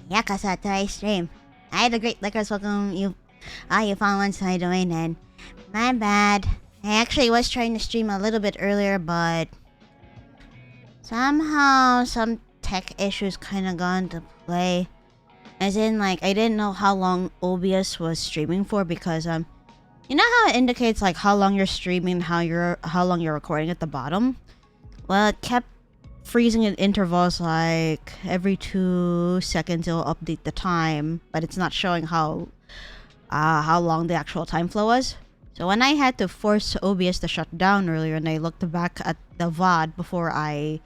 Yakasa to I stream. I had a great Licorice welcome you. You found one side domain and my bad. I actually was trying to stream a little bit earlier, but somehow some tech issues kind of got into play. As in, like, I didn't know how long OBS was streaming for because you know how it indicates like how long you're streaming, how long you're recording at the bottom. Well, it kept freezing at intervals, like every 2 seconds it'll update the time, but it's not showing how long the actual time flow was. So when I had to force OBS to shut down earlier and I looked back at the VOD before I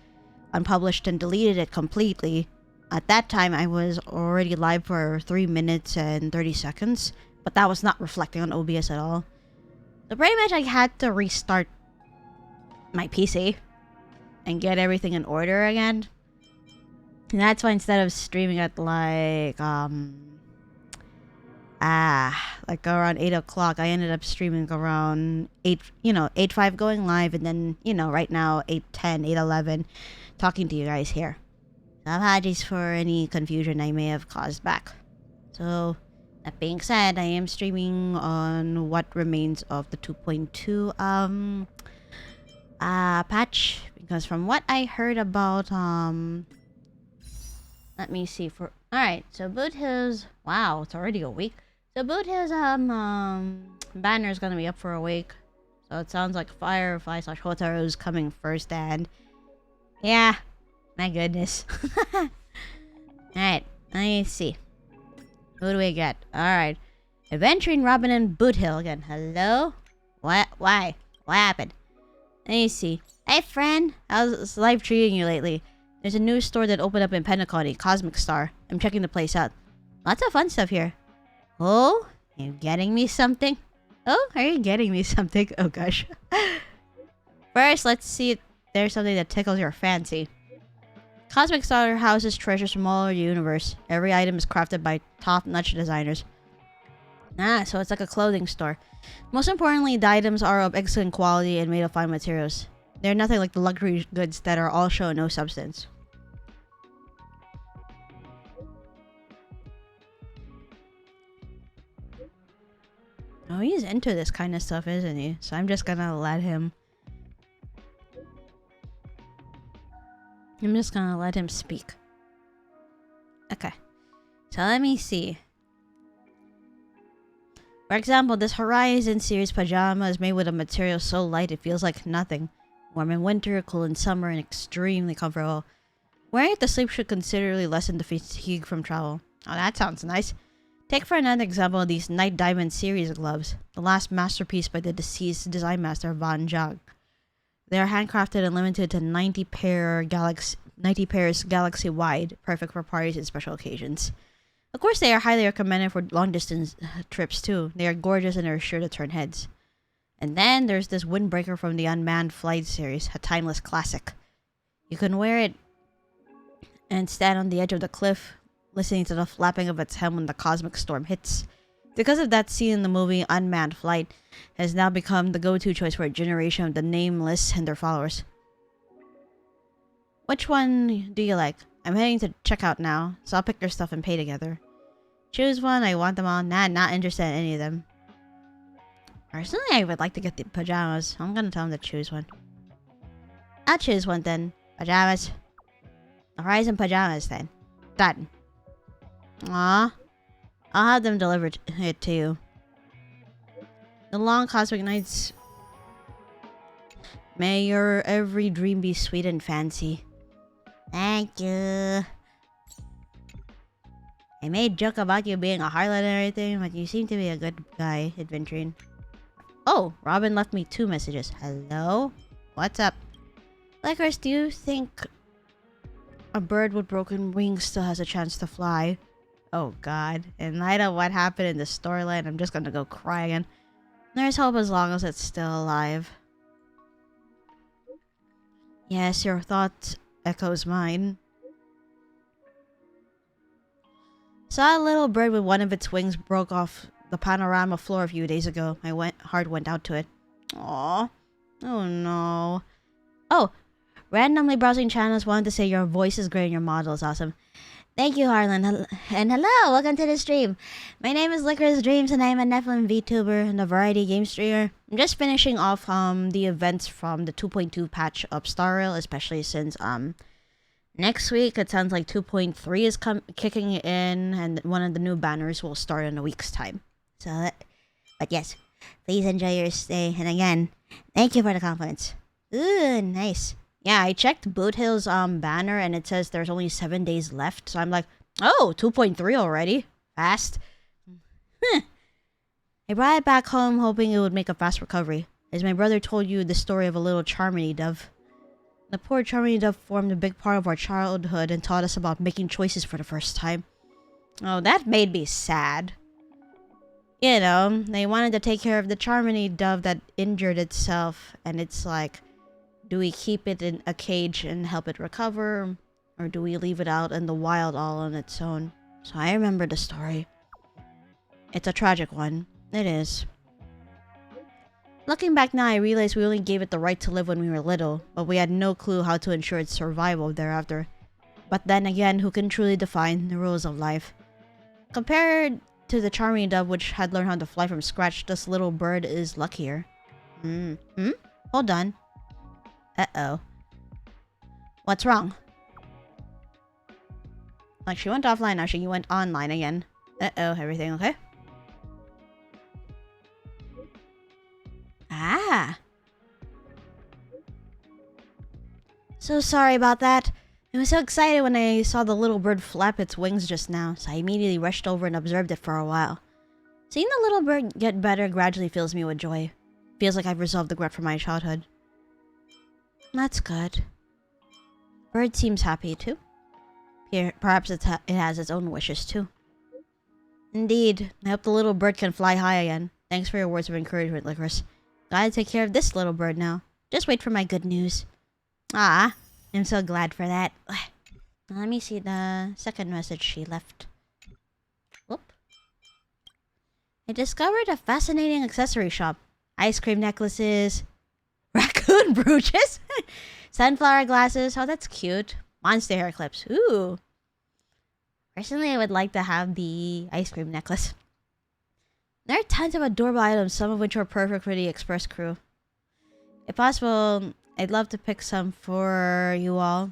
unpublished and deleted it completely, at that time I was already live for 3 minutes and 30 seconds, but that was not reflecting on OBS at all. So pretty much I had to restart my PC and get everything in order again. And that's why instead of streaming at like around 8 o'clock, I ended up streaming around 8:05 going live, and then, right now 8:10, 8:11 talking to you guys here. So apologies for any confusion I may have caused back. So that being said, I am streaming on what remains of the 2.2 patch, because from what I heard about let me see. Alright, so Boot Hill's, wow, it's already a week. So Boot Hill's banner is gonna be up for a week. So it sounds like Firefly/Hotaru is coming first, and yeah, my goodness. Alright, let me see. Who do we get? Alright. Adventuring Robin and Boot Hill again. Hello? What? Why? What happened? Let me see. Hey friend, how's life treating you lately? There's a new store that opened up in Pentaconi, Cosmic Star. I'm checking the place out. Lots of fun stuff here. Oh? Are you getting me something? Oh, are you getting me something? Oh gosh. First, let's see if there's something that tickles your fancy. Cosmic Star houses treasures from all over the universe. Every item is crafted by top-notch designers. So it's like a clothing store. Most importantly, the items are of excellent quality and made of fine materials. They're nothing like the luxury goods that are all show and no substance. Oh, he's into this kind of stuff, isn't he? So I'm just gonna let him... speak. Okay. So let me see. For example, this Horizon series pajama is made with a material so light it feels like nothing. Warm in winter, cool in summer, and extremely comfortable. Wearing it to sleep should considerably lessen the fatigue from travel. Oh, that sounds nice. Take for another example these Night Diamond series gloves, the last masterpiece by the deceased design master Van Jagd. They are handcrafted and limited to 90 pairs galaxy-wide, perfect for parties and special occasions. Of course, they are highly recommended for long-distance trips too. They are gorgeous and are sure to turn heads. And then there's this windbreaker from the Unmanned Flight series, a timeless classic. You can wear it and stand on the edge of the cliff, listening to the flapping of its hem when the cosmic storm hits. Because of that scene in the movie, Unmanned Flight has now become the go-to choice for a generation of the Nameless and their followers. Which one do you like? I'm heading to checkout now, so I'll pick your stuff and pay together. Choose one, I want them all. Nah, not interested in any of them. Personally, I would like to get the pajamas. I'm gonna tell him to choose one. I'll choose one then. Pajamas. The Horizon pajamas then. Done. Aww. I'll have them deliver it to you. The long cosmic nights. May your every dream be sweet and fancy. Thank you. I made a joke about you being a harlot and everything, but you seem to be a good guy, adventuring. Oh, Robin left me 2 messages. Hello? What's up? Licorice, do you think a bird with broken wings still has a chance to fly? Oh god. In light of what happened in the storyline, I'm just gonna go cry again. There's hope as long as it's still alive. Yes, your thought echoes mine. Saw a little bird with one of its wings broke off the panorama floor a few days ago. My heart went out to it. Aww. Oh no. Oh, randomly browsing channels wanted to say your voice is great and your model is awesome. Thank you, Harlan. And hello, welcome to the stream. My name is LycorisDreams, and I am a Nephilim VTuber and a variety game streamer. I'm just finishing off the events from the 2.2 patch of Star Rail, especially since next week it sounds like 2.3 is kicking in, and one of the new banners will start in a week's time. So, but yes, please enjoy your stay. And again, thank you for the compliments. Ooh, nice. Yeah, I checked Boot Hill's banner and it says there's only 7 days left. So I'm like, oh, 2.3 already. Fast. I brought it back home hoping it would make a fast recovery. As my brother told you the story of a little Charmony dove. The poor Charmony dove formed a big part of our childhood and taught us about making choices for the first time. Oh, that made me sad. You know, they wanted to take care of the Charmony dove that injured itself, and it's like, do we keep it in a cage and help it recover? Or do we leave it out in the wild all on its own? So I remember the story. It's a tragic one. It is. Looking back now, I realize we only gave it the right to live when we were little, but we had no clue how to ensure its survival thereafter. But then again, who can truly define the rules of life? Compared to the Charming dove, which had learned how to fly from scratch, this little bird is luckier. Hold on. Uh-oh. What's wrong? Like, she went offline, now she went online again. Uh-oh, everything okay? Ah! So sorry about that. I was so excited when I saw the little bird flap its wings just now, so I immediately rushed over and observed it for a while. Seeing the little bird get better gradually fills me with joy. Feels like I've resolved the regret from my childhood. That's good. Bird seems happy too. Perhaps it has its own wishes too. Indeed. I hope the little bird can fly high again. Thanks for your words of encouragement, Lycoris. Gotta take care of this little bird now. Just wait for my good news. Ah, I'm so glad for that. Let me see the second message she left. Whoop. I discovered a fascinating accessory shop. Ice cream necklaces, raccoon brooches, sunflower glasses. Oh, that's cute. Monster hair clips. Ooh. Personally, I would like to have the ice cream necklace. There are tons of adorable items, some of which are perfect for the express crew. If possible, I'd love to pick some for you all.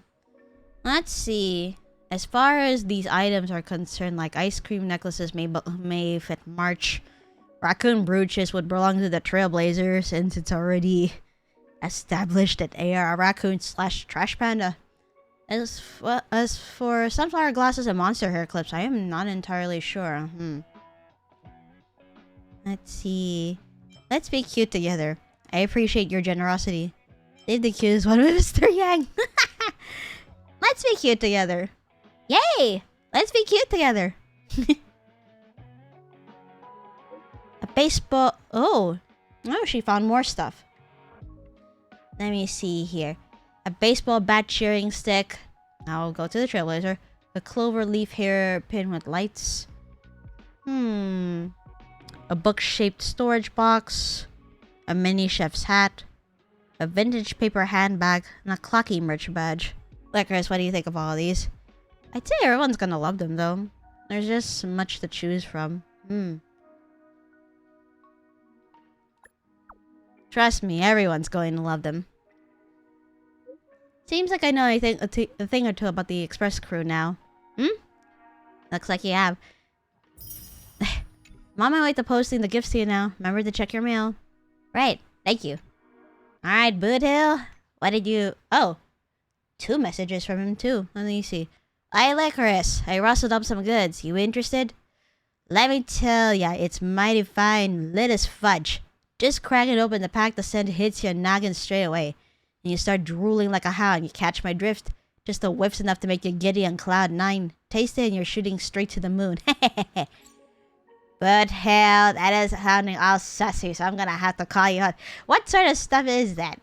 Let's see. As far as these items are concerned, like ice cream necklaces may fit March. Raccoon brooches would belong to the Trailblazer since it's already established that they are a raccoon/trash panda. As for sunflower glasses and monster hair clips, I am not entirely sure. Let's see. Let's be cute together. I appreciate your generosity. Save the cutest one with Mr. Yang. Let's be cute together. Yay! Let's be cute together. A baseball... Oh, she found more stuff. Let me see here. A baseball bat cheering stick. I'll go to the Trailblazer. A clover leaf hairpin with lights. A book-shaped storage box. A mini chef's hat. A vintage paper handbag. And a Clocky merch badge. Lycoris, what do you think of all of these? I'd say everyone's gonna love them, though. There's just much to choose from. Trust me, everyone's going to love them. Seems like I know a thing or two about the express crew now. Looks like you have. I'm on my way to posting the gifts to you now. Remember to check your mail. Right, thank you. Alright, Boot Hill. What did you... Oh, 2 messages from him too. Let me see. Hi, Lycoris. I rustled up some goods. You interested? Let me tell ya, it's mighty fine, lit as fudge. Just cracking open the pack, the scent hits your noggin straight away. And you start drooling like a hound. You catch my drift? Just a whiff's enough to make you giddy on cloud 9. Taste it and you're shooting straight to the moon. But hell, that is sounding all sussy, so I'm gonna have to call you out. What sort of stuff is that?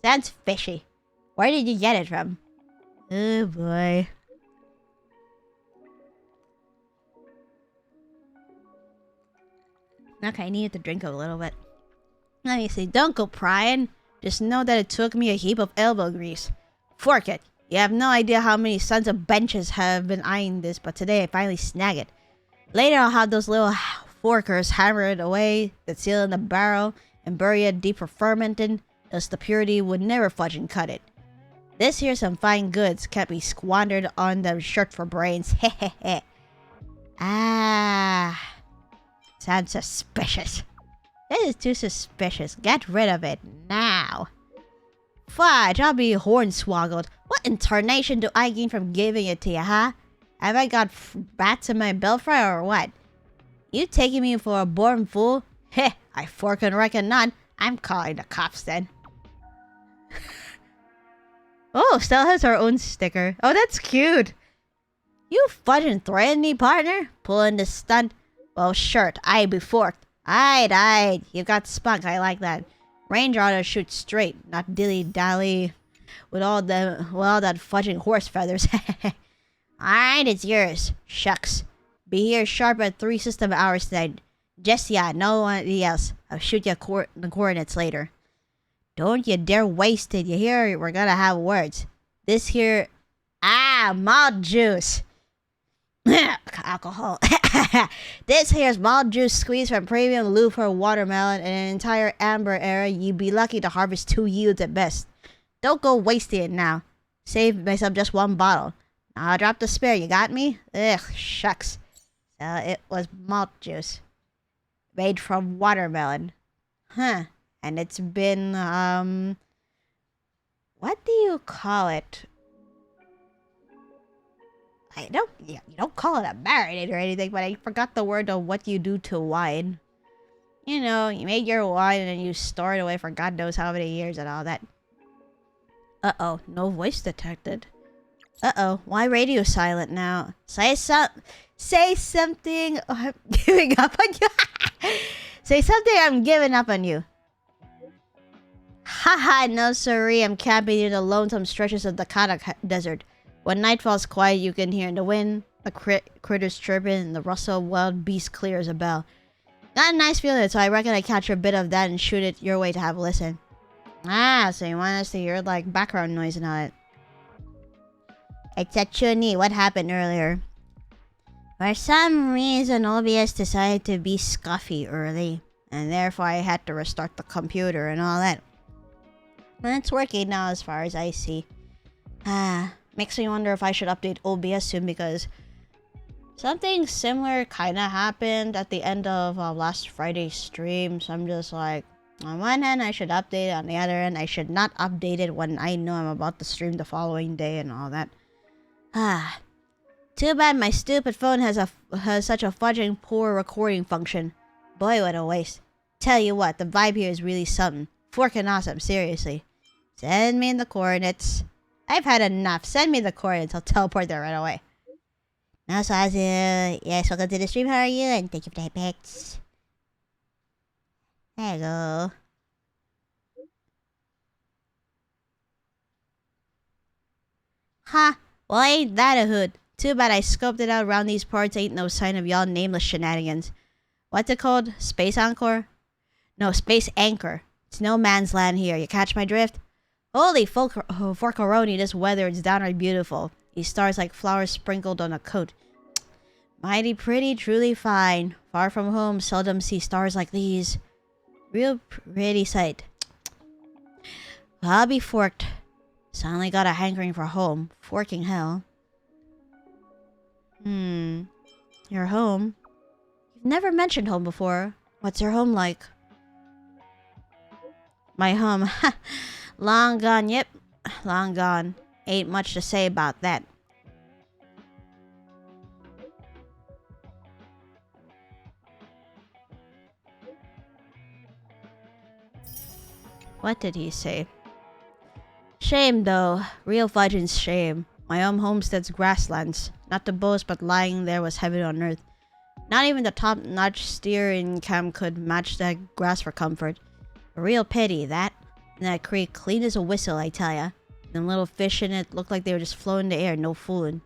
Sounds fishy. Where did you get it from? Oh boy. Okay, I needed to drink a little bit. Let me see. Don't go prying. Just know that it took me a heap of elbow grease. Fork it. You have no idea how many sons of benches have been eyeing this, but today I finally snag it. Later I'll have those little forkers hammer it away, the seal in the barrel, and bury it deep for fermenting, else the purity would never fudge and cut it. This here's some fine goods can't be squandered on the shirt for brains. Hehehe. Ah. Sounds suspicious. This is too suspicious. Get rid of it now. Fudge, I'll be hornswoggled. What incarnation do I gain from giving it to you, huh? Have I got bats in my belfry or what? You taking me for a born fool? Heh, I fork and reckon not. I'm calling the cops then. Oh, Stella has her own sticker. Oh, that's cute. You fudging threaten me, partner? Pulling the stunt? Well, shirt, I be forked. Aight. You got spunk, I like that. Ranger ought to shoot straight, not dilly-dally with all that fudging horse feathers. Alright, it's yours. Shucks. Be here sharp at 3 system hours tonight. Just yeah, no one else. I'll shoot you the coordinates later. Don't you dare waste it, you hear? We're gonna have words. This here... malt juice. Alcohol. This here's malt juice squeezed from premium Lufer watermelon in an entire amber era. You'd be lucky to harvest 2 yields at best. Don't go wasting it now. Save myself just 1 bottle. Now I'll drop the spare, you got me? Ugh, shucks. So it was malt juice. Made from watermelon. Huh. And it's been, what do you call it? You don't call it a marinade or anything, but I forgot the word of what you do to wine. You know, you made your wine and then you store it away for God knows how many years and all that. Uh-oh, no voice detected. Uh-oh, why radio silent now? Say something. Oh, I'm giving up on you. Say something, I'm giving up on you. Haha, no siree, I'm camping near the lonesome stretches of the Kadak Desert. When night falls quiet, you can hear the wind, the critters chirping, and the rustle of wild beasts clear as a bell. Got a nice feeling, so I reckon I catch a bit of that and shoot it your way to have a listen. Ah, so you want us to hear like background noise and all that. Except Chuni, what happened earlier? For some reason, OBS decided to be scuffy early, and therefore I had to restart the computer and all that. But it's working now as far as I see. Makes me wonder if I should update OBS soon because something similar kind of happened at the end of last Friday's stream. So I'm just like, on one hand I should update it, on the other hand I should not update it when I know I'm about to stream the following day and all that. Too bad my stupid phone has such a fudging poor recording function. Boy, what a waste. Tell you what, the vibe here is really something. Forking awesome, seriously. Send me the coordinates. I've had enough. Send me the coordinates. I'll teleport there right away. Now, Sazu. Yes, welcome to the stream. How are you? And thank you for the pics. There you go. Ha! Well, ain't that a hood? Too bad I scoped it out around these parts. Ain't no sign of y'all nameless shenanigans. What's it called? Space Anchor? No, Space Anchor. It's no man's land here. You catch my drift? Holy forkaroni, this weather is downright beautiful. These stars like flowers sprinkled on a coat. Mighty pretty, truly fine. Far from home, seldom see stars like these. Real pretty sight. Well, I'll be forked. Suddenly got a hankering for home. Forking hell. Your home? You've never mentioned home before. What's your home like? My home? Long gone, yep. Long gone. Ain't much to say about that. What did he say? Shame, though. Real fudging's shame. My own homestead's grasslands. Not to boast, but lying there was heaven on earth. Not even the top-notch steer in camp could match that grass for comfort. A real pity, that. And that creek, clean as a whistle, I tell ya. Them little fish in it looked like they were just floating in the air, no fooling.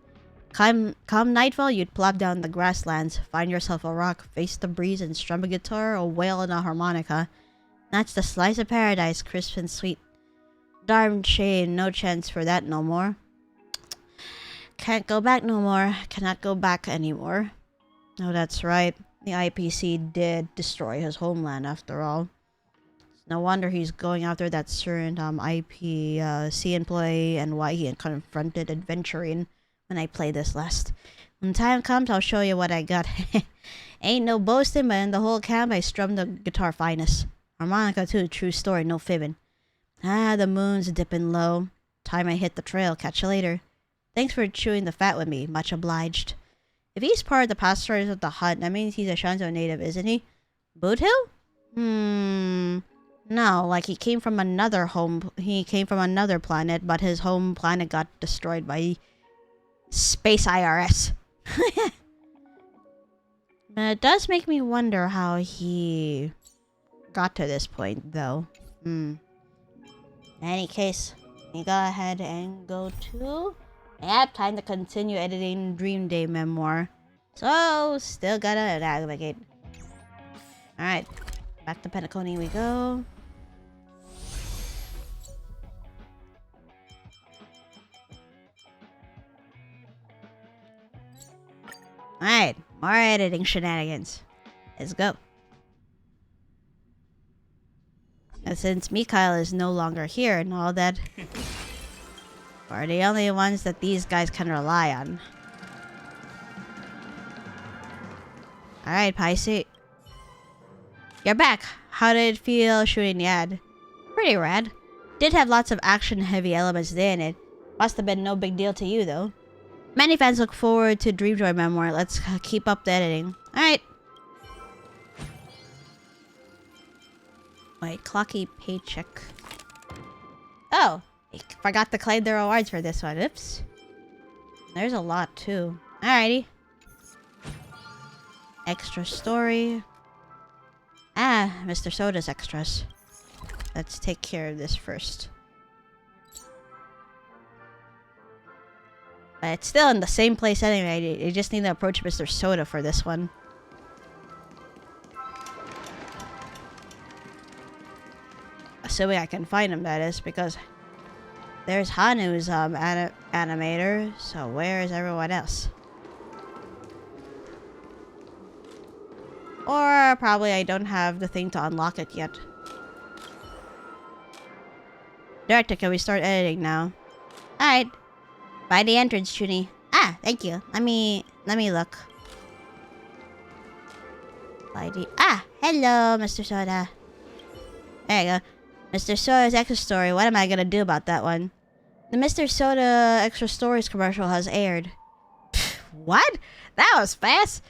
Come nightfall, you'd plop down the grasslands, find yourself a rock, face the breeze, and strum a guitar or wail on a harmonica. That's the slice of paradise, crisp and sweet. Darn shame, no chance for that no more. can't go back no more. Cannot go back anymore. No, that's right. The IPC did destroy his homeland after all. No wonder he's going after that certain IPC in play and why he confronted adventuring when I played this last. When time comes, I'll show you what I got. Ain't no boasting, but in the whole camp, I strummed the guitar finest. Harmonica too, true story, no fibbing. Ah, the moon's dipping low. Time I hit the trail, catch you later. Thanks for chewing the fat with me, much obliged. If he's part of the pastors of the hut, that means he's a Shanto native, isn't he? Boot Hill? No, like he came from another planet, but his home planet got destroyed by Space IRS. But it does make me wonder how he got to this point, though. In any case, we go ahead and go to... I have time to continue editing Dream Day memoir. So, still gotta navigate. Alright, back to Penacony we go. Alright, more editing shenanigans. Let's go. And since Mikhail is no longer here and all that, are the only ones that these guys can rely on. Alright, Pisces. You're back. How did it feel shooting Yad? Pretty rad. Did have lots of action-heavy elements there in it. Must have been no big deal to you, though. Many fans look forward to Dreamjoy Memoir. Let's keep up the editing. Alright. Wait, clocky paycheck. Oh! I forgot to claim the rewards for this one. Oops. There's a lot, too. Alrighty. Extra story. Ah, Mr. Soda's extras. Let's take care of this first. But it's still in the same place anyway. You just need to approach Mr. Soda for this one. Assuming I can find him, that is, because there's Hanu's animator, so where is everyone else? Or probably I don't have the thing to unlock it yet. Director, can we start editing now? Alright. By the entrance, Chuni. Ah, thank you. Let me look. Hello, Mr. Soda. There you go. Mr. Soda's extra story. What am I gonna do about that one? The Mr. Soda extra stories commercial has aired. What? That was fast.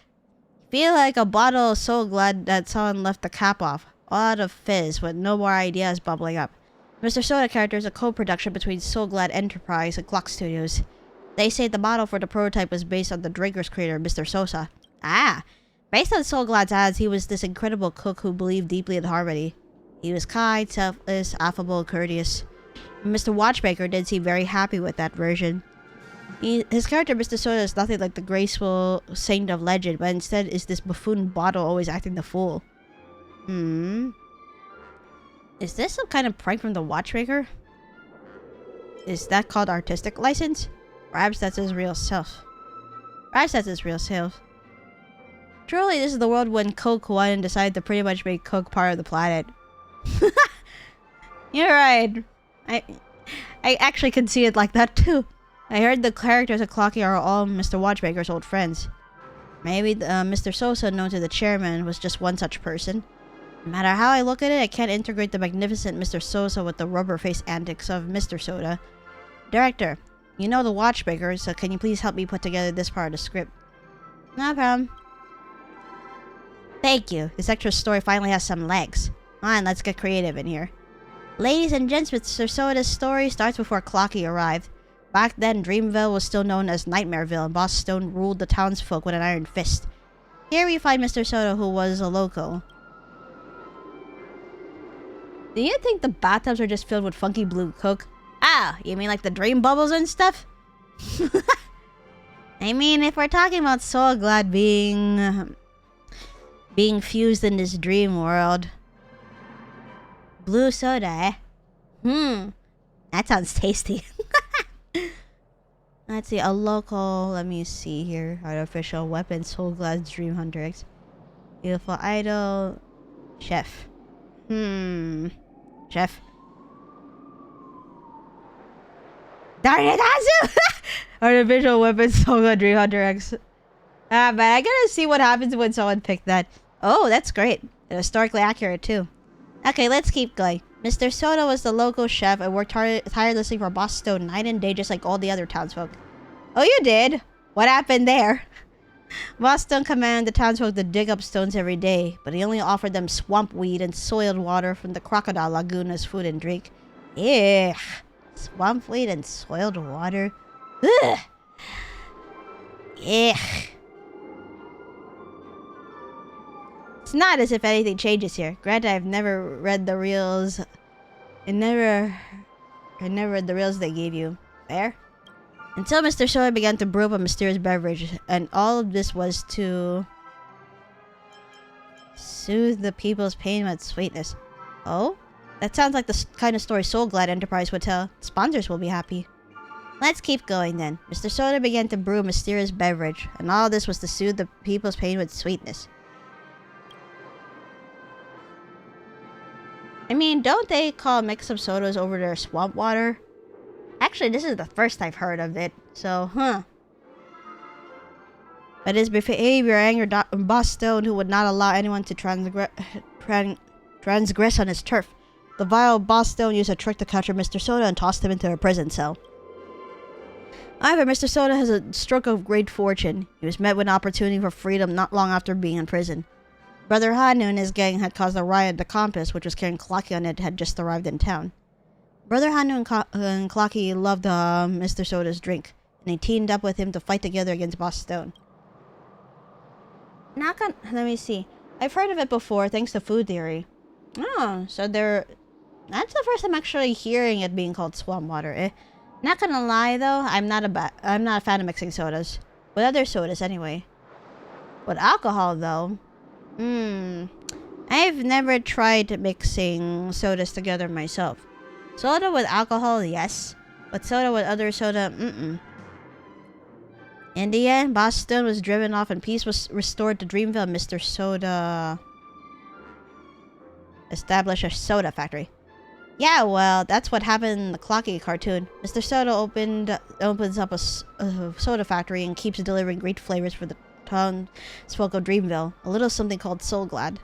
Feel like a bottle of So Glad that someone left the cap off. A lot of fizz with no more ideas bubbling up. Mr. Soda character is a co-production between So Glad Enterprise and Clock Studios. They say the model for the prototype was based on the Drinker's creator, Mr. Sosa. Ah! Based on So Glad's ads, he was this incredible cook who believed deeply in harmony. He was kind, selfless, affable, courteous. Mr. Watchmaker did seem very happy with that version. His character, Mr. Soda, is nothing like the graceful saint of legend, but instead is this buffoon bottle always acting the fool. Is this some kind of prank from the Watchmaker? Is that called artistic license? Perhaps that's his real self. Truly, this is the world when Coke won and decided to pretty much make Coke part of the planet. You're right. I actually can see it like that too. I heard the characters at Clocky are all Mr. Watchmaker's old friends. Maybe Mr. Sosa, known to the chairman, was just one such person. No matter how I look at it, I can't integrate the magnificent Mr. Sosa with the rubber-faced antics of Mr. Soda. Director, you know the Watchmaker, so can you please help me put together this part of the script? No problem. Thank you. This extra story finally has some legs. Come on, let's get creative in here. Ladies and gents, Mr. Soda's story starts before Clocky arrived. Back then, Dreamville was still known as Nightmareville, and Boss Stone ruled the townsfolk with an iron fist. Here we find Mr. Soda, who was a local. Do you think the bathtubs are just filled with funky blue Coke? Ah, you mean like the dream bubbles and stuff? I mean, if we're talking about So Glad being fused in this dream world. Blue soda, eh? That sounds tasty. Let's see, a local, let me see here. Artificial weapon, Soul Glass Dream Hunter X. Beautiful idol. Chef. Chef. Darn it, Azu! Artificial weapon, Soul Glass Dream Hunter X. Ah, but I gotta see what happens when someone picked that. Oh, that's great. And historically accurate, too. Okay, let's keep going. Mr. Soda was the local chef and worked tirelessly for Boss Stone night and day just like all the other townsfolk. Oh, you did? What happened there? Boss Stone commanded the townsfolk to dig up stones every day, but he only offered them swamp weed and soiled water from the crocodile lagoon as food and drink. Ugh. Swamp weed and soiled water? Ugh. Ugh. It's not as if anything changes here. Granted, I've never read the reels. I never read the reels they gave you. Fair? Until Mr. Soda began to brew up a mysterious beverage, and all of this was to soothe the people's pain with sweetness. Oh? That sounds like the kind of story Soul Glad Enterprise would tell. Sponsors will be happy. Let's keep going then. Mr. Soda began to brew a mysterious beverage, and all this was to soothe the people's pain with sweetness. I mean, don't they call mix of sodas over their swamp water? Actually, this is the first I've heard of it, so, But his behavior angered Boss Stone, who would not allow anyone to transgress on his turf. The vile Boss Stone used a trick to capture Mr. Soda and tossed him into a prison cell. However, Mr. Soda has a stroke of great fortune. He was met with an opportunity for freedom not long after being in prison. Brother Hanu and his gang had caused a riot at the Compass, which was carrying Clocky on it, had just arrived in town. Brother Hanu and Clocky loved Mr. Soda's drink, and they teamed up with him to fight together against Boss Stone. Let me see. I've heard of it before, thanks to food theory. Oh, so that's the first time actually hearing it being called swamp water. Not gonna lie though, I'm not a fan of mixing sodas. With other sodas anyway. With alcohol though. I've never tried mixing sodas together myself. Soda with alcohol, yes. But soda with other soda, In the end, Boss Stone was driven off and peace was restored to Dreamville. Mr. Soda established a soda factory. Yeah, well, that's what happened in the Clocky cartoon. Mr. Soda opens up a soda factory and keeps delivering great flavors for the townsfolk of Dreamville. A little something called Soul Glad.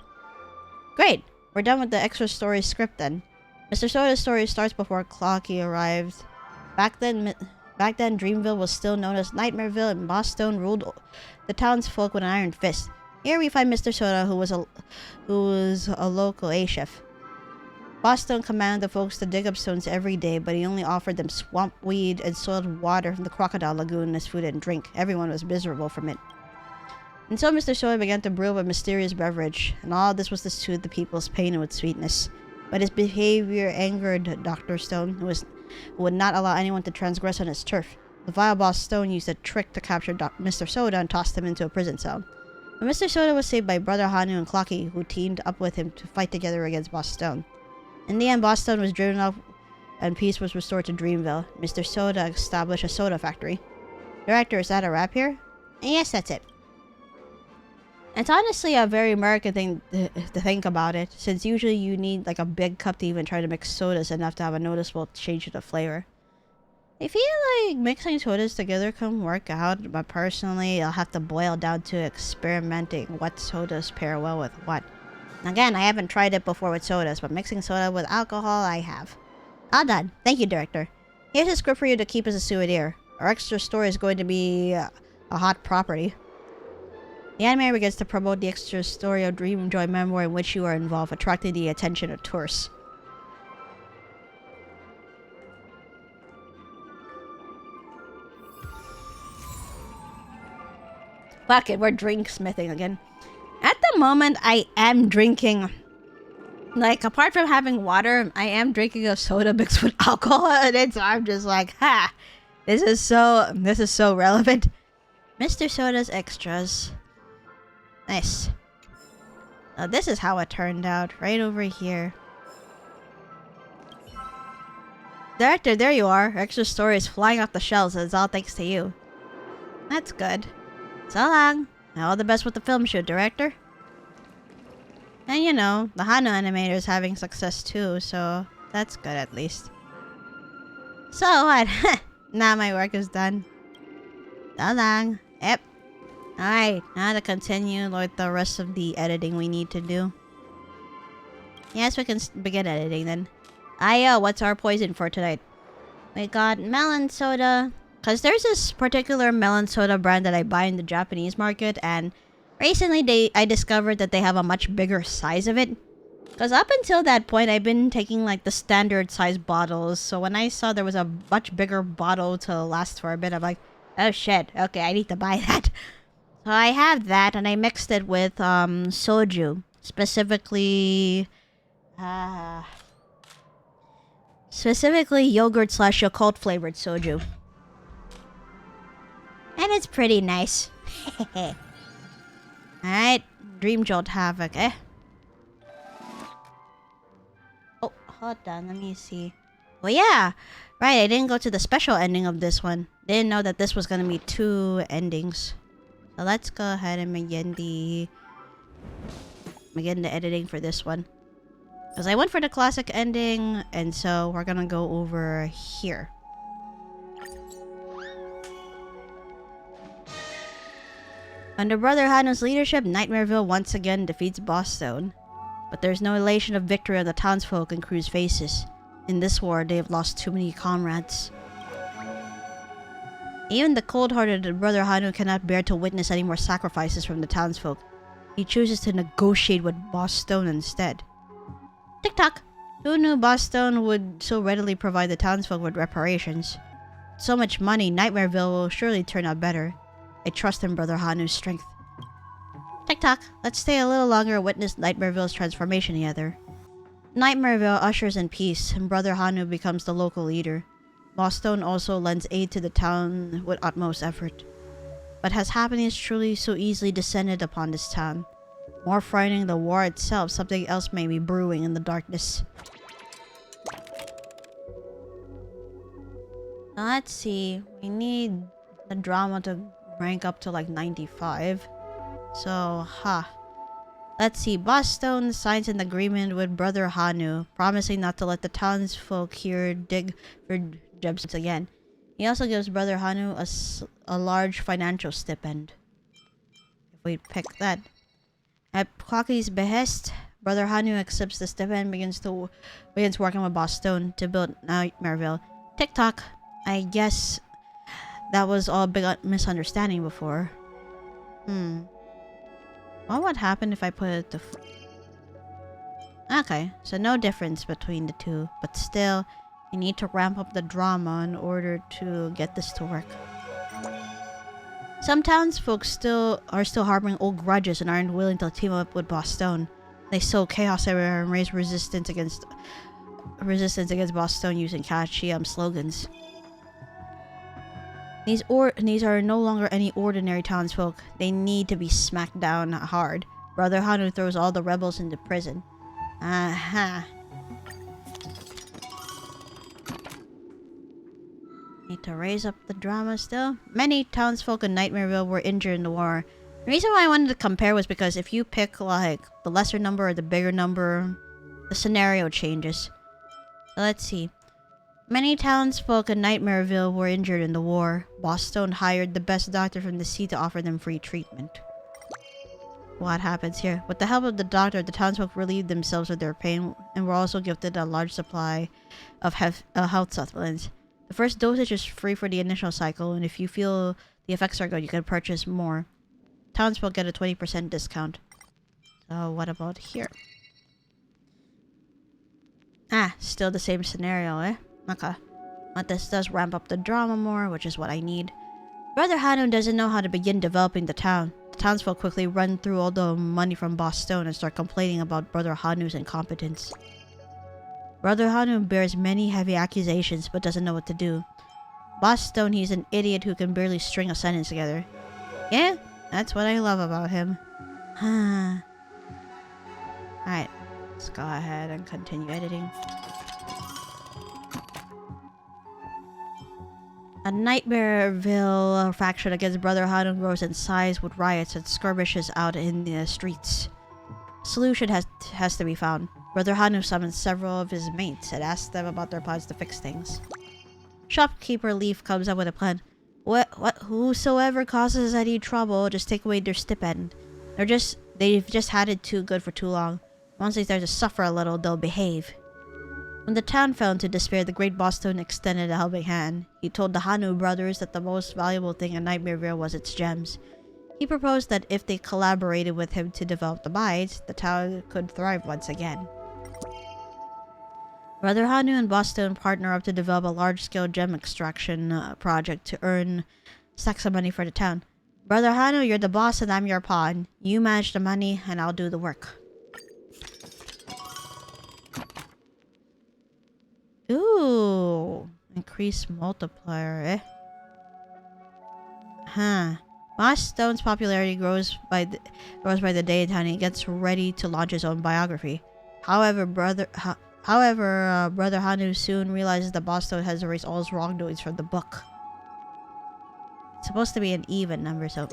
Great! We're done with the extra story script then. Mr. Soda's story starts before Clocky arrived. Back then, Dreamville was still known as Nightmareville, and Boss Stone ruled the townsfolk with an iron fist. Here we find Mr. Soda, who was a local A-chef. Boss Stone commanded the folks to dig up stones every day, but he only offered them swamp weed and soiled water from the crocodile lagoon as food and drink. Everyone was miserable from it. Until Mr. Soda began to brew a mysterious beverage, and all this was to soothe the people's pain with sweetness. But his behavior angered Dr. Stone, who would not allow anyone to transgress on his turf. The vile Boss Stone used a trick to capture Mr. Soda and tossed him into a prison cell. But Mr. Soda was saved by Brother Hanu and Clocky, who teamed up with him to fight together against Boss Stone. In the end, Boss Stone was driven off and peace was restored to Dreamville. Mr. Soda established a soda factory. Director, is that a wrap here? Yes, that's it. It's honestly a very American thing to think about it, since usually you need like a big cup to even try to mix sodas enough to have a noticeable change in the flavor. I feel like mixing sodas together can work out, but personally I'll have to boil down to experimenting what sodas pair well with what. Again, I haven't tried it before with sodas, but mixing soda with alcohol I have. All done. Thank you, director. Here's a script for you to keep as a souvenir. Our extra story is going to be a hot property. The anime begins to promote the extra story of Dream Joy memoir in which you are involved, attracting the attention of tourists. Fuck it, we're drink smithing again. At the moment, I am drinking, like, apart from having water, I am drinking a soda mixed with alcohol in it, so I'm just like, ha! This is so relevant. Mr. Soda's extras. Nice. Now this is how it turned out, right over here. Director, there you are. Extra story is flying off the shelves, and it's all thanks to you. That's good. So long. All the best with the film shoot, director. And you know, the Hano animator is having success too, so that's good at least. So what? Now my work is done. So long. Yep. Alright, now to continue with the rest of the editing we need to do. Yes, we can begin editing then. Ayo, what's our poison for tonight? We got melon soda. Because there's this particular melon soda brand that I buy in the Japanese market, and recently I discovered that they have a much bigger size of it. Because up until that point, I've been taking like the standard size bottles. So when I saw there was a much bigger bottle to last for a bit, I'm like, oh shit, okay, I need to buy that. So I have that, and I mixed it with soju. Specifically yogurt / Yakult flavored soju. And it's pretty nice. Alright, Dream Jolt Havoc, eh? Oh, hold on, let me see. Well, yeah! Right, I didn't go to the special ending of this one. Didn't know that this was gonna be 2 endings. So let's go ahead and begin the editing for this one. Because I went for the classic ending, and so we're gonna go over here. Under Brother Hano's leadership, Nightmareville once again defeats Boss Stone. But there's no elation of victory on the townsfolk and crew's faces. In this war, they have lost too many comrades. Even the cold-hearted Brother Hano cannot bear to witness any more sacrifices from the townsfolk. He chooses to negotiate with Boss Stone instead. Tick-tock! Who knew Boss Stone would so readily provide the townsfolk with reparations? So much money, Nightmareville will surely turn out better. I trust in Brother Hanu's strength. Tick-tock, let's stay a little longer and witness Nightmareville's transformation together. Nightmareville ushers in peace, and Brother Hanu becomes the local leader. Boss Stone also lends aid to the town with utmost effort. But has happenings truly so easily descended upon this town? More frightening than the war itself, something else may be brewing in the darkness. Now let's see, we need the drama to rank up to like 95. So, let's see. Boss Stone signs an agreement with Brother Hanu, promising not to let the townsfolk here dig for gems again. He also gives Brother Hanu a large financial stipend. If we pick that. At Clocky's behest, Brother Hanu accepts the stipend and begins working with Boss Stone to build Nightmareville. Tick-tock. I guess that was all a big misunderstanding before. What would happen if I put it to... Okay, so no difference between the two, but still, you need to ramp up the drama in order to get this to work. Some townsfolk are still harboring old grudges and aren't willing to team up with Boss Stone. They sow chaos everywhere and raise resistance against Boss Stone using catchy slogans. These are no longer any ordinary townsfolk. They need to be smacked down hard. Brother Hanu throws all the rebels into prison. Need to raise up the drama still. Many townsfolk in Nightmareville were injured in the war. The reason why I wanted to compare was because if you pick like the lesser number or the bigger number, the scenario changes. So let's see. Many townsfolk in Nightmareville were injured in the war. Boss Stone hired the best doctor from the sea to offer them free treatment. What happens here? With the help of the doctor, the townsfolk relieved themselves of their pain and were also gifted a large supply of health supplements. The first dosage is free for the initial cycle, and if you feel the effects are good, you can purchase more. Townsfolk get a 20% discount. So what about here? Still the same scenario, eh? Okay. But this does ramp up the drama more, which is what I need. Brother Hanu doesn't know how to begin developing the town. The townsfolk quickly run through all the money from Boss Stone and start complaining about Brother Hanu's incompetence. Brother Hanu bears many heavy accusations but doesn't know what to do. Boss Stone, he's an idiot who can barely string a sentence together. Yeah, that's what I love about him. Alright, let's go ahead and continue editing. A Nightmareville faction against Brother Hanu grows in size with riots and skirmishes out in the streets. Solution has to be found. Brother Hanu summons several of his mates and asks them about their plans to fix things. Shopkeeper Leaf comes up with a plan. Whosoever causes any trouble, just take away their stipend. They've just had it too good for too long. Once they start to suffer a little, they'll behave. When the town fell into despair, the great Boston extended a helping hand. He told the Hanu brothers that the most valuable thing in Nightmareville was its gems. He proposed that if they collaborated with him to develop the mines, the town could thrive once again. Brother Hanu and Boston partner up to develop a large-scale gem extraction project to earn stacks of money for the town. Brother Hanu, you're the boss and I'm your pawn. You manage the money and I'll do the work. Ooh, increase multiplier, eh? Huh. Boss Stone's popularity grows by the day and he gets ready to launch his own biography. However, Brother Hanu soon realizes that Boss Stone has erased all his wrongdoings from the book. It's supposed to be an even number, so...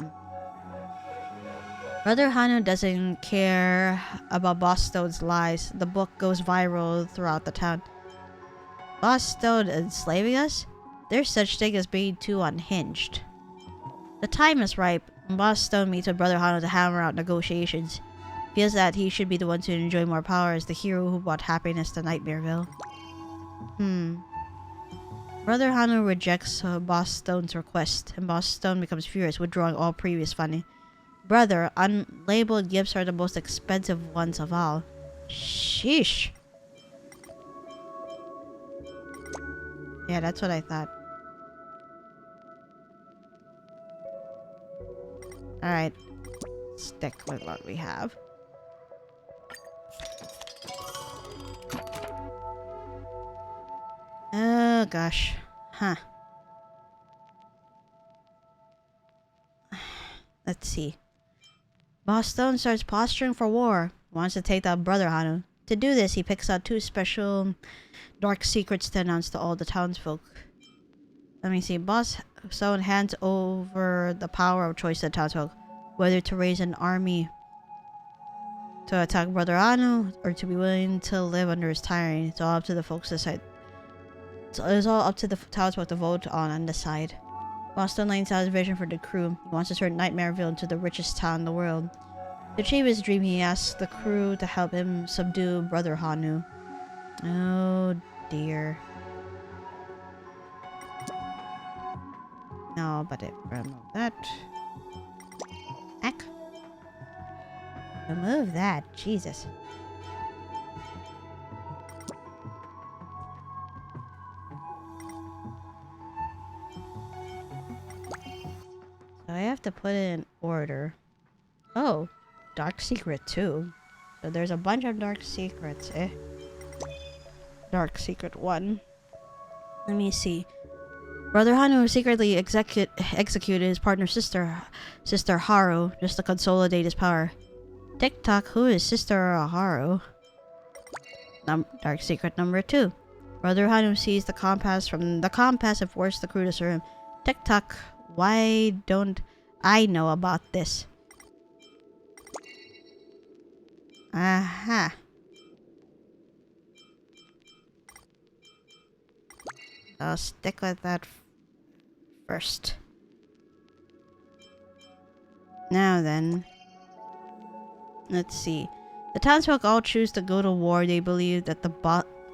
Brother Hanu doesn't care about Boss Stone's lies. The book goes viral throughout the town. Boss Stone enslaving us? There's such thing as being too unhinged. The time is ripe. Boss Stone meets with Brother Hanu to hammer out negotiations. Feels that he should be the one to enjoy more power as the hero who brought happiness to Nightmareville. Brother Hanu rejects Boss Stone's request, and Boss Stone becomes furious, withdrawing all previous funding. Brother, unlabeled gifts are the most expensive ones of all. Sheesh. Yeah, that's what I thought. Alright. Stick with what we have. Oh gosh. Huh. Let's see. Boss Stone starts posturing for war. Wants to take down Brother Hanu. To do this, he picks out 2 special dark secrets to announce to all the townsfolk. Let me see. Boss Stone hands over the power of choice to the townsfolk. Whether to raise an army to attack Brother Hanu or to be willing to live under his tyranny. It's all up to the folks to decide. It's all up to the townsfolk to vote on and decide. Boss Stone lays out his vision for the crew. He wants to turn Nightmareville into the richest town in the world. To achieve his dream, he asks the crew to help him subdue Brother Hanu. Oh dear. No, but remove that. Heck. Remove that. Jesus. So I have to put it in order. Oh. Dark secret too. So there's a bunch of dark secrets, eh? Dark secret 1. Let me see. Brother Hanu secretly executed his partner's sister Haru, just to consolidate his power. TikTok, who is Sister Haru? Dark secret number 2. Brother Hanu sees the compass from the compass and forced the crew to serve him. TikTok, why don't I know about this? Aha. I'll stick with that first. Now then. Let's see. The townsfolk all choose to go to war. They believe that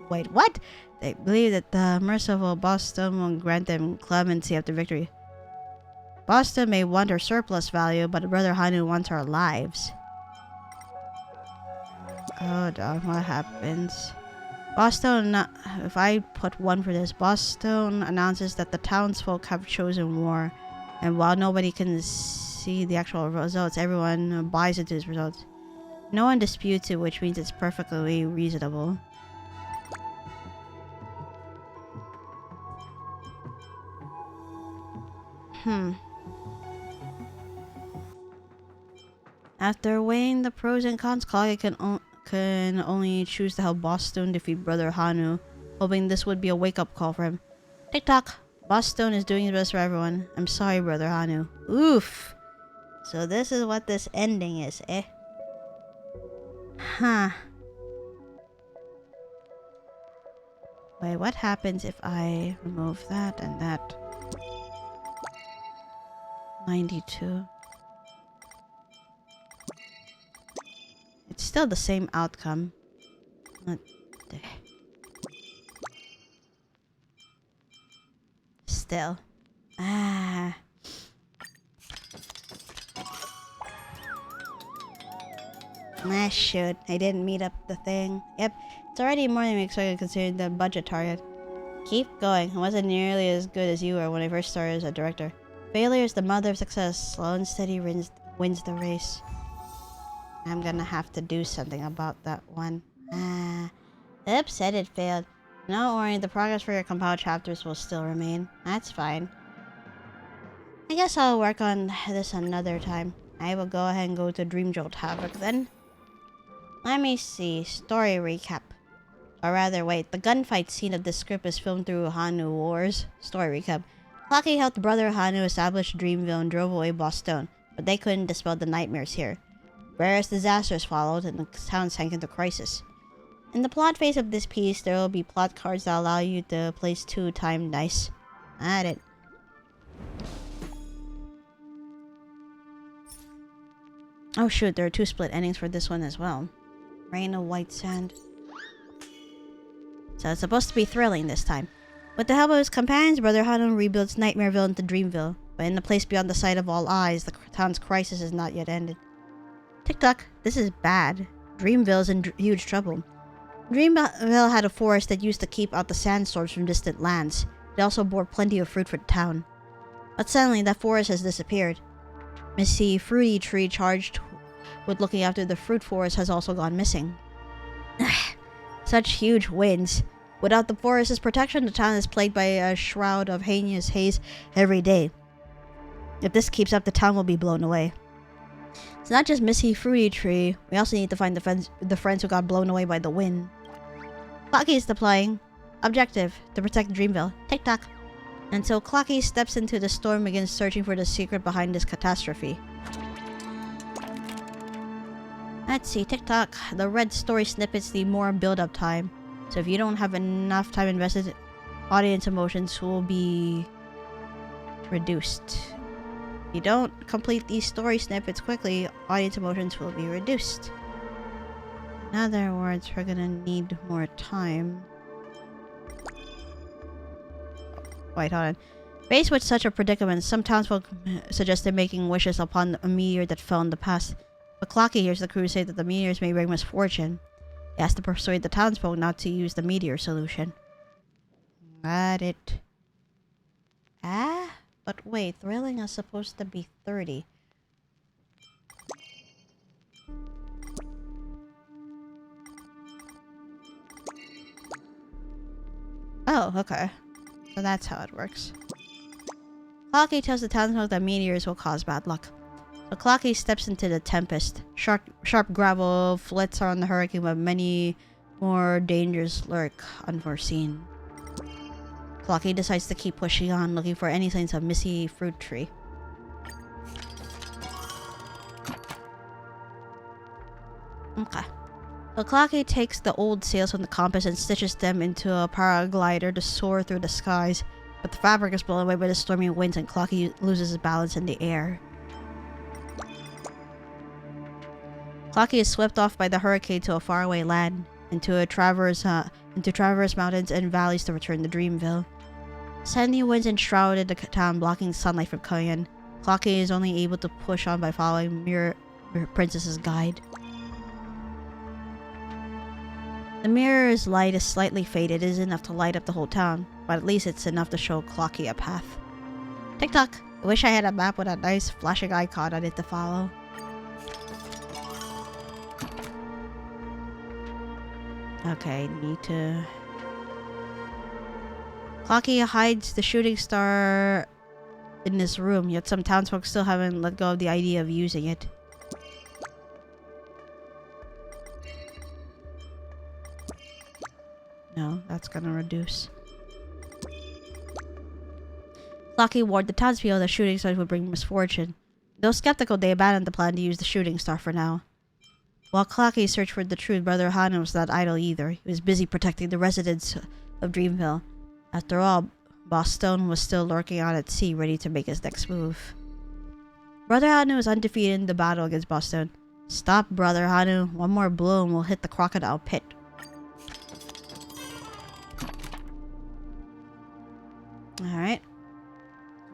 Wait, what? They believe that the merciful Boston will grant them clemency after victory. Boston may want our surplus value, but Brother Hanu wants our lives. Oh, dog, what happens? Boston, if I put 1 for this, Boston announces that the townsfolk have chosen war. And while nobody can see the actual results, everyone buys into his results. No one disputes it, which means it's perfectly reasonable. After weighing the pros and cons, Kage can only choose to help Boston defeat Brother Hanu, hoping this would be a wake-up call for him. TikTok, Boss Stone is doing his best for everyone. I'm sorry, Brother Hanu. Oof. So this is what this ending is, eh? Huh. Wait, what happens if I remove that and that? 92. It's still the same outcome. Not there. Still. Ah. Ah, shoot. I didn't meet up the thing. Yep. It's already more than we expected considering the budget target. Keep going. I wasn't nearly as good as you were when I first started as a director. Failure is the mother of success. Slow and steady wins the race. I'm gonna have to do something about that one. Ah. Oops, said it failed. Don't worry, the progress for your compiled chapters will still remain. That's fine. I guess I'll work on this another time. I will go ahead and go to Dream Jolt Havoc then. Let me see. Story recap. Or rather, wait. The gunfight scene of this script is filmed through Hanu Wars. Story recap. Clocky helped Brother Hanu establish Dreamville and drove away Boss Stone, but they couldn't dispel the nightmares here. Various disasters followed, and the town sank into crisis. In the plot phase of this piece, there will be plot cards that allow you to place 2 timed dice. At it. Oh shoot, there are 2 split endings for this one as well. Rain of White Sand. So it's supposed to be thrilling this time. With the help of his companions, Brother Hanu rebuilds Nightmareville into Dreamville. But in the place beyond the sight of all eyes, the town's crisis is not yet ended. Tick-tock, this is bad. Dreamville is in huge trouble. Dreamville had a forest that used to keep out the sandstorms from distant lands. It also bore plenty of fruit for the town. But suddenly, that forest has disappeared. Missy Fruity Tree, charged with looking after the fruit forest, has also gone missing. Such huge winds. Without the forest's protection, the town is plagued by a shroud of heinous haze every day. If this keeps up, the town will be blown away. It's not just Missy Fruity Tree. We also need to find the friends who got blown away by the wind. Clocky is deploying. Objective: to protect Dreamville. Tick-tock. Until Clocky steps into the storm and begins searching for the secret behind this catastrophe. Let's see, Tick-tock. The red story snippets need more build-up time. So if you don't have enough time invested, audience emotions will be reduced. If you don't complete these story snippets quickly, audience emotions will be reduced. In other words, we're gonna need more time. Wait, hold on. Faced with such a predicament, some townsfolk suggested making wishes upon a meteor that fell in the past. But Clocky hears the crew say that the meteors may bring misfortune. He has to persuade the townsfolk not to use the meteor solution. Got it. Ah? But wait, thrilling is supposed to be 30. Oh, okay. So that's how it works. Clocky tells the townsfolk that meteors will cause bad luck. So Clocky steps into the tempest. Sharp gravel flits on the hurricane, but many more dangers lurk unforeseen. Clocky decides to keep pushing on, looking for any signs of Missy Fruit Tree. Okay. So Clocky takes the old sails from the compass and stitches them into a paraglider to soar through the skies, but the fabric is blown away by the stormy winds and Clocky loses his balance in the air. Clocky is swept off by the hurricane to a faraway land, into traverse mountains and valleys to return to Dreamville. Sandy winds enshrouded the town, blocking sunlight from coming in. Clocky is only able to push on by following Mirror Princess's guide. The mirror's light is slightly faded. It isn't enough to light up the whole town, but at least it's enough to show Clocky a path. Tick-tock! I wish I had a map with a nice flashing icon on it to follow. Okay, need to... Clocky hides the shooting star in this room, yet some townsfolk still haven't let go of the idea of using it. No, that's gonna reduce. Clocky warned the townspeople that shooting stars would bring misfortune. Though skeptical, they abandoned the plan to use the shooting star for now. While Clocky searched for the truth, Brother Hanu was not idle either. He was busy protecting the residents of Dreamville. After all, Boss Stone was still lurking out at sea, ready to make his next move. Brother Hanu was undefeated in the battle against Boss Stone. Stop, Brother Hanu. One more blow and we'll hit the crocodile pit. Alright.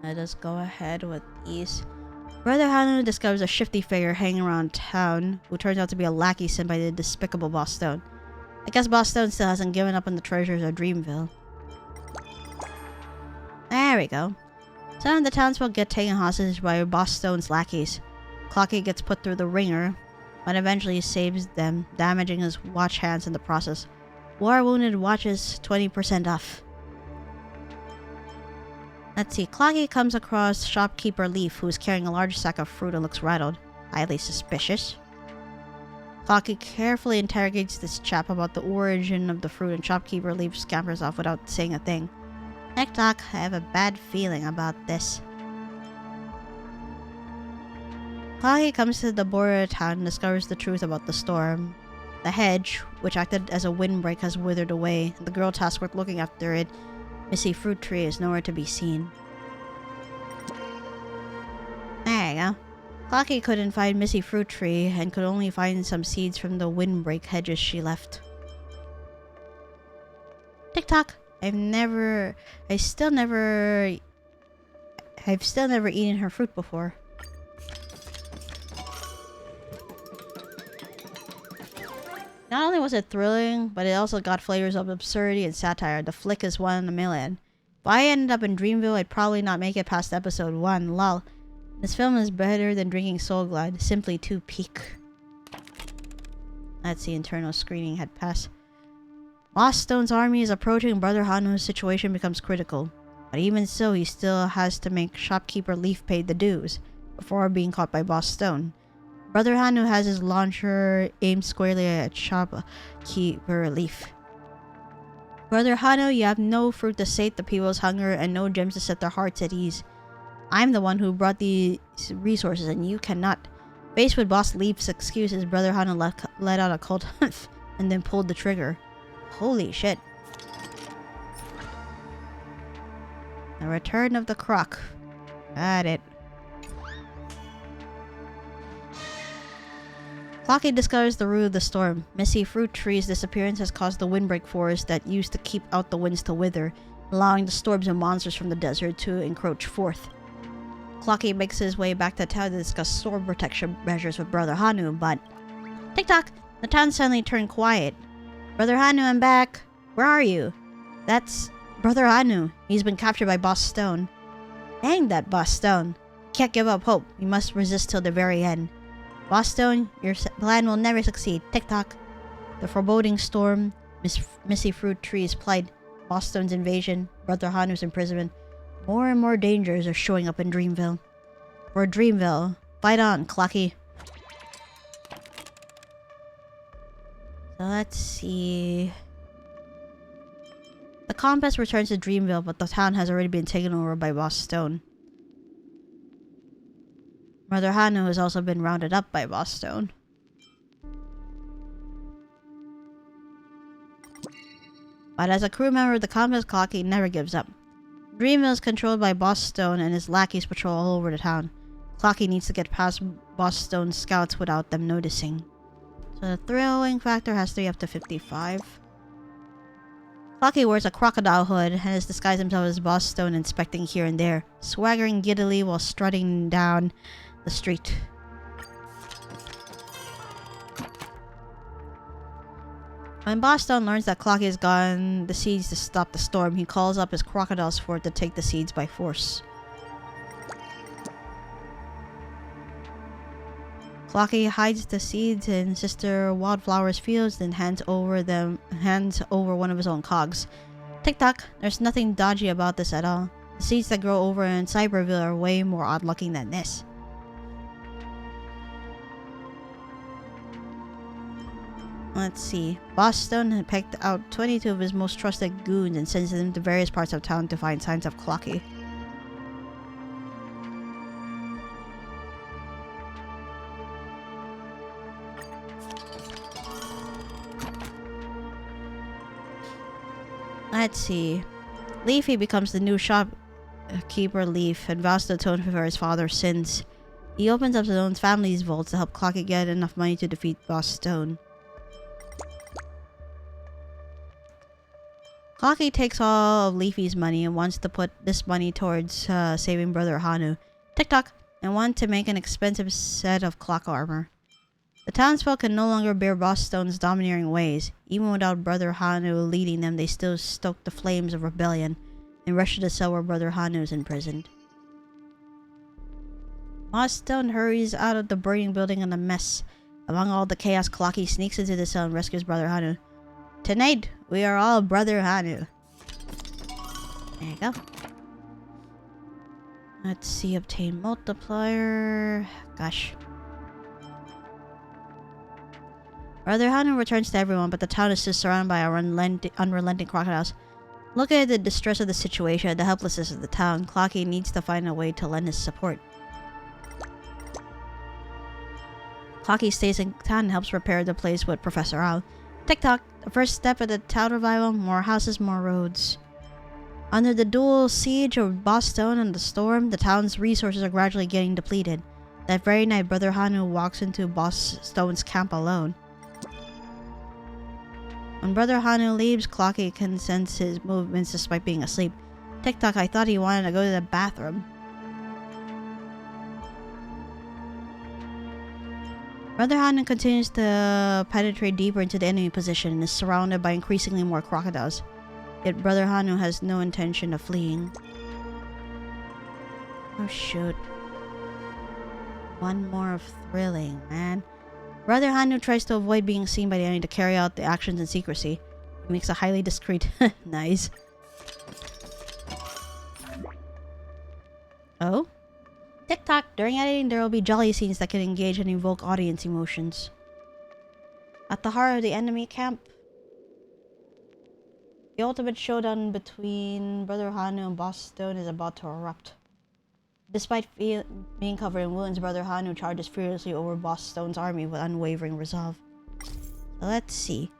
Let us go ahead with these. Brother Hanu discovers a shifty figure hanging around town who turns out to be a lackey sent by the despicable Boss Stone. I guess Boss Stone still hasn't given up on the treasures of Dreamville. There we go. Some of the townsfolk get taken hostage by Boss Stone's lackeys. Clocky gets put through the ringer, but eventually saves them, damaging his watch hands in the process. War wounded watches 20% off. Let's see. Clocky comes across shopkeeper Leaf, who is carrying a large sack of fruit and looks rattled. Highly suspicious. Clocky carefully interrogates this chap about the origin of the fruit, and shopkeeper Leaf scampers off without saying a thing. TikTok, I have a bad feeling about this. Clocky comes to the border of town and discovers the truth about the storm. The hedge, which acted as a windbreak, has withered away, and the girl tasked with looking after it, Missy Fruit Tree, is nowhere to be seen. There you go. Clocky couldn't find Missy Fruit Tree and could only find some seeds from the windbreak hedges she left. TikTok. I've still never eaten her fruit before. Not only was it thrilling, but it also got flavors of absurdity and satire. The flick is one in a million. If I ended up in Dreamville, I'd probably not make it past episode 1. Lol. This film is better than drinking Soul Glide. Simply too peak. Let's see, internal screening had passed. Boss Stone's army is approaching. Brother Hanu's situation becomes critical. But even so, he still has to make shopkeeper Leaf pay the dues before being caught by Boss Stone. Brother Hanu has his launcher aimed squarely at shopkeeper Leaf. Brother Hanu, you have no fruit to sate the people's hunger and no gems to set their hearts at ease. I'm the one who brought these resources and you cannot. Faced with Boss Leaf's excuses, Brother Hanu let out a cold huff and then pulled the trigger. Holy shit. The return of the croc. Got it. Clocky discovers the root of the storm. Missy Fruit Tree's disappearance has caused the windbreak forest that used to keep out the winds to wither, allowing the storms and monsters from the desert to encroach forth. Clocky makes his way back to town to discuss storm protection measures with Brother Hanu, but... TikTok! The town suddenly turned quiet. Brother Hanu, I'm back! Where are you? That's... Brother Hanu. He's been captured by Boss Stone. Dang that Boss Stone. Can't give up hope. We must resist till the very end. Boss Stone, your plan will never succeed. TikTok. The foreboding storm, Missy Fruit Tree's plight, Boss Stone's invasion, Brother Hanu's imprisonment. More and more dangers are showing up in Dreamville. For Dreamville, fight on, Clocky. So let's see. The compass returns to Dreamville, but the town has already been taken over by Boss Stone. Brother Hanu has also been rounded up by Boss Stone. But as a crew member of the compass, Clocky never gives up. Dreamville is controlled by Boss Stone and his lackeys patrol all over the town. Clocky needs to get past Boss Stone's scouts without them noticing. So the thrilling factor has to be up to 55. Clocky wears a crocodile hood and has disguised himself as Boss Stone, inspecting here and there, swaggering giddily while strutting down the street. When Boss Stone learns that Clocky has gotten the seeds to stop the storm, he calls up his crocodiles for it to take the seeds by force. Clocky hides the seeds in Sister Wildflower's fields, then hands over one of his own cogs. TikTok, there's nothing dodgy about this at all. The seeds that grow over in Cyberville are way more odd-looking than this. Let's see. Boss Stone had picked out 22 of his most trusted goons and sends them to various parts of town to find signs of Clocky. Let's see. Leafy becomes the new shopkeeper Leaf and vows to atone for his father's sins. He opens up his own family's vaults to help Clocky get enough money to defeat Boss Stone. Clocky takes all of Leafy's money and wants to put this money towards saving Brother Hanu. TikTok, and want to make an expensive set of clock armor. The townsfolk can no longer bear Boss Stone's domineering ways. Even without Brother Hanu leading them, they still stoke the flames of rebellion and rush to the cell where Brother Hanu is imprisoned. Boss Stone hurries out of the burning building in a mess. Among all the chaos, Clocky sneaks into the cell and rescues Brother Hanu. Tonight, we are all Brother Hanu. There you go. Let's see, obtain multiplier. Gosh. Brother Hanu returns to everyone, but the town is still surrounded by unrelenting crocodiles. Looking at the distress of the situation and the helplessness of the town, Clocky needs to find a way to lend his support. Clocky stays in town and helps repair the place with Professor Owl. TikTok, the first step of the town revival, more houses, more roads. Under the dual siege of Boss Stone and the storm, the town's resources are gradually getting depleted. That very night, Brother Hanu walks into Boss Stone's camp alone. When Brother Hanu leaves, Clocky can sense his movements despite being asleep. TikTok, I thought he wanted to go to the bathroom. Brother Hanu continues to penetrate deeper into the enemy position and is surrounded by increasingly more crocodiles. Yet Brother Hanu has no intention of fleeing. Oh shoot. One more of thrilling, man. Brother Hanu tries to avoid being seen by the enemy to carry out the actions in secrecy. He makes a highly discreet. Nice. Oh? TikTok, during editing there will be jolly scenes that can engage and evoke audience emotions. At the heart of the enemy camp, the ultimate showdown between Brother Hanu and Boss Stone is about to erupt. Despite being covered in wounds, Brother Hanu charges furiously over Boss Stone's army with unwavering resolve. So let's see.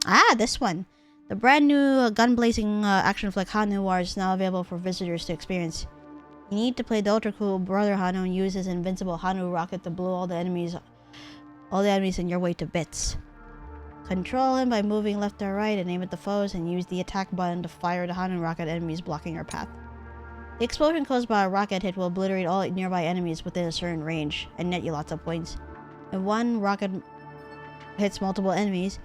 Ah, this one! The brand new gun-blazing action flick Hanu War is now available for visitors to experience. You need to play the ultra cool Brother Hanu and use his invincible Hanu rocket to blow all the enemies in your way to bits. Control him by moving left or right and aim at the foes, and use the attack button to fire the Hanu rocket at enemies blocking your path. The explosion caused by a rocket hit will obliterate all nearby enemies within a certain range and net you lots of points. If one rocket hits multiple enemies,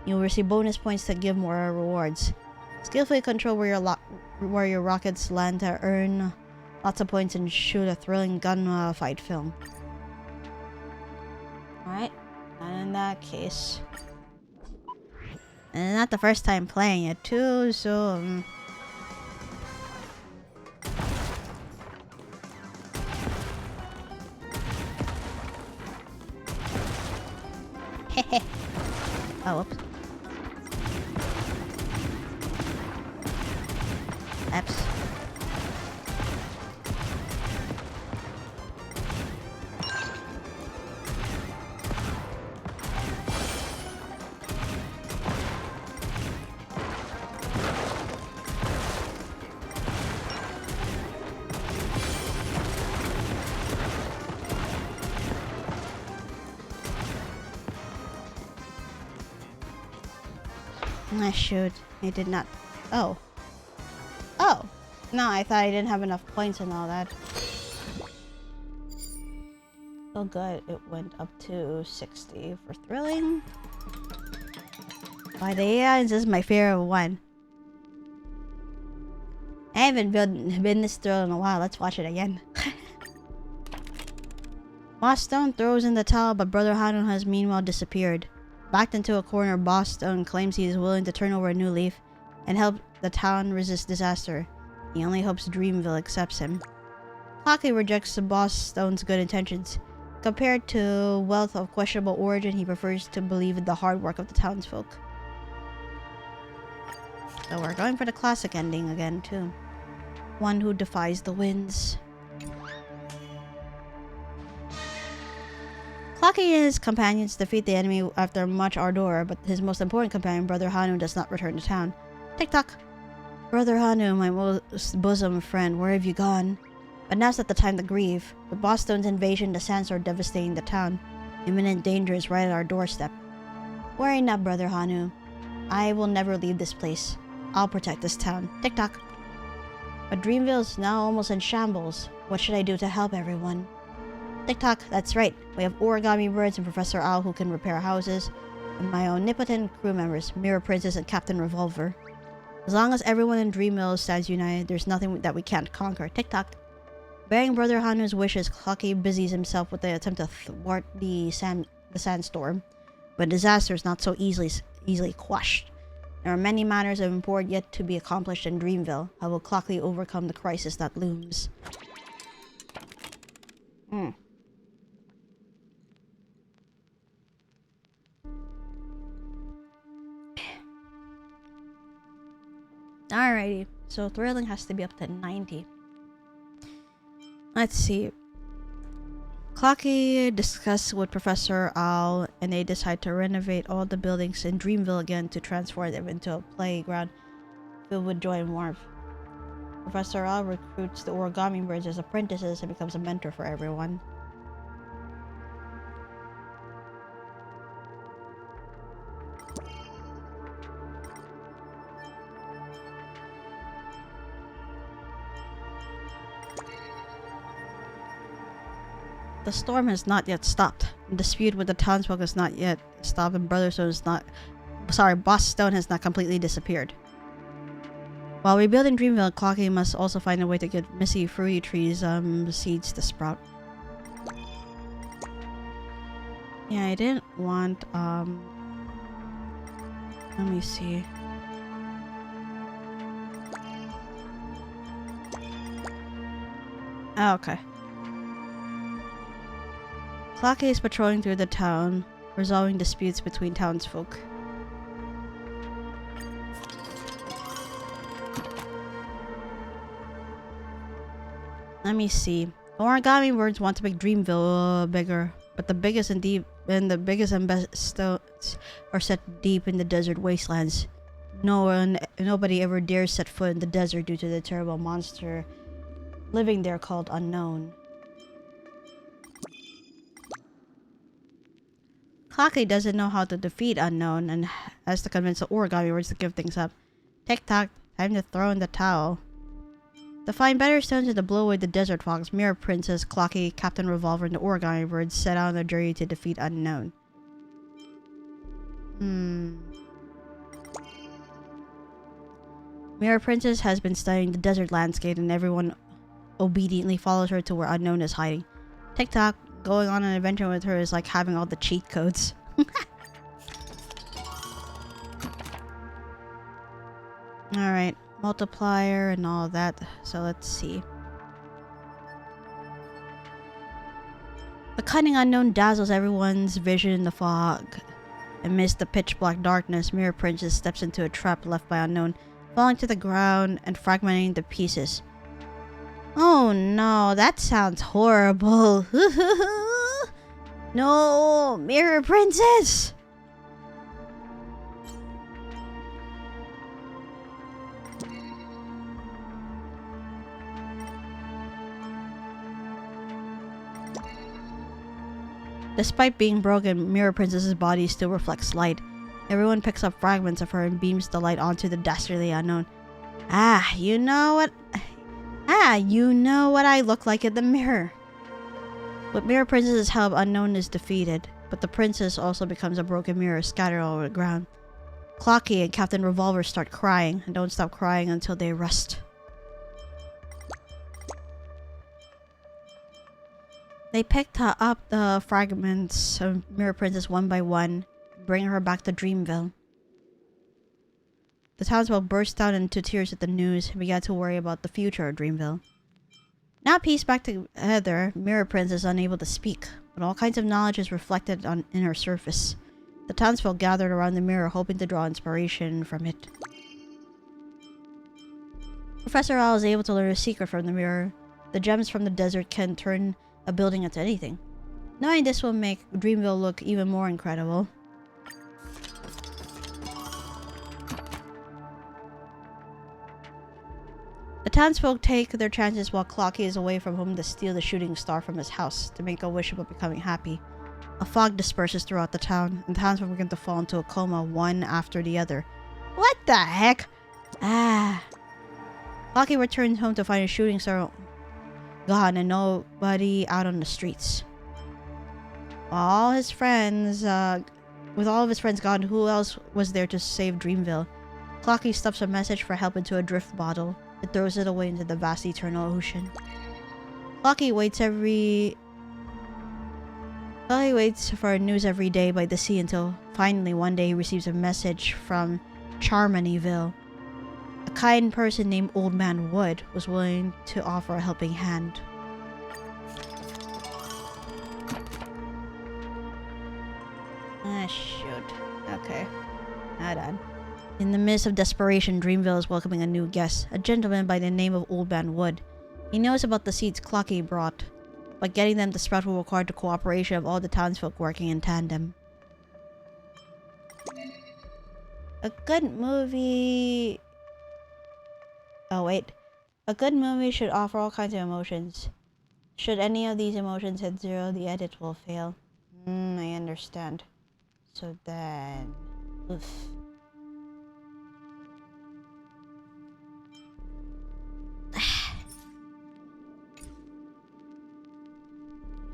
you'll receive bonus points that give more rewards. Skillfully control where your rockets land to earn lots of points and shoot a thrilling gunfight film. Alright, and in that case... And not the first time playing it too, so... Hehe. Oh, whoops. Oops. I should. I did not. Oh. Oh. No, I thought I didn't have enough points and all that. So good. It went up to 60 for thrilling. By the AI, this is my favorite one. I haven't been this thrilled in a while. Let's watch it again. Boss Stone throws in the towel, but Brother Hanu has meanwhile disappeared. Backed into a corner, Boss Stone claims he is willing to turn over a new leaf and help the town resist disaster. He only hopes Dreamville accepts him. Clocky rejects Boss Stone's good intentions. Compared to wealth of questionable origin, he prefers to believe in the hard work of the townsfolk. So we're going for the classic ending again, too. One who defies the winds. Clocky and his companions defeat the enemy after much ardor, but his most important companion, Brother Hanu, does not return to town. TikTok. Brother Hanu, my most bosom friend, where have you gone? But now's not the time to grieve. With Boston's invasion, the sands are devastating the town. Imminent danger is right at our doorstep. Worry not, Brother Hanu. I will never leave this place. I'll protect this town. Tick-tock. But Dreamville is now almost in shambles. What should I do to help everyone? Tick-tock, that's right. We have origami birds and Professor Owl who can repair houses, and my omnipotent crew members, Mirror Princess and Captain Revolver. As long as everyone in Dreamville stands united, there's nothing that we can't conquer. Tick-tock. Bearing Brother Hanu's wishes, Clocky busies himself with the attempt to thwart the sandstorm. But disaster is not so easily quashed. There are many matters of import yet to be accomplished in Dreamville. How will Clocky overcome the crisis that looms? Alrighty, so thrilling has to be up to 90. Let's see. Clocky discussed with Professor Owl, and they decide to renovate all the buildings in Dreamville again to transform them into a playground filled with joy and warmth. Professor Owl recruits the origami birds as apprentices and becomes a mentor for everyone. The storm has not yet stopped. The dispute with the townsfolk has not yet stopped, and Boss Stone has not completely disappeared. While rebuilding Dreamville, Clocky must also find a way to get Missy Fruity Tree's seeds to sprout. Yeah, I didn't want let me see. Oh, okay. Clocky is patrolling through the town, resolving disputes between townsfolk. Let me see. The origami birds want to make Dreamville bigger, but the biggest and best stones are set deep in the desert wastelands. Nobody ever dares set foot in the desert due to the terrible monster living there called Unknown. Clocky doesn't know how to defeat Unknown and has to convince the origami birds to give things up. Tick-tock, time to throw in the towel. To find better stones and to blow away the desert fogs, Mirror Princess, Clocky, Captain Revolver, and the origami birds set out on a journey to defeat Unknown. Mirror Princess has been studying the desert landscape and everyone obediently follows her to where Unknown is hiding. Tick-tock, going on an adventure with her is like having all the cheat codes. Alright, multiplier and all that. So let's see. The cunning Unknown dazzles everyone's vision in the fog. Amidst the pitch black darkness, Mirror Princess steps into a trap left by Unknown, falling to the ground and fragmenting to pieces. Oh no, that sounds horrible. No, Mirror Princess! Despite being broken, Mirror Princess's body still reflects light. Everyone picks up fragments of her and beams the light onto the dastardly Unknown. You know what I look like in the mirror. With Mirror Princess's help, Unknown is defeated, but the princess also becomes a broken mirror scattered all over the ground. Clocky and Captain Revolver start crying and don't stop crying until they rust. They picked up the fragments of Mirror Princess one by one, bring her back to Dreamville. The townsfolk burst out into tears at the news and began to worry about the future of Dreamville. Now pieced back together, Mirror Princess is unable to speak, but all kinds of knowledge is reflected in her surface. The townsfolk gathered around the mirror, hoping to draw inspiration from it. Professor Owl is able to learn a secret from the mirror. The gems from the desert can turn a building into anything. Knowing this will make Dreamville look even more incredible. townsfolk take their chances while Clocky is away from home to steal the shooting star from his house to make a wish about becoming happy. A fog disperses throughout the town, and townsfolk begin to fall into a coma one after the other. What the heck? Clocky returns home to find a shooting star gone and nobody out on the streets. With all of his friends gone, who else was there to save Dreamville? Clocky stuffs a message for help into a drift bottle and throws it away into the vast eternal ocean. Clocky waits for news every day by the sea until finally one day he receives a message from Charmonyville. A kind person named Old Man Wood was willing to offer a helping hand. Shoot. Okay. Hold on. In the midst of desperation, Dreamville is welcoming a new guest, a gentleman by the name of Old Man Wood. He knows about the seeds Clocky brought, but getting them to sprout will require the cooperation of all the townsfolk working in tandem. A good movie... Oh, wait. A good movie should offer all kinds of emotions. Should any of these emotions hit zero, the edit will fail. I understand. So then... Oof.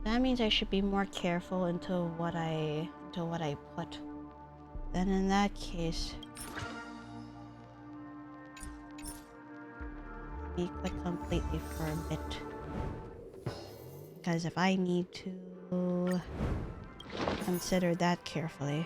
That means I should be more careful into what I put. Then in that case... Let me quit completely for a bit. Because if I need to consider that carefully.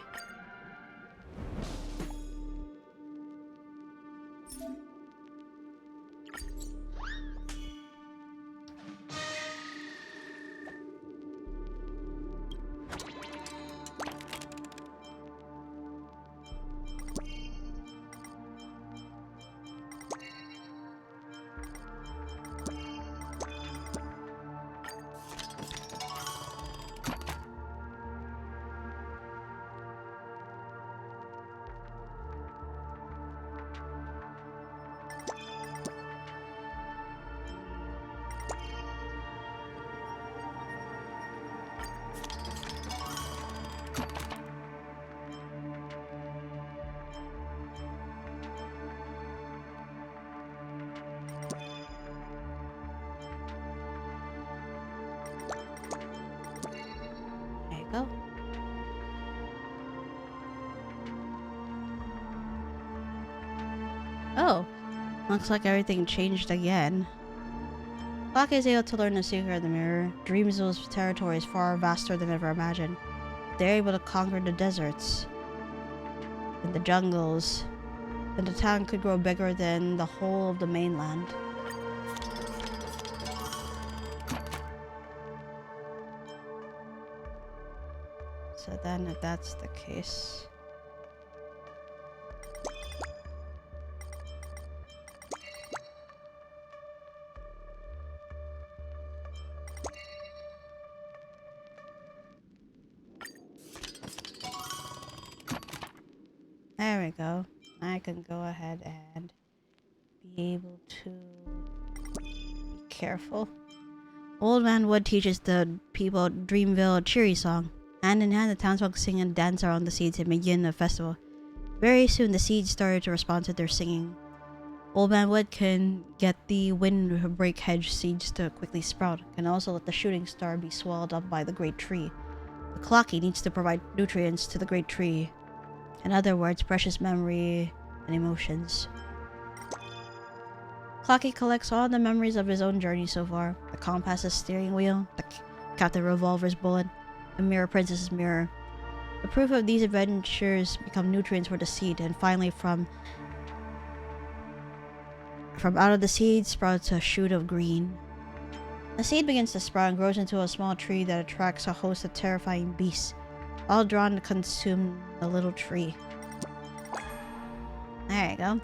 Go. Oh, looks like everything changed again. Clock is able to learn the secret of the mirror. Dreamville's territory is far vaster than ever imagined. They're able to conquer the deserts and the jungles, and the town could grow bigger than the whole of the mainland. So then, if that's the case... There we go. I can go ahead and be able to be careful. Old Man Wood teaches the people of Dreamville a cheery song. Hand in hand, the townsfolk sing and dance around the seeds and begin a festival. Very soon, the seeds started to respond to their singing. Old Man Wood can get the wind break hedge seeds to quickly sprout, can also let the shooting star be swallowed up by the great tree. The Clocky needs to provide nutrients to the great tree. In other words, precious memory and emotions. Clocky collects all the memories of his own journey so far. The compass's steering wheel, the Captain Revolver's bullet, the Mirror Princess's mirror. The proof of these adventures become nutrients for the seed, and finally from out of the seed sprouts a shoot of green. The seed begins to sprout and grows into a small tree that attracts a host of terrifying beasts, all drawn to consume the little tree. There you go.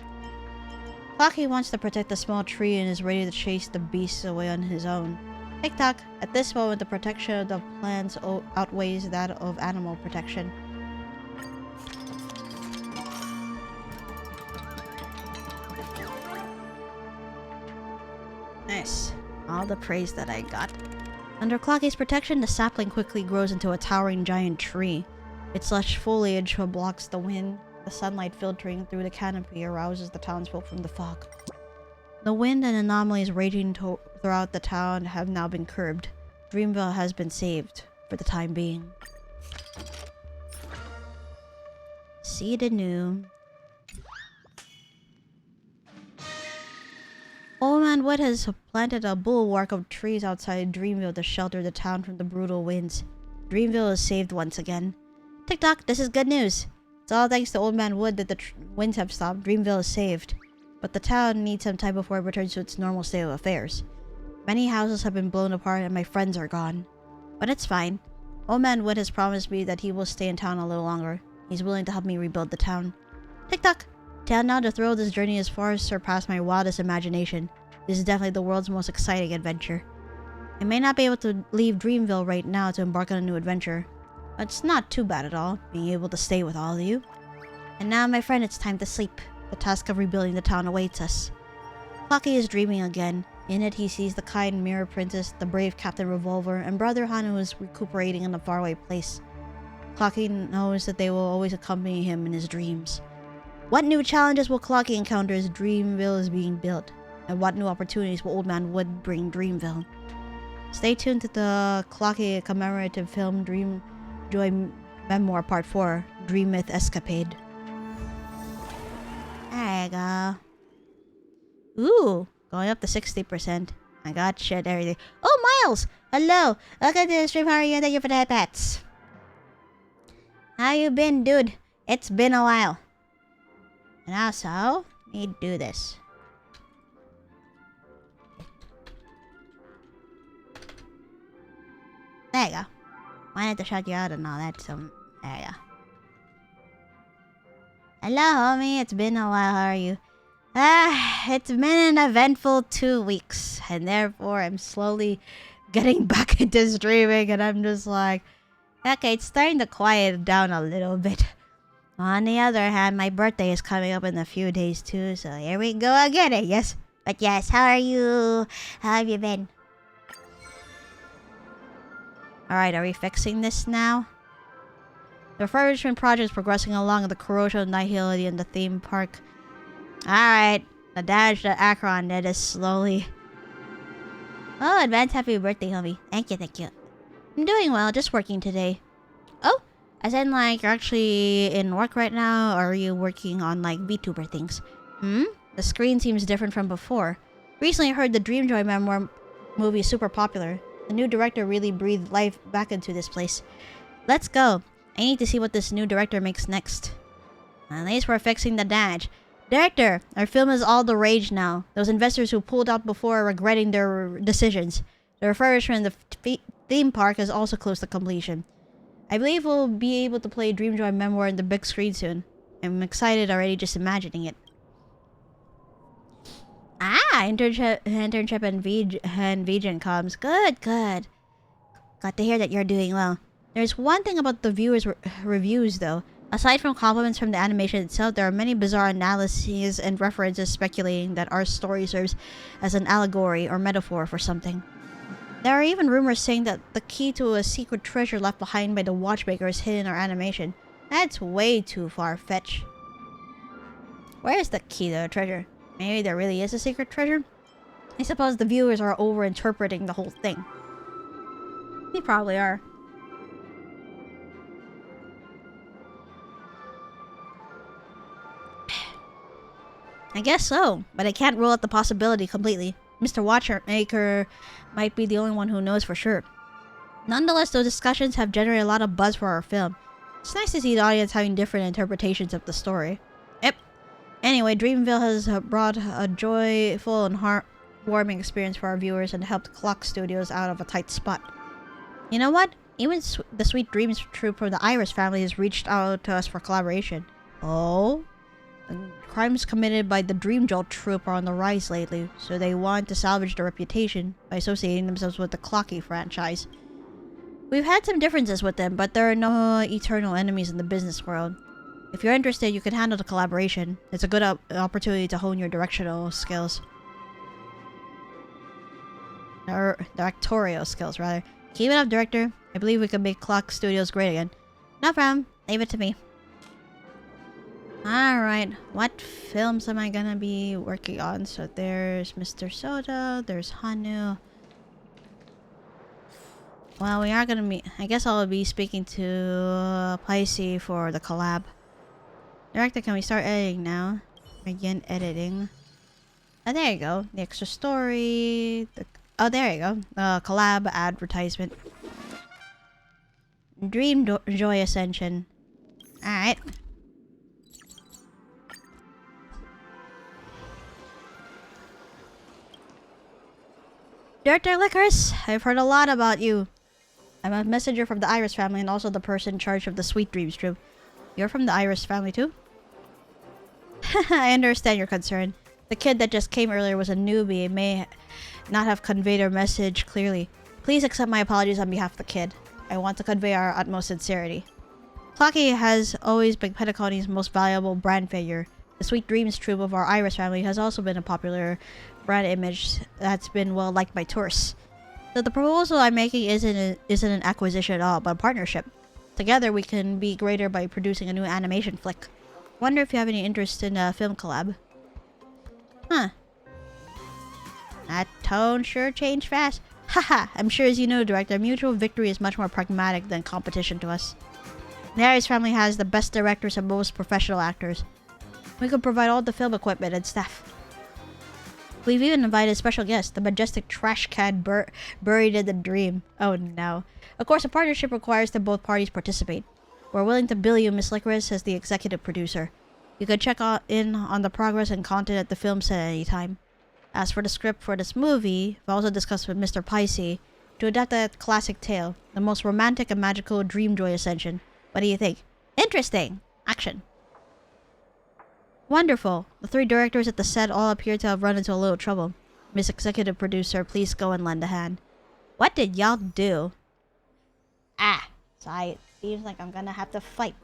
Clocky wants to protect the small tree and is ready to chase the beasts away on his own. Tick-tock. At this moment, the protection of the plants outweighs that of animal protection. Yes, all the praise that I got. Under Clocky's protection, the sapling quickly grows into a towering giant tree. Its lush foliage blocks the wind. The sunlight filtering through the canopy arouses the townsfolk from the fog. The wind and anomalies raging throughout the town have now been curbed. Dreamville has been saved, for the time being. See the new. Old Man Wood has planted a bulwark of trees outside Dreamville to shelter the town from the brutal winds. Dreamville is saved once again. Tick-tock, this is good news. It's all thanks to Old Man Wood that the winds have stopped. Dreamville is saved. But the town needs some time before it returns to its normal state of affairs. Many houses have been blown apart and my friends are gone. But it's fine. Old Man Wood has promised me that he will stay in town a little longer. He's willing to help me rebuild the town. Tick-tock! Till now, the thrill of this journey has far surpassed my wildest imagination. This is definitely the world's most exciting adventure. I may not be able to leave Dreamville right now to embark on a new adventure, but it's not too bad at all, being able to stay with all of you. And now, my friend, it's time to sleep. The task of rebuilding the town awaits us. Clocky is dreaming again. In it, he sees the kind Mirror Princess, the brave Captain Revolver, and Brother Hanu is recuperating in a faraway place. Clocky knows that they will always accompany him in his dreams. What new challenges will Clocky encounter as Dreamville is being built? And what new opportunities will Old Man Wood bring Dreamville? Stay tuned to the Clocky commemorative film Dream Joy Memoir Part 4, Dream Myth Escapade. There you go. Ooh, going up to 60%. I got shit, everything. Oh, Miles! Hello! Welcome to the stream. How are you? Thank you for the pets. How you been, dude? It's been a while. And also, let me do this. There you go. Wanted to shout you out and all that, so there you go. Hello, homie. It's been a while. How are you? It's been an eventful 2 weeks, and therefore I'm slowly getting back into streaming, and I'm just like, okay, it's starting to quiet down a little bit. On the other hand, my birthday is coming up in a few days too, so here we go again, I guess. But yes, how are you? How have you been? Alright, are we fixing this now? The refurbishment project is progressing along the corrosion nihility in the theme park. Alright, the damage to Akron did is slowly. Oh, advance happy birthday, homie. Thank you, thank you. I'm doing well, just working today. Oh, as in like you're actually in work right now, or are you working on like VTuber things? The screen seems different from before. Recently I heard the Dreamjoy Memoir movie is super popular. The new director really breathed life back into this place. Let's go. I need to see what this new director makes next. At least we're fixing the damage. Director, our film is all the rage now. Those investors who pulled out before are regretting their decisions. The refurbishment of the theme park is also close to completion. I believe we'll be able to play Dreamjoy Memoir in the big screen soon. I'm excited already just imagining it. Internship and Vegan comms. Good, good. Got to hear that you're doing well. There's one thing about the viewers' reviews though. Aside from compliments from the animation itself, there are many bizarre analyses and references speculating that our story serves as an allegory or metaphor for something. There are even rumors saying that the key to a secret treasure left behind by the watchmaker is hidden in our animation. That's way too far-fetched. Where is the key to the treasure? Maybe there really is a secret treasure? I suppose the viewers are over-interpreting the whole thing. They probably are. I guess so, but I can't rule out the possibility completely. Mr. Watchmaker might be the only one who knows for sure. Nonetheless, those discussions have generated a lot of buzz for our film. It's nice to see the audience having different interpretations of the story. Yep. Anyway, Dreamville has brought a joyful and heartwarming experience for our viewers and helped Clock Studios out of a tight spot. You know what? Even the Sweet Dreams troupe from the Iris family has reached out to us for collaboration. Oh? The crimes committed by the Dream Jolt troupe are on the rise lately, so they want to salvage their reputation by associating themselves with the Clocky franchise. We've had some differences with them, but there are no eternal enemies in the business world. If you're interested, you can handle the collaboration. It's a good opportunity to hone your directional skills. directorial skills, rather. Keep it up, director. I believe we can make Clock Studios great again. No problem. Leave it to me. Alright, what films am I gonna be working on? So there's Mr. Soda, there's Hanu. Well, we are gonna be... I guess I'll be speaking to Pisces for the collab. Director, can we start editing now? Begin editing. Oh, there you go. The extra story. Oh, there you go. Collab advertisement. Dream Joy Ascension. Alright. Director Lycoris, I've heard a lot about you. I'm a messenger from the Iris family and also the person in charge of the Sweet Dreams troop. You're from the Iris family too? I understand your concern. The kid that just came earlier was a newbie and may not have conveyed our message clearly. Please accept my apologies on behalf of the kid. I want to convey our utmost sincerity. Clocky has always been Petaconi's most valuable brand figure. The Sweet Dreams troop of our Iris family has also been a popular brand image that's been well liked by tourists. So the proposal I'm making isn't an acquisition at all, but a partnership. Together we can be greater by producing a new animation flick. Wonder if you have any interest in a film collab. Huh. That tone sure changed fast. Haha, I'm sure as you know, Director, mutual victory is much more pragmatic than competition to us. The Aries family has the best directors and most professional actors. We could provide all the film equipment and staff. We've even invited special guests, the majestic trash can buried in the dream. Oh no. Of course, a partnership requires that both parties participate. We're willing to bill you, Miss Lycoris, as the executive producer. You can check in on the progress and content at the film set at any time. As for the script for this movie, I've also discussed with Mr. Pisces to adapt that classic tale, the most romantic and magical Dream Joy Ascension. What do you think? Interesting! Action! Wonderful! The three directors at the set all appear to have run into a little trouble. Miss Executive Producer, please go and lend a hand. What did y'all do? Ah! So it seems like I'm gonna have to fight.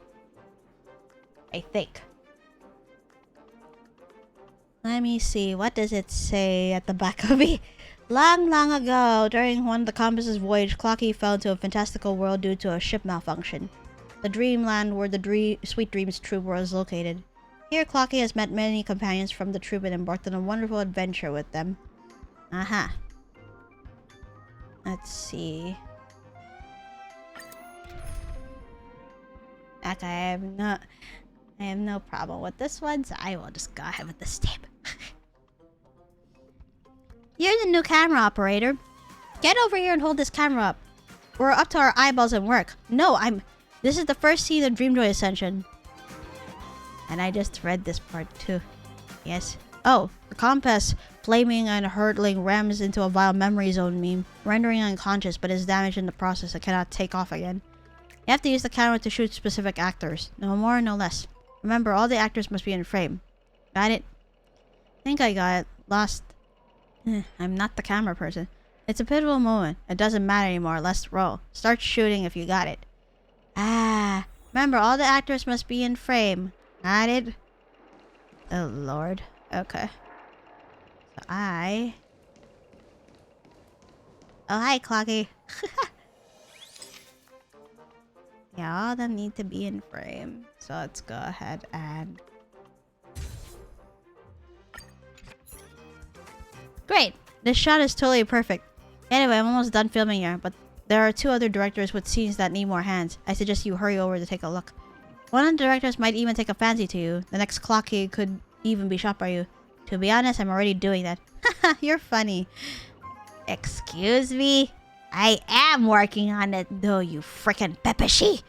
I think. Let me see. What does it say at the back of me? Long, long ago, during one of the Compass's voyage, Clocky fell into a fantastical world due to a ship malfunction. The dreamland where the Sweet Dreams troop was located. Here, Clocky has met many companions from the troop and embarked on a wonderful adventure with them. Aha. Let's see. Okay, I have no problem with this one, so I will just go ahead with this tip. You're the new camera operator. Get over here and hold this camera up. We're up to our eyeballs in work. No, this is the first scene of Dream Joy Ascension. And I just read this part too. Yes. Oh, the compass flaming and hurtling rams into a vile memory zone meme, rendering unconscious but is damaged in the process and cannot take off again. You have to use the camera to shoot specific actors. No more, no less. Remember, all the actors must be in frame. Got it? I think I got it. Lost. I'm not the camera person. It's a pivotal moment. It doesn't matter anymore. Let's roll. Start shooting if you got it. Ah. Remember, all the actors must be in frame. Got it? Oh, Lord. Okay. So oh, hi, Clocky. Yeah, all of them need to be in frame. So let's go ahead and... Great! This shot is totally perfect. Anyway, I'm almost done filming here, but there are two other directors with scenes that need more hands. I suggest you hurry over to take a look. One of the directors might even take a fancy to you. The next Clocky could even be shot by you. To be honest, I'm already doing that. Haha, you're funny. Excuse me? I am working on it, though, you frickin' Peppeshi!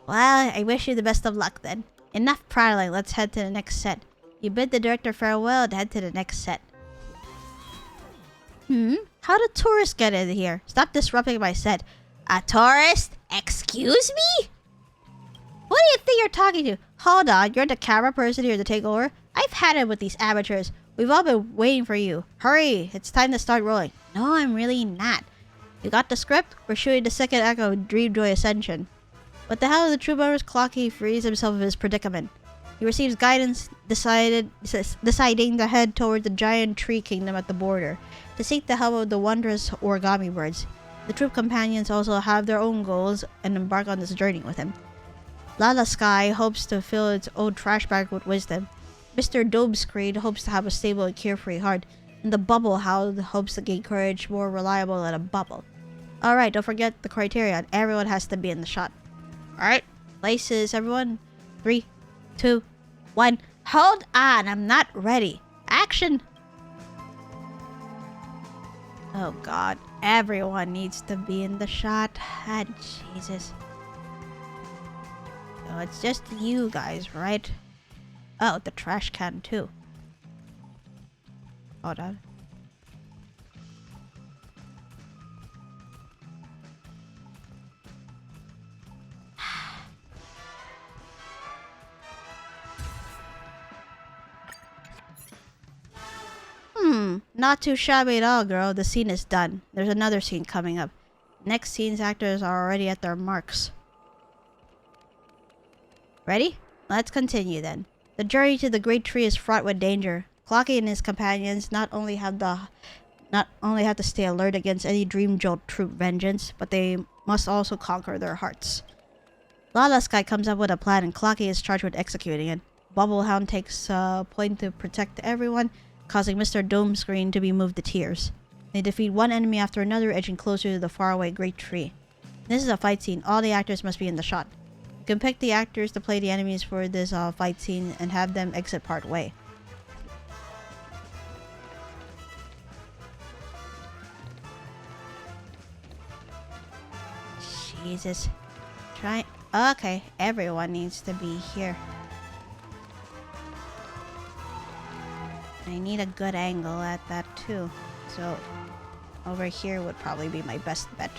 Well, I wish you the best of luck, then. Enough prattling, let's head to the next set. You bid the director farewell and head to the next set. How do tourists get in here? Stop disrupting my set. A tourist? Excuse me? What do you think you're talking to? Hold on, you're the camera person here to take over? I've had it with these amateurs. We've all been waiting for you. Hurry, it's time to start rolling. No, I'm really not. You got the script? We're shooting the second echo of Dream Joy Ascension. What the hell is the true member's Clocky frees himself of his predicament? He receives guidance deciding to head toward the giant tree kingdom at the border to seek the help of the wondrous origami birds. The troop companions also have their own goals and embark on this journey with him. Lala Sky hopes to fill its old trash bag with wisdom. Mr. Dobescreed hopes to have a stable and carefree heart. And the Bubble Hound hopes to gain courage more reliable than a bubble. Alright, don't forget the criterion. Everyone has to be in the shot. Alright, places everyone. 3, 2, 1. Hold on, I'm not ready. Action! Oh god, everyone needs to be in the shot. Ah, Jesus. So it's just you guys, right? Oh, the trash can too. Hold on. Not too shabby at all, girl. The scene is done. There's another scene coming up. Next scene's actors are already at their marks. Ready? Let's continue then. The journey to the great tree is fraught with danger. Clocky and his companions not only have to stay alert against any Dream Jolt troop vengeance, but they must also conquer their hearts. Lala Sky comes up with a plan and Clocky is charged with executing it. Bubblehound takes point to protect everyone, causing Mr. Domescreen to be moved to tears. They defeat one enemy after another, edging closer to the faraway great tree. This is a fight scene. All the actors must be in the shot. You can pick the actors to play the enemies for this fight scene and have them exit part way. Jesus. Okay, everyone needs to be here. I need a good angle at that too. So, over here would probably be my best bet.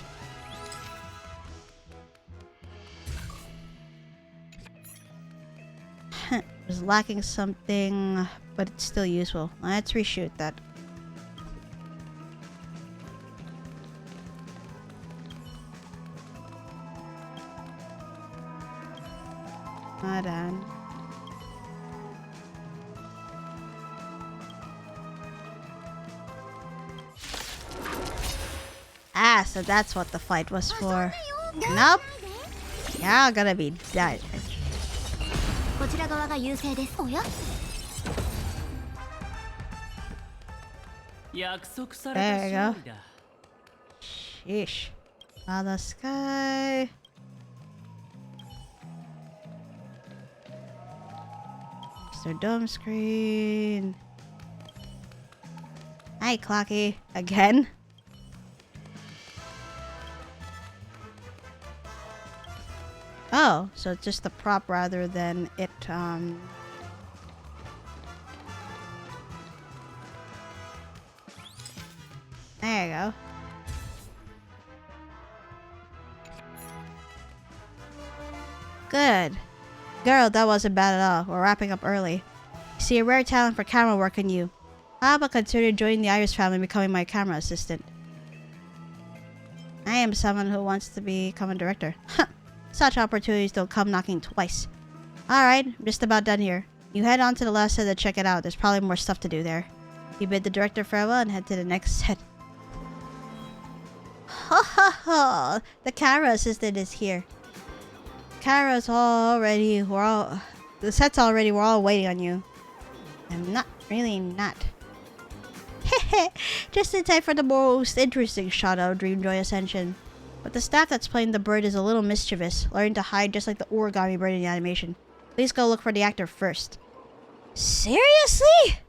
Was lacking something, but it's still useful. Let's reshoot that. Hold on. Ah, so that's what the fight was for. Nope. You're gonna be dead. There you go. Sheesh. Lala Sky. Mr. Domescreen. Hi, Clocky. Again. Oh, so it's just the prop rather than it, There you go. Good. Girl, that wasn't bad at all. We're wrapping up early. You see a rare talent for camera work in you. How about consider joining the Iris family and becoming my camera assistant? I am someone who wants to become a director. Such opportunities don't come knocking twice. Alright, I'm just about done here. You head on to the last set to check it out. There's probably more stuff to do there. You bid the director farewell and head to the next set. Ho ho ho! The camera assistant is here. Camera's already, the set's already, we're all waiting on you. I'm not, really not. Hehe, just in time for the most interesting shot of Dreamjoy Ascension. But the staff that's playing the bird is a little mischievous, learning to hide just like the origami bird in the animation. Please go look for the actor first. Seriously?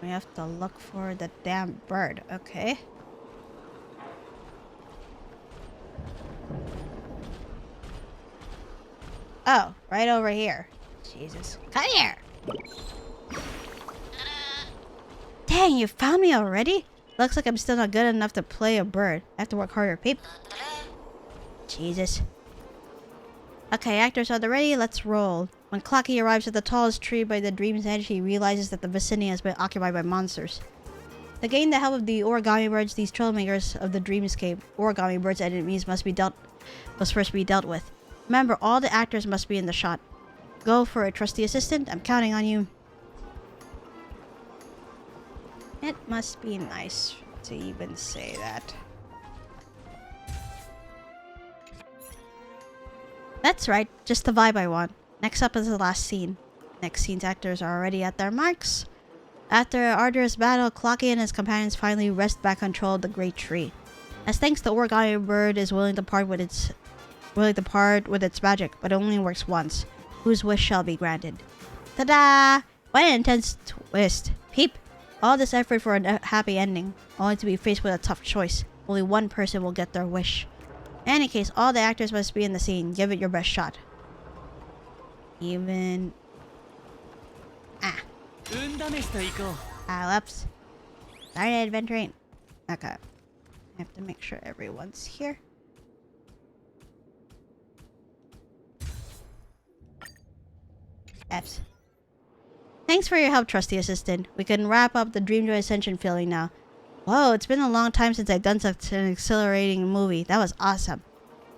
We have to look for the damn bird, okay. Oh, right over here. Jesus. Come here! Dang, you found me already? Looks like I'm still not good enough to play a bird. I have to work harder, peep. Jesus. Okay, actors are ready, let's roll. When Clocky arrives at the tallest tree by the Dream's Edge, he realizes that the vicinity has been occupied by monsters. To gain the help of the origami birds, these troublemakers of the Dreamscape, origami birds' enemies must be dealt must first be dealt with. Remember, all the actors must be in the shot. Go for it, trusty assistant. I'm counting on you. It must be nice to even say that. That's right, just the vibe I want. Next up is the last scene. Next scene's actors are already at their marks. After an arduous battle, Clocky and his companions finally wrest back control of the great tree. As thanks, the origami bird is willing to part with its magic, but it only works once. Whose wish shall be granted? Ta-da! What an intense twist. Peep! All this effort for a happy ending, only to be faced with a tough choice. Only one person will get their wish. In any case, all the actors must be in the scene. Give it your best shot. Even... whoops. Started adventuring. Okay. I have to make sure everyone's here. F's. Thanks for your help, trusty assistant. We can wrap up the Dreamjoy Ascension feeling now. Whoa, it's been a long time since I've done such an exhilarating movie. That was awesome.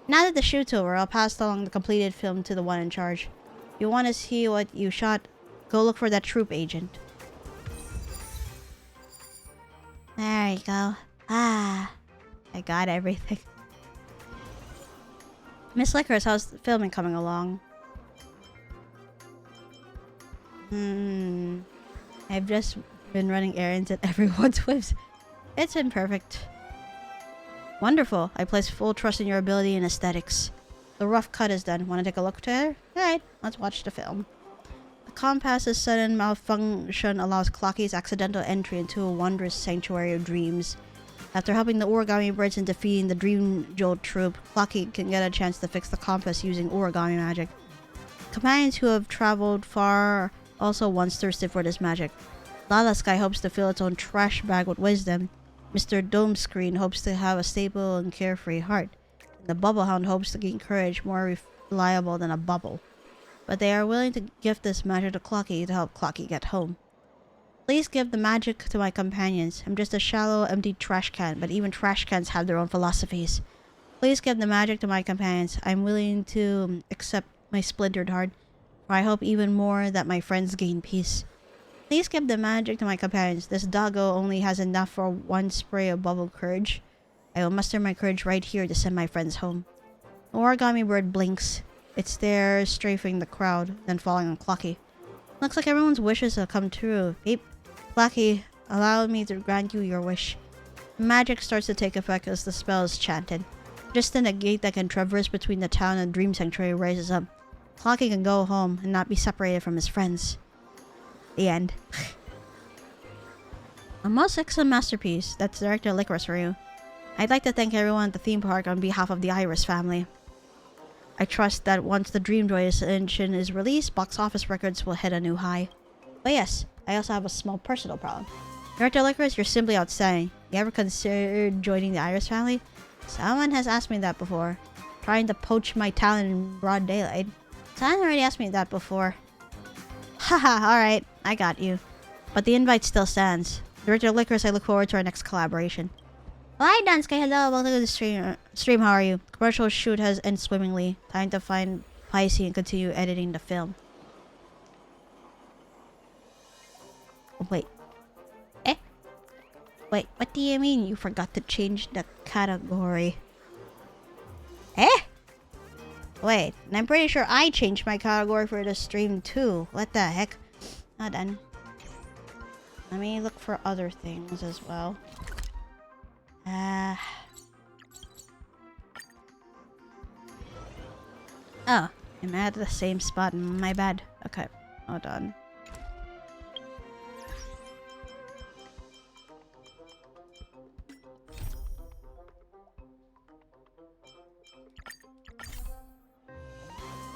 Now that the shoot's over, I'll pass along the completed film to the one in charge. If you want to see what you shot, go look for that troop agent. There you go. Ah, I got everything. Miss Licorice, how's the filming coming along? I've just been running errands at everyone's whims. It's been perfect. Wonderful. I place full trust in your ability and aesthetics. The rough cut is done. Want to take a look, Taylor? Alright, let's watch the film. The compass's sudden malfunction allows Clocky's accidental entry into a wondrous sanctuary of dreams. After helping the origami birds and defeating the Dream Jolt troop, Clocky can get a chance to fix the compass using origami magic. Companions who have traveled far also once thirsted for this magic. Lala Sky hopes to fill its own trash bag with wisdom. Mr. Dome Screen hopes to have a stable and carefree heart. And the Bubble Hound hopes to gain courage more reliable than a bubble. But they are willing to gift this magic to Clocky to help Clocky get home. Please give the magic to my companions. I'm just a shallow, empty trash can, but even trash cans have their own philosophies. Please give the magic to my companions. I'm willing to accept my splintered heart, for I hope even more that my friends gain peace. Please give the magic to my companions. This doggo only has enough for one spray of bubble courage. I will muster my courage right here to send my friends home. The origami bird blinks. It's there, strafing the crowd, then falling on Clocky. Looks like everyone's wishes have come true. Beep. Clocky, allow me to grant you your wish. Magic starts to take effect as the spell is chanted. Just then a gate that can traverse between the town and Dream Sanctuary rises up. Clocky can go home and not be separated from his friends. The end. A most excellent masterpiece. That's director Licorice for you. I'd like to thank everyone at the theme park on behalf of the Iris family. I trust that once the Dreamjoy Ascension is released, box office records will hit a new high. But yes, I also have a small personal problem. Director Licorice, you're simply outstanding. You ever considered joining the Iris family? Someone has asked me that before. Trying to poach my talent in broad daylight. Someone already asked me that before. Haha, alright, I got you. But the invite still stands. Director Licorice, I look forward to our next collaboration. Well, hi Dansuke, hello, welcome to the stream, how are you? Commercial shoot has ended swimmingly. Time to find Pisces and continue editing the film. Oh, wait. Eh? Wait, what do you mean you forgot to change the category? Eh? Wait, and I'm pretty sure I changed my category for the stream too. What the heck? Not done. Let me look for other things as well. Oh, I'm at the same spot. My bad. Okay, hold on.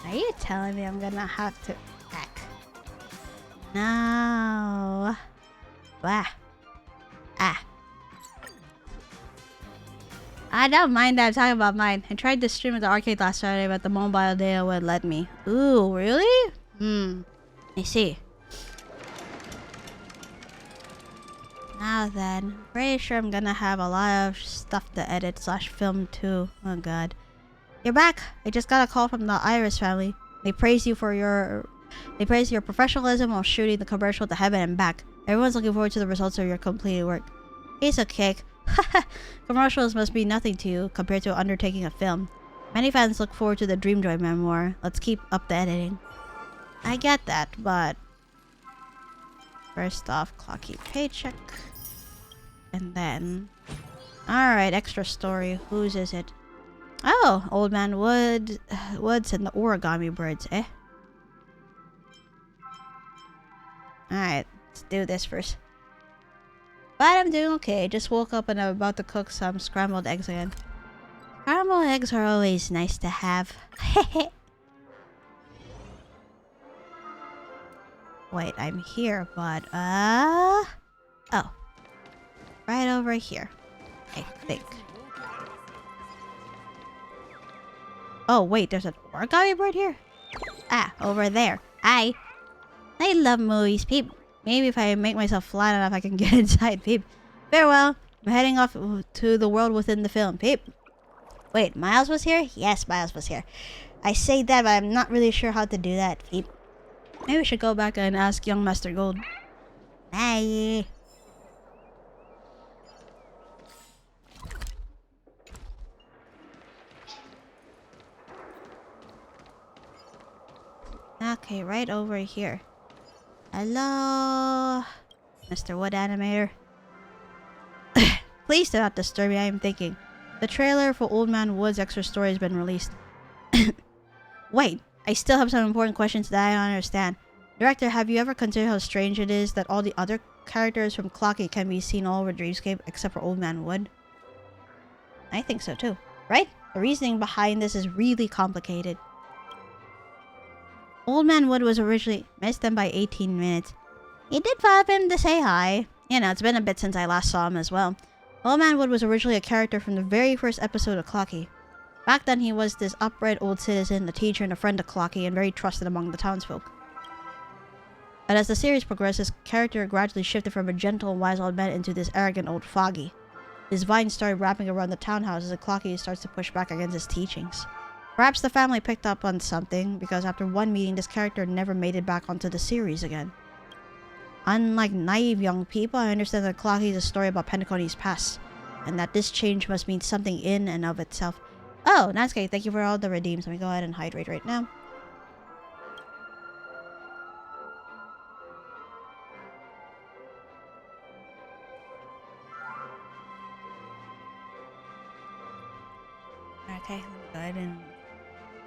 Are you telling me I'm gonna have to hack? No. Wah. Ah. I don't mind that. I'm talking about mine. I tried to stream at the arcade last Saturday, but the mobile data wouldn't let me. Ooh, really? I see. Now then, pretty sure I'm gonna have a lot of stuff to edit slash film too. Oh god. You're back. I just got a call from the Iris family. They praise you for your professionalism while shooting the commercial to heaven and back. Everyone's looking forward to the results of your completed work. Piece of cake. Commercials must be nothing to you compared to undertaking a film. Many fans look forward to the Dreamjoy memoir. Let's keep up the editing. I get that, but first off, clocky paycheck. And then alright, extra story. Whose is it? Oh, Old Man Woods and the origami birds, eh? Alright, let's do this first. But I'm doing okay. Just woke up and I'm about to cook some scrambled eggs again. Scrambled eggs are always nice to have. Wait, I'm here, but oh. Right over here, I think. Oh wait, there's an origami bird here? Ah, over there. I love movies, peep. Maybe if I make myself flat enough I can get inside, peep. Farewell. I'm heading off to the world within the film, peep. Wait, Miles was here? Yes, Miles was here. I say that, but I'm not really sure how to do that, peep. Maybe we should go back and ask young Master Gold. Bye. Okay, right over here. Hello, Mr. Wood Animator. Please do not disturb me, I am thinking. The trailer for Old Man Wood's extra story has been released. Wait, I still have some important questions that I don't understand. Director, have you ever considered how strange it is that all the other characters from Clocky can be seen all over Dreamscape except for Old Man Wood? I think so too, right? The reasoning behind this is really complicated. Old Man Wood was originally missed them by 18 minutes. He did pop him to say hi. You know, it's been a bit since I last saw him as well. Old Man Wood was originally a character from the very first episode of Clocky. Back then he was this upright old citizen, a teacher and a friend of Clocky, and very trusted among the townsfolk. But as the series progressed, his character gradually shifted from a gentle and wise old man into this arrogant old foggy. His vines started wrapping around the townhouses and Clocky starts to push back against his teachings. Perhaps the family picked up on something, because after one meeting, this character never made it back onto the series again. Unlike naive young people, I understand that Clocky is a story about Pentaconi's past, and that this change must mean something in and of itself. Oh, Natsuki, thank you for all the redeems. Let me go ahead and hydrate right now. Okay, let me go ahead and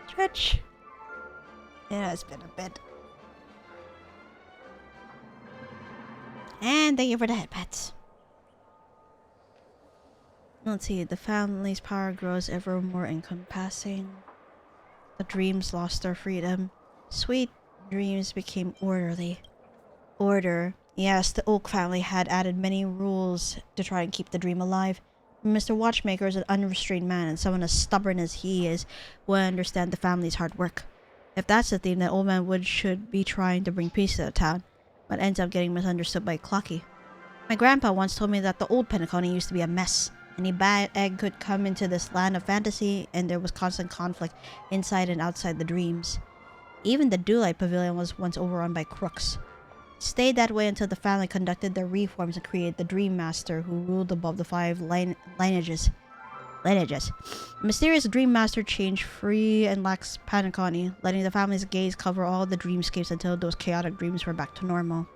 stretch. Yeah, it's been a bit. And thank you for the head pats. Let's see, the family's power grows ever more encompassing. The dreams lost their freedom. Sweet dreams became orderly. Order. Yes, the Oak family had added many rules to try and keep the dream alive. Mr. Watchmaker is an unrestrained man, and someone as stubborn as he is will understand the family's hard work. If that's the theme, then Old Man Wood should be trying to bring peace to the town, but ends up getting misunderstood by Clocky. My grandpa once told me that the old Pentaconi used to be a mess. Any bad egg could come into this land of fantasy, and there was constant conflict inside and outside the dreams. Even the Dewlight Pavilion was once overrun by crooks. It stayed that way until the family conducted their reforms and created the Dream Master, who ruled above the 5 lineages. The mysterious Dream Master changed free and lax Pentaconi, letting the family's gaze cover all the dreamscapes until those chaotic dreams were back to normal.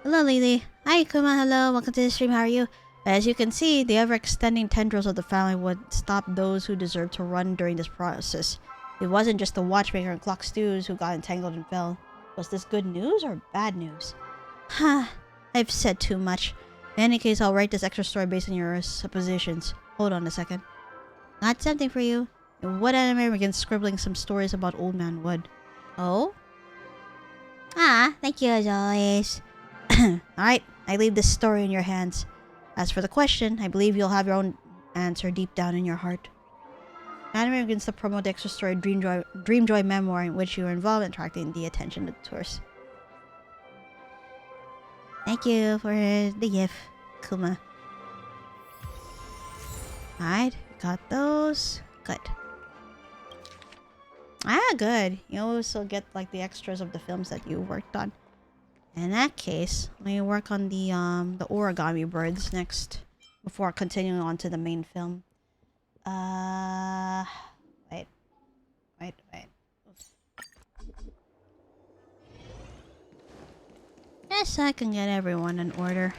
Hello, Lily. Hi, Kuma. Hello. Welcome to the stream. How are you? As you can see, the ever-extending tendrils of the family would stop those who deserved to run during this process. It wasn't just the Watchmaker and Clock Stews who got entangled and fell. Was this good news or bad news? I've said too much. In any case, I'll write this extra story based on your suppositions. Hold on a second. Got something for you. Wood Anime begins scribbling some stories about Old Man Wood. Oh? Thank you as always. Alright, I leave this story in your hands. As for the question, I believe you'll have your own answer deep down in your heart. Anime begins to promote the extra story Dreamjoy memoir in which you are involved in attracting the attention of the tourists. Thank you for the gift, Kuma. Alright, got those. Good. Ah, good. You also get like the extras of the films that you worked on. In that case, let me work on the origami birds next before continuing on to the main film. Wait. Yes, I can get everyone in order.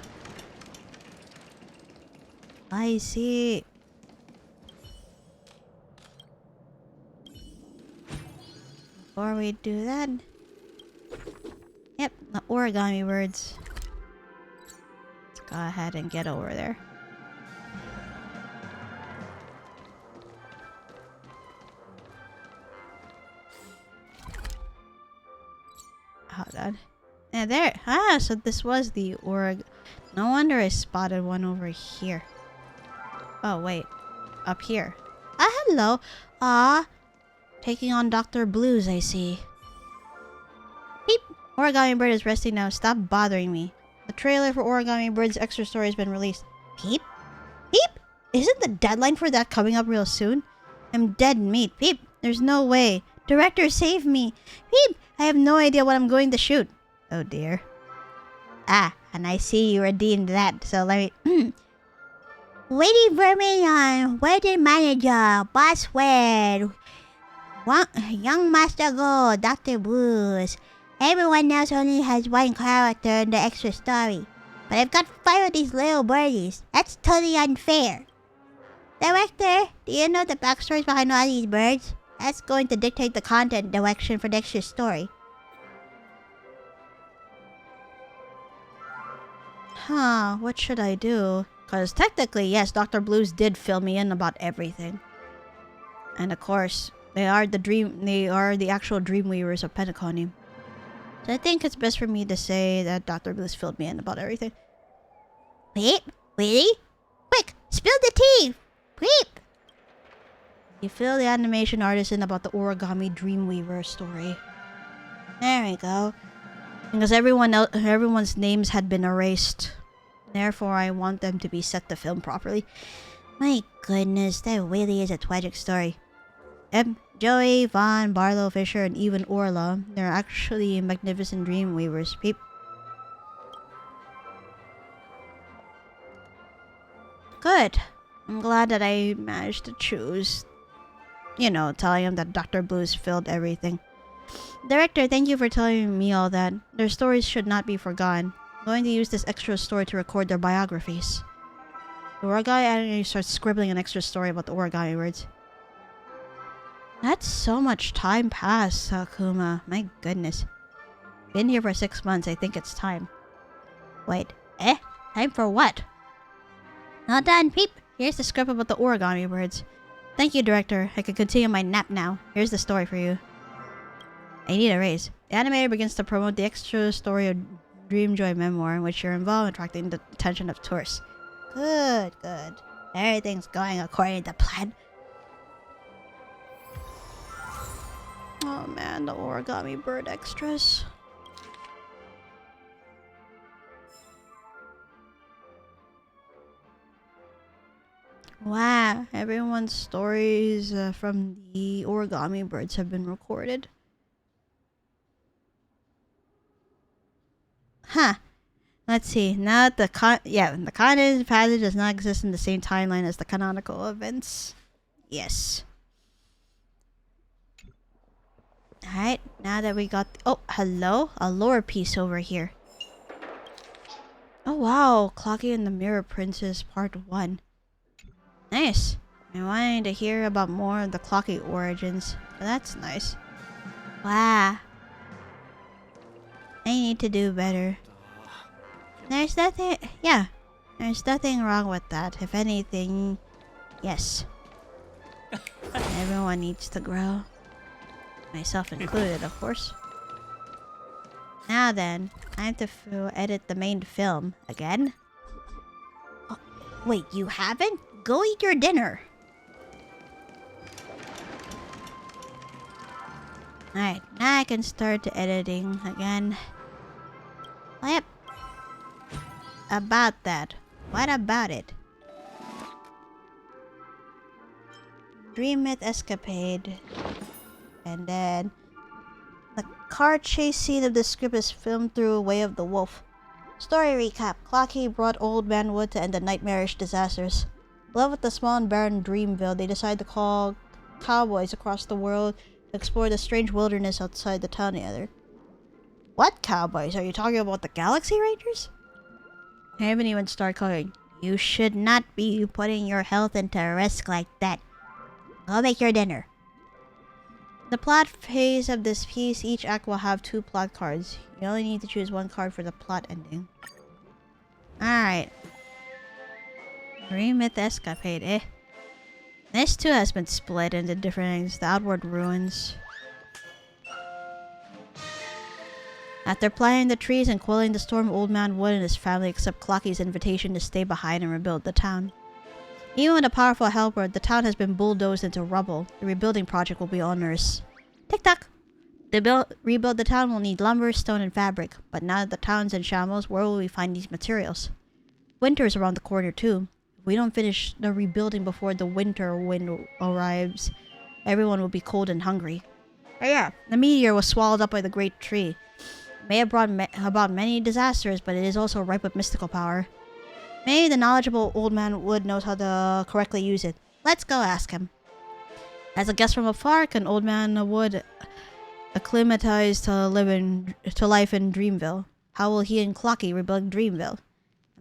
I see. Before we do that... Yep, the origami birds. Let's go ahead and get over there. Hold on. Yeah, there. Ah, so this was the No wonder I spotted one over here. Oh, wait. Up here. Ah, hello. Ah, taking on Dr. Blues, I see. Beep. Origami Bird is resting now. Stop bothering me. The trailer for Origami Bird's extra story has been released. Peep? Peep? Isn't the deadline for that coming up real soon? I'm dead meat. Peep. There's no way. Director, save me. Peep. I have no idea what I'm going to shoot. Oh dear. Ah, and I see you redeemed that, so let me... Waiting for me on Wedding Manager, Boss Wed, Young Master Gold, Dr. Blues. Everyone else only has one character in the extra story. But I've got 5 of these little birdies. That's totally unfair. Director, do you know the backstories behind all these birds? That's going to dictate the content direction for the extra story. Huh, what should I do? Because technically, yes, Dr. Blues did fill me in about everything. And of course, they are the actual Dreamweavers of Pentaconium. So I think it's best for me to say that Dr. Blues filled me in about everything. Wait, really? Quick, spill the tea! Weep! You fill the animation artist in about the Origami Dreamweaver story. There we go. Because everyone's names had been erased. Therefore, I want them to be set to film properly. My goodness, that really is a tragic story. Joey, Vaughn, Barlow, Fisher, and even Orla, they're actually magnificent Dreamweavers. Peep. Good. I'm glad that I managed to choose. You know, telling him that Dr. Blues filled everything. Director, thank you for telling me all that. Their stories should not be forgotten. I'm going to use this extra story to record their biographies. The origami anime starts scribbling an extra story about the origami words. That's so much time passed, Sakuma. My goodness. Been here for 6 months. I think it's time. Wait. Time for what? Not done, Peep. Here's the script about the origami birds. Thank you, Director. I can continue my nap now. Here's the story for you. I need a raise. The animator begins to promote the extra story of Dreamjoy memoir in which you're involved, attracting the attention of tourists. Good. Everything's going according to plan. Oh man, the origami bird extras. Wow, everyone's stories from the origami birds have been recorded. Huh. Let's see. Now the canon passage does not exist in the same timeline as the canonical events. Yes. Alright, now that we got... oh, hello? A lore piece over here. Oh wow, Clocky and the Mirror Princess Part 1. Nice. I wanted to hear about more of the Clocky origins. So that's nice. Wow. I need to do better. There's nothing... yeah. There's nothing wrong with that. If anything... yes. Everyone needs to grow. Myself included, of course. Now then, I have to edit the main film. Again? Oh, wait, you haven't? Go eat your dinner. Alright, now I can start editing again. Yep. About that. What about it? Dream Myth Escapade. And then the car chase scene of this script is filmed through Way of the Wolf. Story recap. Clocky brought Old Man Wood to end the nightmarish disasters. Love with the small and barren Dreamville, they decide to call cowboys across the world to explore the strange wilderness outside the town together. What cowboys? Are you talking about the Galaxy Rangers? I haven't even started calling. You should not be putting your health into risk like that. Go make your dinner. The plot phase of this piece, each act will have 2 plot cards. You only need to choose 1 card for the plot ending. Alright. Dream Myth Escapade, eh? This too has been split into different things. The Outward Ruins. After planting the trees and quelling the storm, Old Man Wood and his family accept Clocky's invitation to stay behind and rebuild the town. Even with a powerful helper, the town has been bulldozed into rubble. The rebuilding project will be onerous. Tick-tock! To rebuild the town will need lumber, stone, and fabric. But now that the town's in shambles, where will we find these materials? Winter is around the corner too. If we don't finish the rebuilding before the winter wind arrives, everyone will be cold and hungry. Oh yeah, the meteor was swallowed up by the great tree. It may have brought about many disasters, but it is also ripe with mystical power. Maybe the knowledgeable Old Man Wood knows how to correctly use it. Let's go ask him. As a guest from afar, can Old Man Wood acclimatize to life in Dreamville? How will he and Clocky rebuild Dreamville?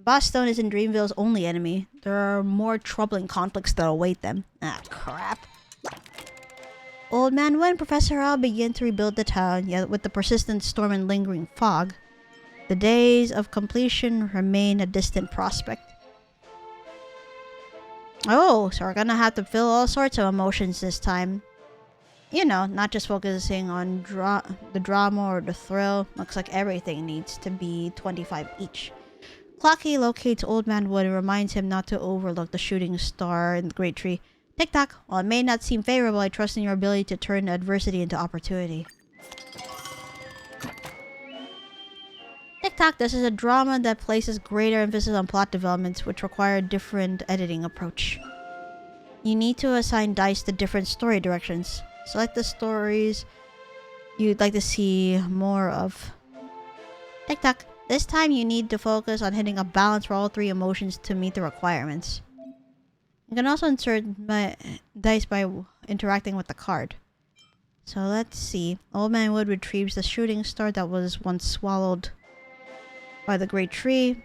Bosstone isn't Dreamville's only enemy. There are more troubling conflicts that await them. Ah, crap. Old Man Wood and Professor Al begin to rebuild the town, yet with the persistent storm and lingering fog, the days of completion remain a distant prospect. Oh, so we're gonna have to feel all sorts of emotions this time. You know, not just focusing on the drama or the thrill. Looks like everything needs to be 25 each. Clocky locates Old Man Wood and reminds him not to overlook the shooting star in the great tree. Tick-tock, while it may not seem favorable, I trust in your ability to turn adversity into opportunity. Tick-tock, this is a drama that places greater emphasis on plot developments, which require a different editing approach. You need to assign dice to different story directions. Select the stories you'd like to see more of. Tick-tock, this time you need to focus on hitting a balance for all 3 emotions to meet the requirements. You can also insert dice by interacting with the card. So let's see. Old Man Wood retrieves the shooting star that was once swallowed by the great tree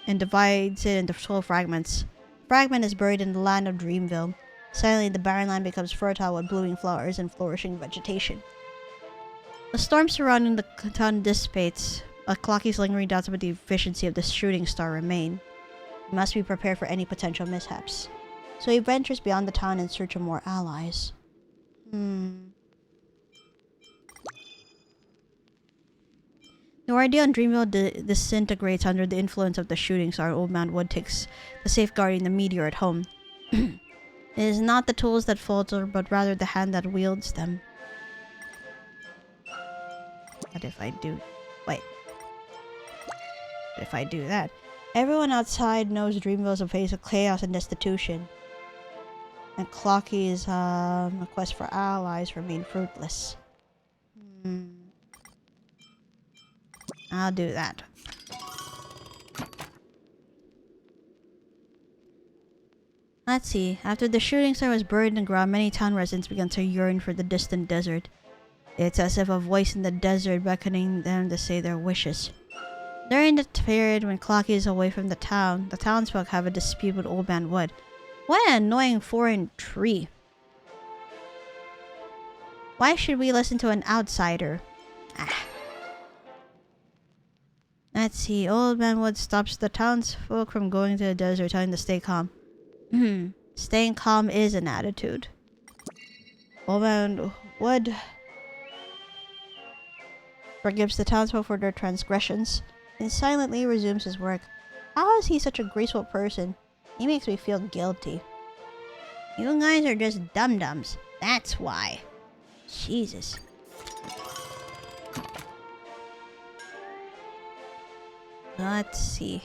and divides it into 12 fragments. The fragment is buried in the land of Dreamville. Suddenly, the barren land becomes fertile with blooming flowers and flourishing vegetation. The storm surrounding the town dissipates, but Clocky's lingering doubts about the efficiency of the shooting star remain. He must be prepared for any potential mishaps. So he ventures beyond the town in search of more allies. The ordeal in Dreamville disintegrates under the influence of the shooting star. Old Man Wood takes to safeguarding the meteor at home. It is not the tools that falter, but rather the hand that wields them. What if I do... Wait. What if I do that? Everyone outside knows Dreamville is a place of chaos and destitution. And Clocky's quest for allies remain fruitless. I'll do that. Let's see. After the shooting star was buried in the ground, many town residents began to yearn for the distant desert. It's as if a voice in the desert beckoning them to say their wishes. During the period when Clocky is away from the townsfolk have a dispute with Old Man Wood. What an annoying foreign tree. Why should we listen to an outsider? Let's see. Old Man Wood stops the townsfolk from going to the desert, telling them to stay calm. Staying calm is an attitude. Old Man Wood forgives the townsfolk for their transgressions and silently resumes his work. How is he such a graceful person? He makes me feel guilty. You guys are just dum-dums. That's why. Jesus. Let's see.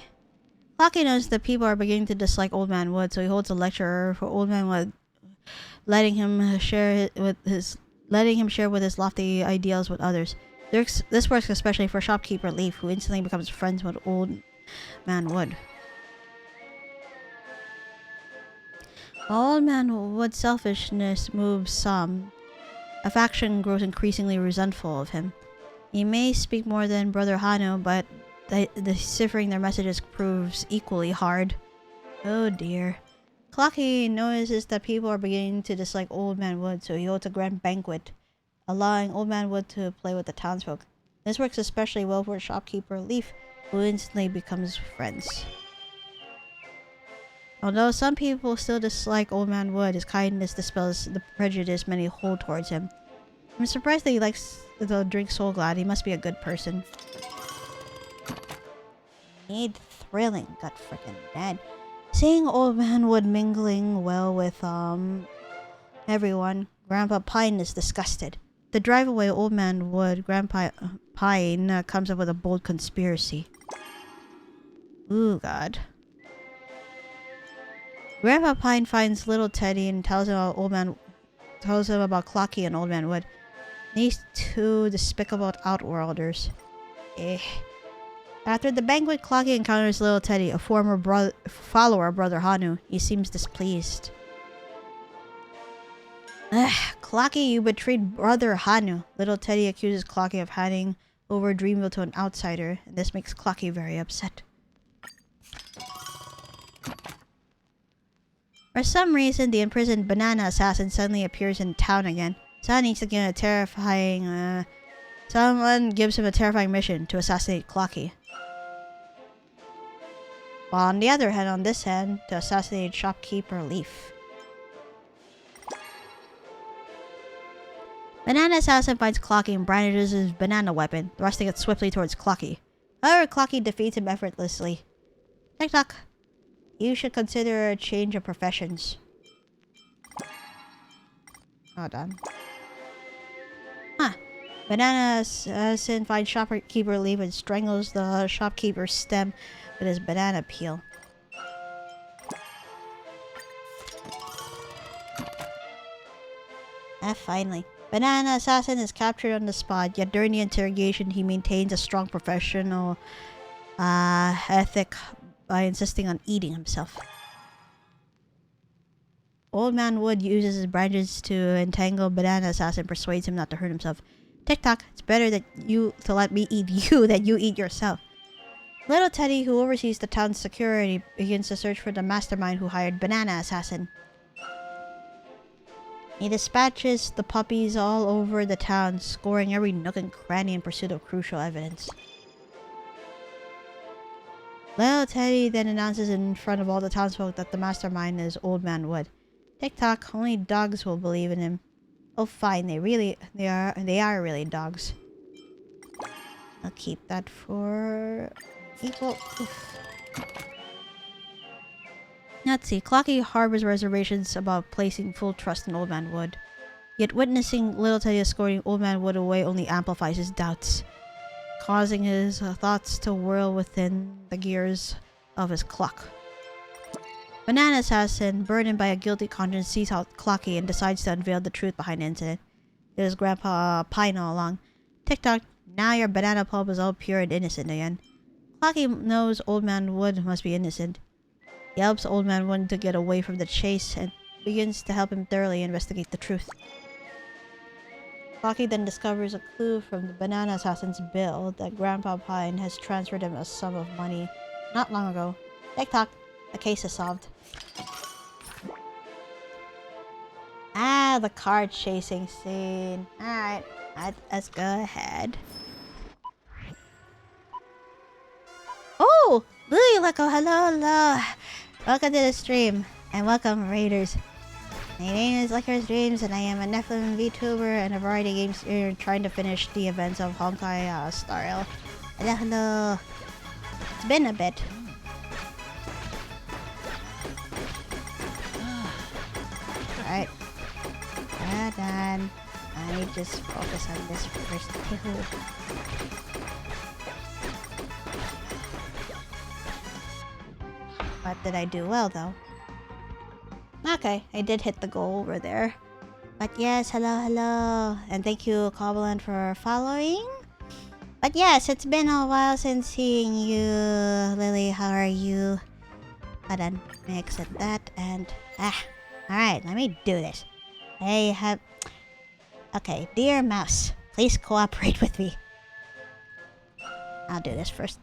Clocky knows that people are beginning to dislike Old Man Wood, so he holds a lecture for Old Man Wood letting him share with his lofty ideals with others. This works especially for shopkeeper Leaf, who instantly becomes friends with Old Man Wood. Old Man Wood's selfishness moves some. A faction grows increasingly resentful of him. He may speak more than Brother Hano, but deciphering their messages proves equally hard. Oh dear. Clocky notices that people are beginning to dislike Old Man Wood, so he holds a grand banquet, allowing Old Man Wood to play with the townsfolk. This works especially well for shopkeeper Leaf, who instantly becomes friends. Although some people still dislike Old Man Wood, his kindness dispels the prejudice many hold towards him. I'm surprised that he likes to drink Soul Glad. He must be a good person. Need thrilling, gut frickin' dead. Seeing Old Man Wood mingling well with everyone, Grandpa Pine is disgusted. To drive away Old Man Wood, Grandpa Pine comes up with a bold conspiracy. Ooh, God. Grandpa Pine finds little Teddy and tells him about Clocky and Old Man Wood. These two despicable outworlders. After the banquet, Clocky encounters little Teddy, a former follower of Brother Hanu. He seems displeased. Clocky, you betrayed Brother Hanu. Little Teddy accuses Clocky of handing over Dreamville to an outsider, and this makes Clocky very upset. For some reason, the imprisoned banana assassin suddenly appears in town again. Someone gives him a terrifying mission to assassinate Clocky. While on the other hand, to assassinate shopkeeper Leaf. Banana assassin finds Clocky and brandishes his banana weapon, thrusting it swiftly towards Clocky. However, Clocky defeats him effortlessly. TikTok. You should consider a change of professions. Hold on. Banana assassin finds shopkeeper Leaf and strangles the shopkeeper's stem with his banana peel. Finally. Banana assassin is captured on the spot, yet during the interrogation he maintains a strong professional ethic by insisting on eating himself. Old Man Wood uses his branches to entangle Banana Assassin and persuades him not to hurt himself. TikTok, it's better to let me eat you than you eat yourself. Little Teddy, who oversees the town's security, begins to search for the mastermind who hired Banana Assassin. He dispatches the puppies all over the town, scoring every nook and cranny in pursuit of crucial evidence. Little Teddy then announces in front of all the townsfolk that the mastermind is Old Man Wood. TikTok, only dogs will believe in him. Oh fine, they are really dogs. I'll keep that for equal. Oof. Let's see, Clocky harbors reservations about placing full trust in Old Man Wood. Yet witnessing Little Teddy escorting Old Man Wood away only amplifies his doubts, causing his thoughts to whirl within the gears of his clock. Banana Assassin, burdened by a guilty conscience, sees out Clocky and decides to unveil the truth behind the incident. It was Grandpa Pine all along. TikTok, now your banana pulp is all pure and innocent again. Clocky knows Old Man Wood must be innocent. He helps Old Man Wood to get away from the chase and begins to help him thoroughly investigate the truth. Clocky then discovers a clue from the Banana Assassin's bill that Grandpa Pine has transferred him a sum of money not long ago. TikTok, the case is solved. The car chasing scene. Alright, let's go ahead. Oh! Blue Lyco, hello! Welcome to the stream, and welcome Raiders. My name is LycorisDreams, and I am a Nephilim VTuber and a variety games here trying to finish the events of Honkai Star Rail. Hello! It's been a bit. Alright. Done. I just focus on this first. What did I do well, though? Okay, I did hit the goal over there. But yes, hello. And thank you, Cobbleland, for following. But yes, it's been a while since seeing you, Lily. How are you? Hold on, let me exit that and... Alright, let me do this. I have... Okay, dear mouse, please cooperate with me. I'll do this first.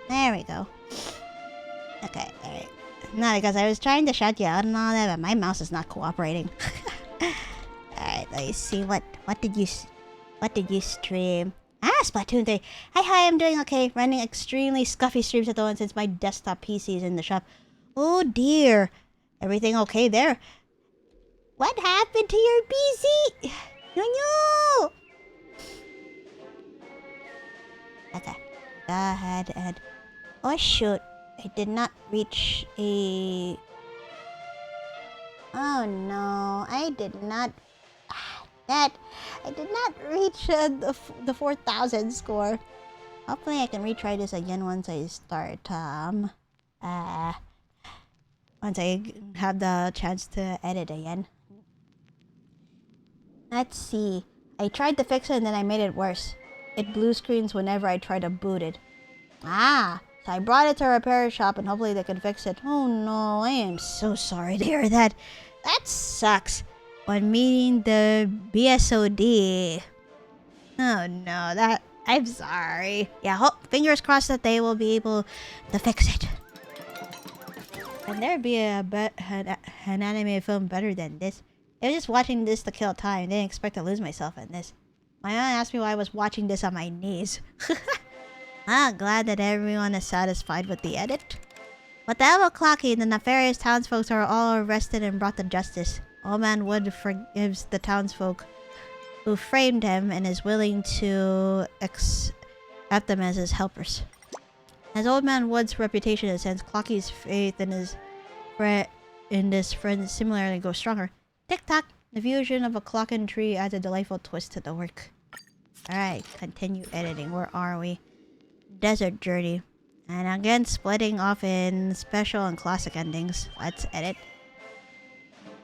There we go. Okay, alright. No, because I was trying to shout you out and all that, but my mouse is not cooperating. Alright, let me see. What did you stream? Splatoon 3. Hi, I'm doing okay. Running extremely scuffy streams at the moment since my desktop PC is in the shop. Oh dear. Everything okay there? What happened to your PC? No! Okay. Go ahead and... Oh shoot. I did not reach a... Oh no. I did not... I did not reach the 4,000 score. Hopefully I can retry this again once I start, once I have the chance to edit again. Let's see. I tried to fix it and then I made it worse. It blue screens whenever I try to boot it. So I brought it to a repair shop and hopefully they can fix it. Oh no, I am so sorry to hear that. That sucks. When meeting the BSOD. Oh no, I'm sorry. Yeah, fingers crossed that they will be able to fix it. Can there be an anime film better than this? I was just watching this to kill time. Didn't expect to lose myself in this. My aunt asked me why I was watching this on my knees. Glad that everyone is satisfied with the edit. But the evil Clocky and the nefarious townsfolk are all arrested and brought to justice. Old Man Wood forgives the townsfolk who framed him and is willing to accept them as his helpers. As Old Man Wood's reputation ascends, Clocky's faith in this friend similarly goes stronger. Tick-tock! The fusion of a clock and tree adds a delightful twist to the work. Alright, continue editing. Where are we? Desert Journey. And again, splitting off in special and classic endings. Let's edit.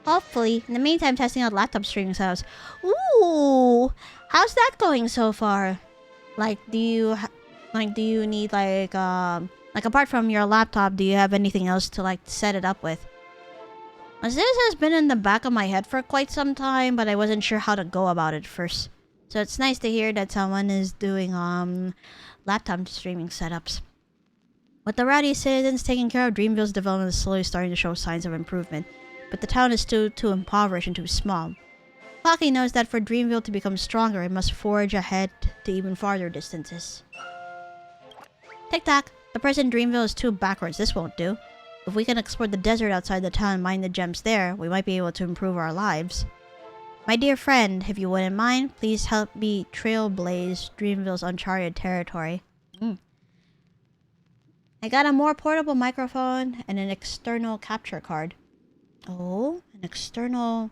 Hopefully, in the meantime, testing out laptop streaming setups. Ooh, how's that going so far? Like, do you need like apart from your laptop, do you have anything else to like set it up with? As this has been in the back of my head for quite some time, but I wasn't sure how to go about it first. So it's nice to hear that someone is doing laptop streaming setups. With the rowdy citizens taking care of, Dreamville's development is slowly starting to show signs of improvement. But the town is still too impoverished and too small. Clocky knows that for Dreamville to become stronger, it must forge ahead to even farther distances. Tick-tock! The present Dreamville is too backwards. This won't do. If we can explore the desert outside the town and mine the gems there, we might be able to improve our lives. My dear friend, if you wouldn't mind, please help me trailblaze Dreamville's uncharted territory. I got a more portable microphone and an external capture card. Oh, an external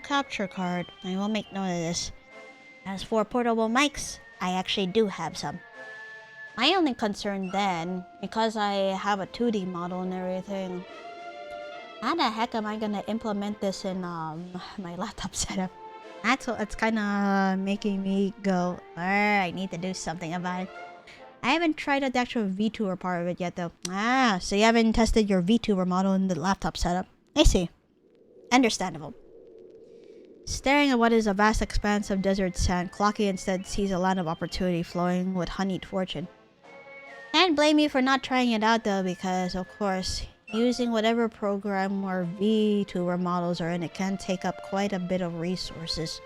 capture card. I will make note of this. As for portable mics, I actually do have some. My only concern then, because I have a 2D model and everything, how the heck am I gonna implement this in my laptop setup? That's what's kind of making me go, I need to do something about it. I haven't tried out the actual VTuber part of it yet though. So you haven't tested your VTuber model in the laptop setup. I see. Understandable. Staring at what is a vast expanse of desert sand, Clocky instead sees a land of opportunity flowing with honeyed fortune. Can't blame you for not trying it out though, because of course, using whatever program or VTuber models are in it can take up quite a bit of resources.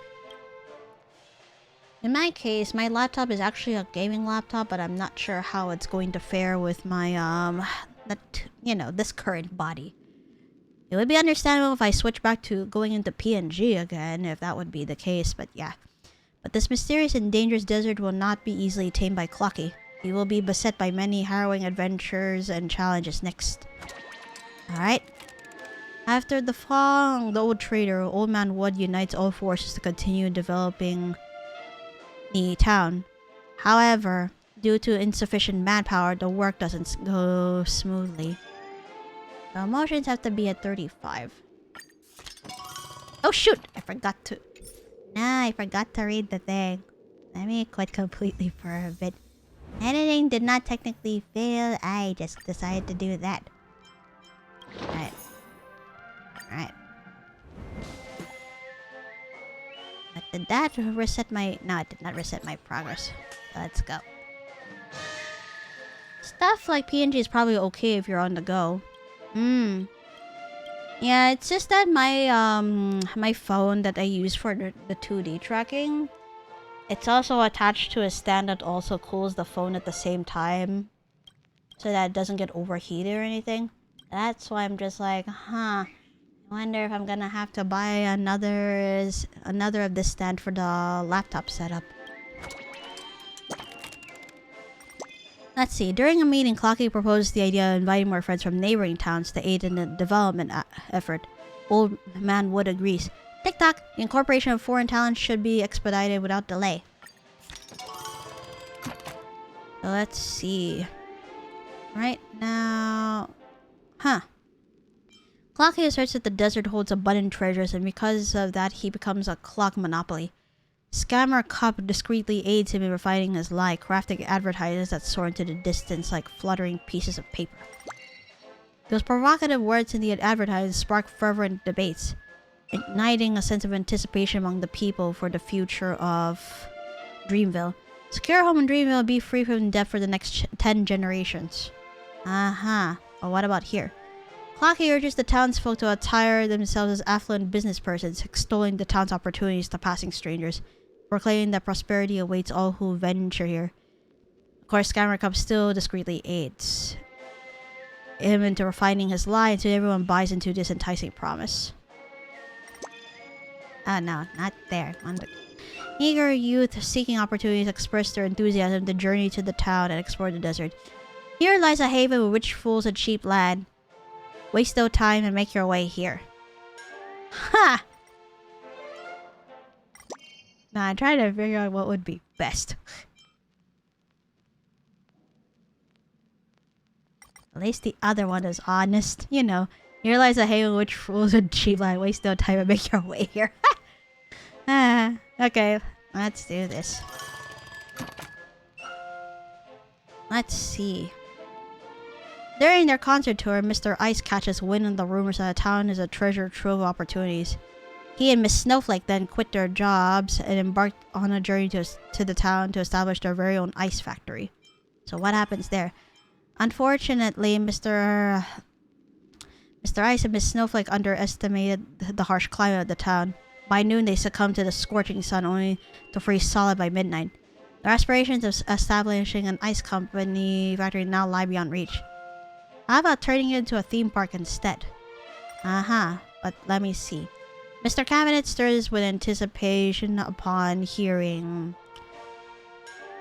In my case, my laptop is actually a gaming laptop, but I'm not sure how it's going to fare with my, this current body. It would be understandable if I switch back to going into PNG again, if that would be the case, but yeah. But this mysterious and dangerous desert will not be easily tamed by Clocky. He will be beset by many harrowing adventures and challenges next. Alright. After the fall of the old trader, Old Man Wood unites all forces to continue developing the town. However, due to insufficient manpower, the work doesn't go smoothly. The emotions have to be at 35. Oh shoot! I forgot to... Nah, I forgot to read the thing. Let me quit completely for a bit. Editing did not technically fail. I just decided to do that. Alright. Alright. But did that reset my... No, it did not reset my progress. Let's go. Stuff like PNG is probably okay if you're on the go. Yeah, it's just that my phone that I use for the 2D tracking, it's also attached to a stand that also cools the phone at the same time, so that it doesn't get overheated or anything. That's why I'm just like, I wonder if I'm gonna have to buy another of this stand for the laptop setup. Let's see. During a meeting, Clocky proposed the idea of inviting more friends from neighboring towns to aid in the development effort. Old Man Wood agrees. TikTok, the incorporation of foreign talents should be expedited without delay. So let's see. Right now... Clocky asserts that the desert holds abundant treasures, and because of that, he becomes a clock monopoly. Scammer Cup discreetly aids him in refining his lie, crafting advertisements that soar into the distance like fluttering pieces of paper. Those provocative words in the advertisements spark fervent debates, igniting a sense of anticipation among the people for the future of Dreamville. Secure a home in Dreamville, be free from debt for the next 10 generations. Well, what about here? Clocky urges the townsfolk to attire themselves as affluent business persons, extolling the town's opportunities to passing strangers, proclaiming that prosperity awaits all who venture here. Of course, Scammer Cup still discreetly aids him into refining his lie until everyone buys into this enticing promise. No, not there. Eager youth seeking opportunities express their enthusiasm to journey to the town and explore the desert. Here lies a haven with rich fools and cheap land. Waste no time and make your way here. Ha! Nah, I'm trying to figure out what would be best. At least the other one is honest. You know, here lies a haven which fools and cheap land. Waste no time and make your way here. Okay, let's do this. Let's see. During their concert tour, Mr. Ice catches wind of the rumors that the town is a treasure trove of opportunities. He and Miss Snowflake then quit their jobs and embarked on a journey to the town to establish their very own ice factory. So what happens there? Unfortunately, Mr. Ice and Miss Snowflake underestimated the harsh climate of the town. By noon, they succumbed to the scorching sun, only to freeze solid by midnight. Their aspirations of establishing an ice company factory now lie beyond reach. How about turning it into a theme park instead? But let me see. Mr. Cabinet stirs with anticipation upon hearing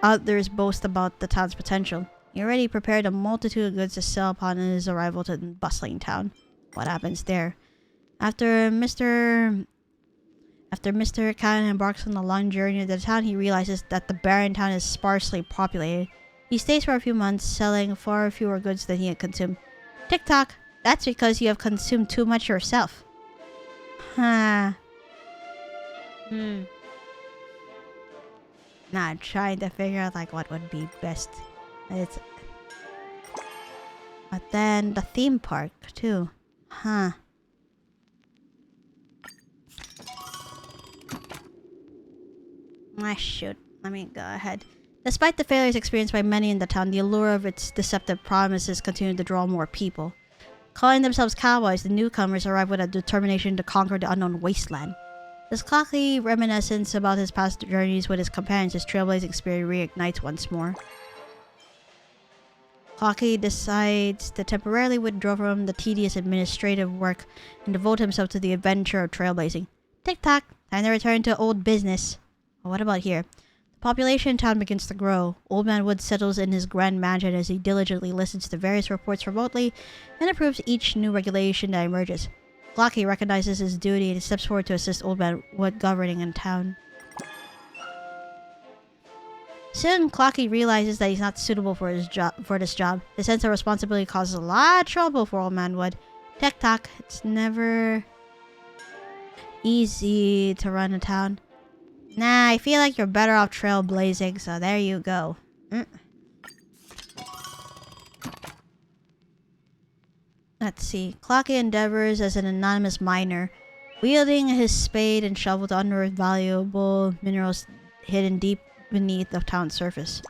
others boast about the town's potential. He already prepared a multitude of goods to sell upon his arrival to the bustling town. What happens there? After Mr. Cabinet embarks on a long journey to the town, he realizes that the barren town is sparsely populated. He stays for a few months, selling far fewer goods than he had consumed. TikTok, that's because you have consumed too much yourself. Nah, I'm trying to figure out like what would be best. But then the theme park too. Shoot. Let me go ahead. Despite the failures experienced by many in the town, the allure of its deceptive promises continued to draw more people. Calling themselves cowboys, the newcomers arrived with a determination to conquer the unknown wasteland. This cocky reminiscence about his past journeys with his companions, his trailblazing spirit reignites once more. Clocky decides to temporarily withdraw from the tedious administrative work and devote himself to the adventure of trailblazing. Tick-tock, time to return to old business. Well, what about here? The population in town begins to grow. Old Man Wood settles in his grand mansion as he diligently listens to various reports remotely and approves each new regulation that emerges. Clocky recognizes his duty and steps forward to assist Old Man Wood governing in town. Soon, Clocky realizes that he's not suitable for this job. His sense of responsibility causes a lot of trouble for Old Man Wood. TikTok, it's never easy to run a town. Nah, I feel like you're better off trailblazing, so there you go. Let's see. Clocky endeavors as an anonymous miner, wielding his spade and shovel to unearth valuable minerals hidden deep beneath the town's surface.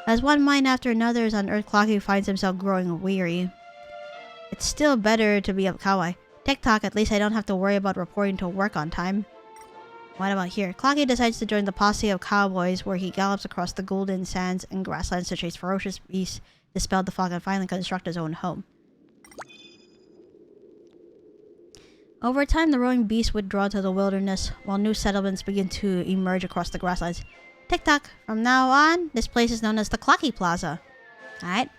As one mine after another is unearthed, Clocky finds himself growing weary. It's still better to be a cowboy. TikTok, at least I don't have to worry about reporting to work on time. What about here? Clocky decides to join the posse of cowboys, where he gallops across the golden sands and grasslands to chase ferocious beasts, dispel the fog, and finally construct his own home. Over time, the roaring beasts withdraw to the wilderness, while new settlements begin to emerge across the grasslands. TikTok, from now on, this place is known as the Clocky Plaza. Alright.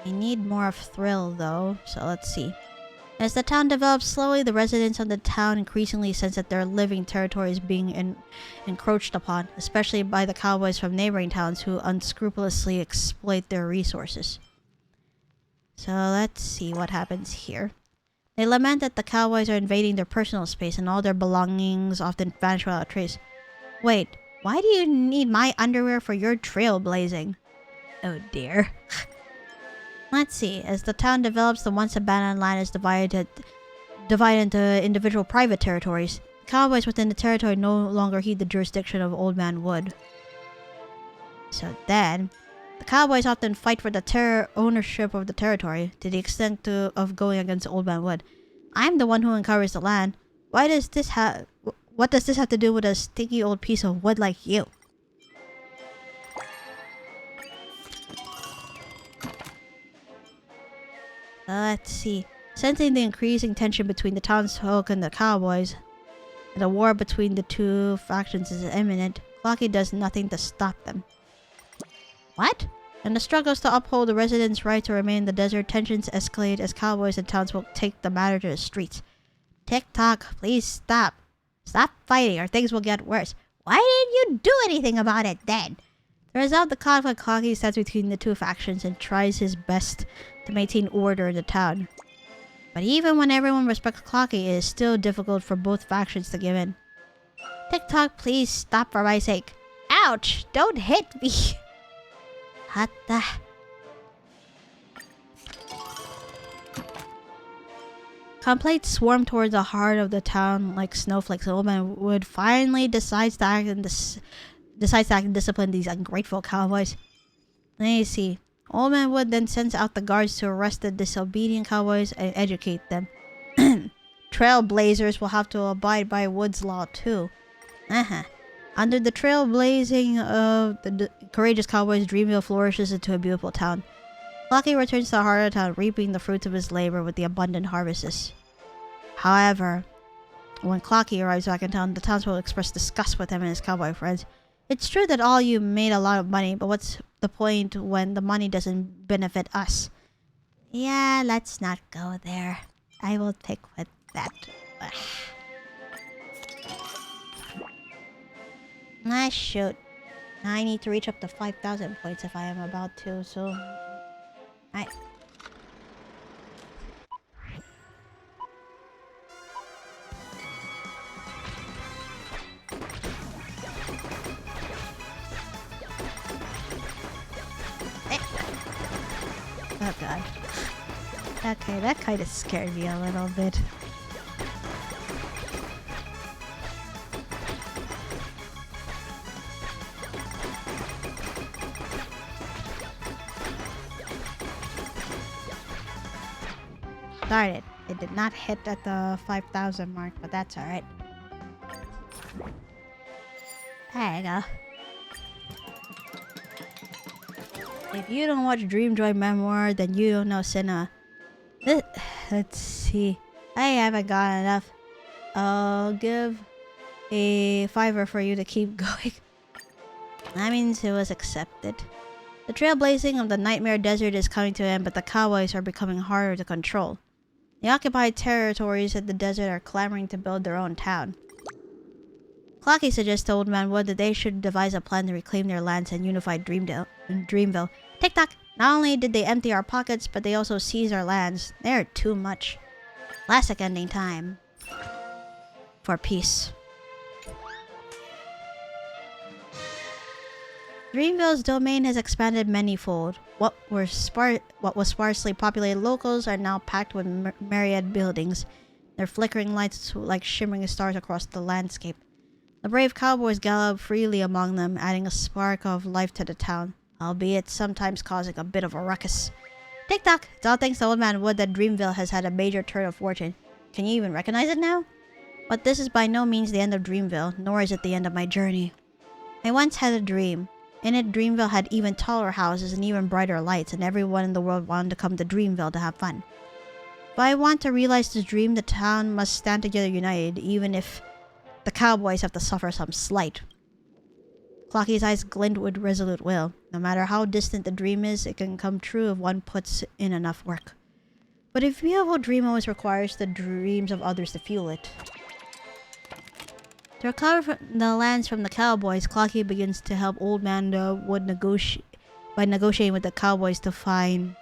We need more of thrill, though, so let's see. As the town develops slowly, the residents of the town increasingly sense that their living territory is being encroached upon, especially by the cowboys from neighboring towns who unscrupulously exploit their resources. So let's see what happens here. They lament that the cowboys are invading their personal space and all their belongings often vanish without a trace. Wait, why do you need my underwear for your trailblazing? Oh dear. Let's see. As the town develops, the once abandoned land is divided into individual private territories. The cowboys within the territory no longer heed the jurisdiction of Old Man Wood. So then, the cowboys often fight for the ownership of the territory, to the extent of going against Old Man Wood. I'm the one who uncovers the land. What does this have to do with a stinky old piece of wood like you? Let's see. Sensing the increasing tension between the townsfolk and the cowboys, and the war between the two factions is imminent, Clocky does nothing to stop them. What? In the struggles to uphold the residents' right to remain in the desert, tensions escalate as cowboys and townsfolk take the matter to the streets. TikTok, please stop. Stop fighting or things will get worse. Why didn't you do anything about it then? To resolve the conflict, Clocky stands between the two factions and tries his best to maintain order in the town. But even when everyone respects Clocky, it is still difficult for both factions to give in. TikTok, please stop for my sake. Ouch! Don't hit me! What the... Complaints swarm towards the heart of the town like snowflakes. Old Man Wood finally decides to act and discipline these ungrateful cowboys. Let me see. Old Man Wood then sends out the guards to arrest the disobedient cowboys and educate them. Trailblazers will have to abide by Wood's law too. Under the trailblazing of the courageous cowboys, Dreamville flourishes into a beautiful town. Clocky returns to the heart of town, reaping the fruits of his labor with the abundant harvests. However, when Clocky arrives back in town, the townsfolk express disgust with him and his cowboy friends. It's true that all you made a lot of money, but what's the point when the money doesn't benefit us? Yeah, let's not go there. I will pick with that. Shoot. I need to reach up to 5,000 points if I am about to, so... Alright. Oh god. Okay, that kind of scared me a little bit. Darn it. It did not hit at the 5,000 mark, but that's alright. There you go. If you don't watch Dream Joy Memoir, then you don't know Cinna. Let's see. I haven't got enough. I'll give a $5 for you to keep going. That means it was accepted. The trailblazing of the Nightmare Desert is coming to an end, but the cowboys are becoming harder to control. The occupied territories of the desert are clamoring to build their own town. Clocky suggests to Old Man Wood that they should devise a plan to reclaim their lands and unify Dreamville. TikTok! Not only did they empty our pockets, but they also seized our lands. They're too much. Classic ending time. For peace. Dreamville's domain has expanded manyfold. What was sparsely populated locals are now packed with myriad buildings, their flickering lights like shimmering stars across the landscape. The brave cowboys gallop freely among them, adding a spark of life to the town, albeit sometimes causing a bit of a ruckus. Tick-tock! It's all thanks to Old Man Wood that Dreamville has had a major turn of fortune. Can you even recognize it now? But this is by no means the end of Dreamville, nor is it the end of my journey. I once had a dream. In it, Dreamville had even taller houses and even brighter lights, and everyone in the world wanted to come to Dreamville to have fun. If I want to realize this dream, the town must stand together united, even if the cowboys have to suffer some slight. Clocky's eyes glint with resolute will. No matter how distant the dream is, it can come true if one puts in enough work. But a beautiful dream always requires the dreams of others to fuel it. To recover the lands from the cowboys, Clocky begins to help Old Man Wood negotiating with the cowboys to find...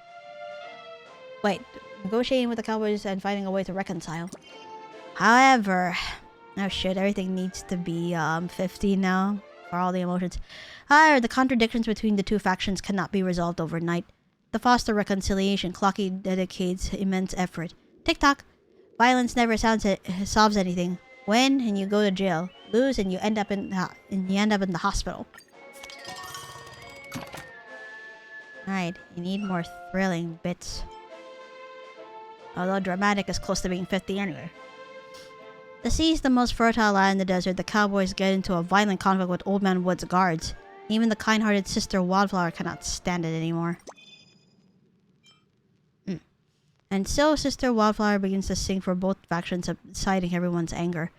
negotiating with the cowboys and finding a way to reconcile. However... oh shit, everything needs to be 50 now for all the emotions. However, the contradictions between the two factions cannot be resolved overnight. To foster reconciliation, Clocky dedicates immense effort. Tick-tock! Violence never solves anything. Win and you go to jail. Lose and you end up in the hospital. Alright, you need more thrilling bits. Although dramatic is close to being 50 anyway. To seize the most fertile land in the desert, the cowboys get into a violent conflict with Old Man Wood's guards. Even the kind-hearted Sister Wildflower cannot stand it anymore. And so Sister Wildflower begins to sing for both factions, inciting everyone's anger.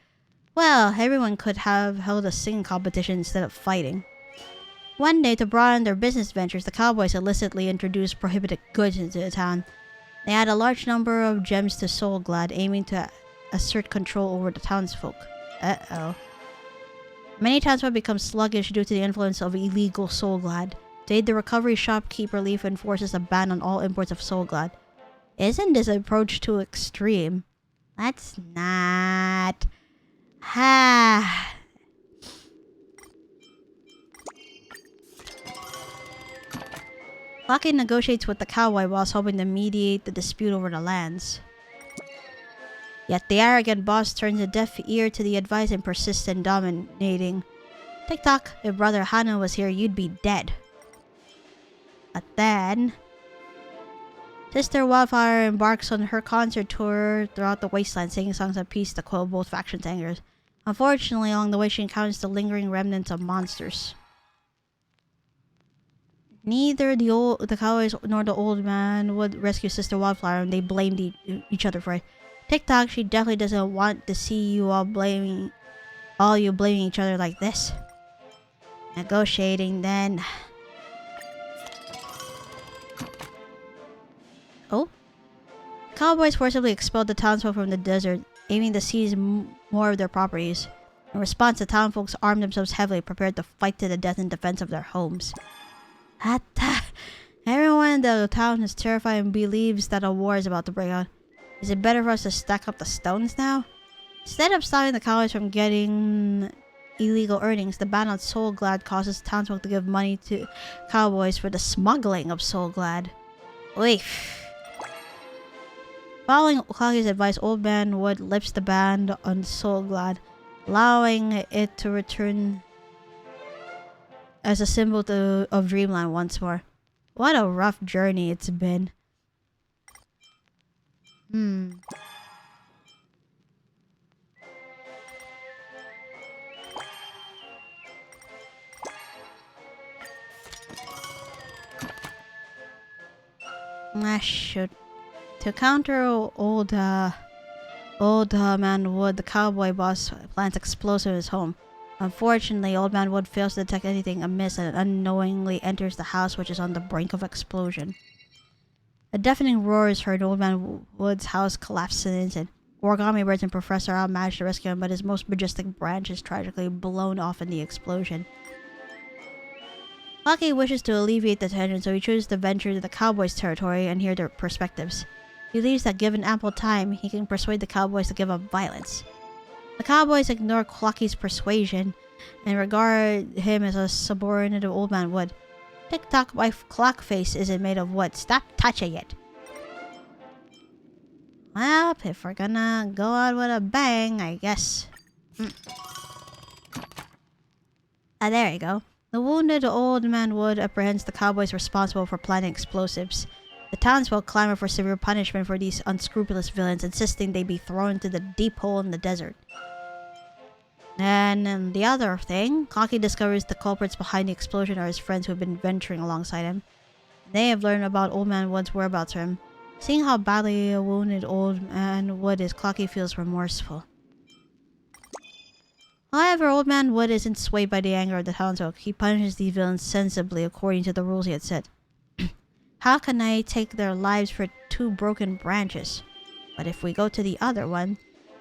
Well, everyone could have held a singing competition instead of fighting. One day, to broaden their business ventures, the cowboys illicitly introduced prohibited goods into the town. They had a large number of gems to Soulglad, aiming to assert control over the townsfolk. Uh-oh. Many townsfolk become sluggish due to the influence of illegal Soulglad. To aid the recovery, shopkeeper Leaf enforces a ban on all imports of Soulglad. Isn't this approach too extreme? That's not... ha. Clocky negotiates with the cowboy boss, hoping to mediate the dispute over the lands. Yet the arrogant boss turns a deaf ear to the advice and persists in dominating. Tick-tock, if Brother Hana was here, you'd be dead. But then... Sister Wildfire embarks on her concert tour throughout the wasteland, singing songs of peace to quell both factions' angers. Unfortunately, along the way, she encounters the lingering remnants of monsters. Neither the cowboys nor the old man would rescue Sister Wildflower, and they blamed each other for it. Tick-tock, she definitely doesn't want to see you all blaming each other like this. Negotiating then. Oh? Cowboys forcibly expelled the townsfolk from the desert, aiming to seize more of their properties. In response, the townfolk armed themselves heavily, prepared to fight to the death in defense of their homes. Everyone in the town is terrified and believes that a war is about to break out. Is it better for us to stack up the stones now? Instead of stopping the cowboys from getting illegal earnings, the ban on Soulglad causes townsfolk to give money to cowboys for the smuggling of Soulglad. Oof. Following Clocky's advice, Old Man Wood lifts the ban on Soulglad, allowing it to return as a symbol of Dreamland once more. What a rough journey it's been. Shoot. To counter old Man Wood, the cowboy boss plants explosives in his home. Unfortunately, Old Man Wood fails to detect anything amiss and unknowingly enters the house, which is on the brink of explosion. A deafening roar is heard. Old Man Wood's house collapses in an instant. Origami Birds and Professor Owl manage to rescue him, but his most majestic branch is tragically blown off in the explosion. Clocky wishes to alleviate the tension, so he chooses to venture to the cowboys' territory and hear their perspectives. He believes that given ample time, he can persuade the cowboys to give up violence. The cowboys ignore Clocky's persuasion and regard him as a subordinate of Old Man Wood. Tick-tock, my clock face isn't made of wood. Stop touching it. Well, if we're gonna go out with a bang, I guess. Ah, there you go. The wounded Old Man Wood apprehends the cowboys responsible for planting explosives. The townsfolk clamor for severe punishment for these unscrupulous villains, insisting they be thrown into the deep hole in the desert. And the other thing, Clocky discovers the culprits behind the explosion are his friends who have been venturing alongside him. They have learned about Old Man Wood's whereabouts from him. Seeing how badly wounded Old Man Wood is, Clocky feels remorseful. However, Old Man Wood isn't swayed by the anger of the townsfolk. He punishes these villains sensibly according to the rules he had set. How can I take their lives for 2 broken branches? But if we go to the other one,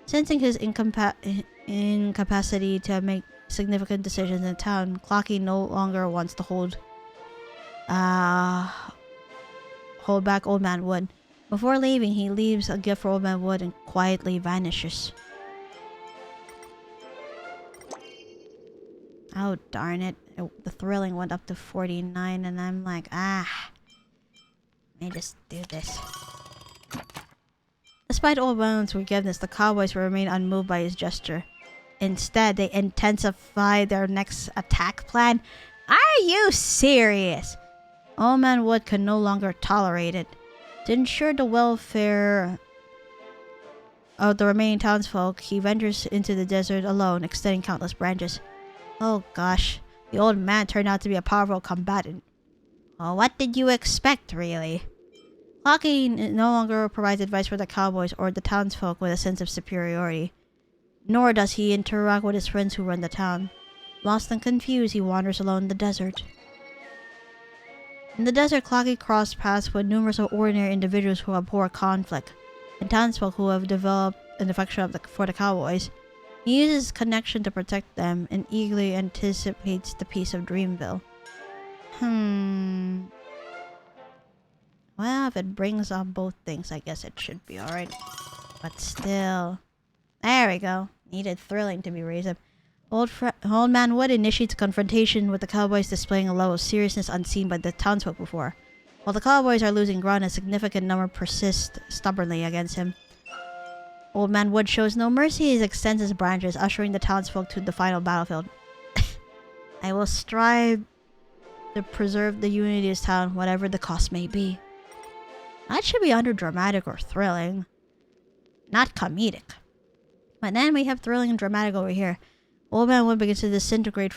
sensing his incapacity to make significant decisions in town, Clocky no longer wants to hold back Old Man Wood. Before leaving, he leaves a gift for Old Man Wood and quietly vanishes. Oh, darn it. The thrilling went up to 49 and I'm like, let me just do this. Despite Old Man's forgiveness, the cowboys will remain unmoved by his gesture. Instead, they intensify their next attack plan. Are you serious? Old Man Wood can no longer tolerate it. To ensure the welfare of the remaining townsfolk, he ventures into the desert alone, extending countless branches. Oh gosh, the old man turned out to be a powerful combatant. Well, what did you expect, really? Clocky no longer provides advice for the cowboys or the townsfolk with a sense of superiority. Nor does he interact with his friends who run the town. Lost and confused, he wanders alone in the desert. In the desert, Clocky crossed paths with numerous ordinary individuals who abhor conflict, and townsfolk who have developed an affection for the cowboys. He uses his connection to protect them and eagerly anticipates the peace of Dreamville. Well, if it brings up both things, I guess it should be alright. But still... There we go. Needed thrilling to be raised up. Old Man Wood initiates a confrontation with the cowboys, displaying a level of seriousness unseen by the townsfolk before. While the cowboys are losing ground, a significant number persist stubbornly against him. Old Man Wood shows no mercy. He extends his branches, ushering the townsfolk to the final battlefield. I will strive to preserve the unity of this town, whatever the cost may be. That should be under dramatic or thrilling, not comedic. But then we have thrilling and dramatic over here. Old Man Wood begins to disintegrate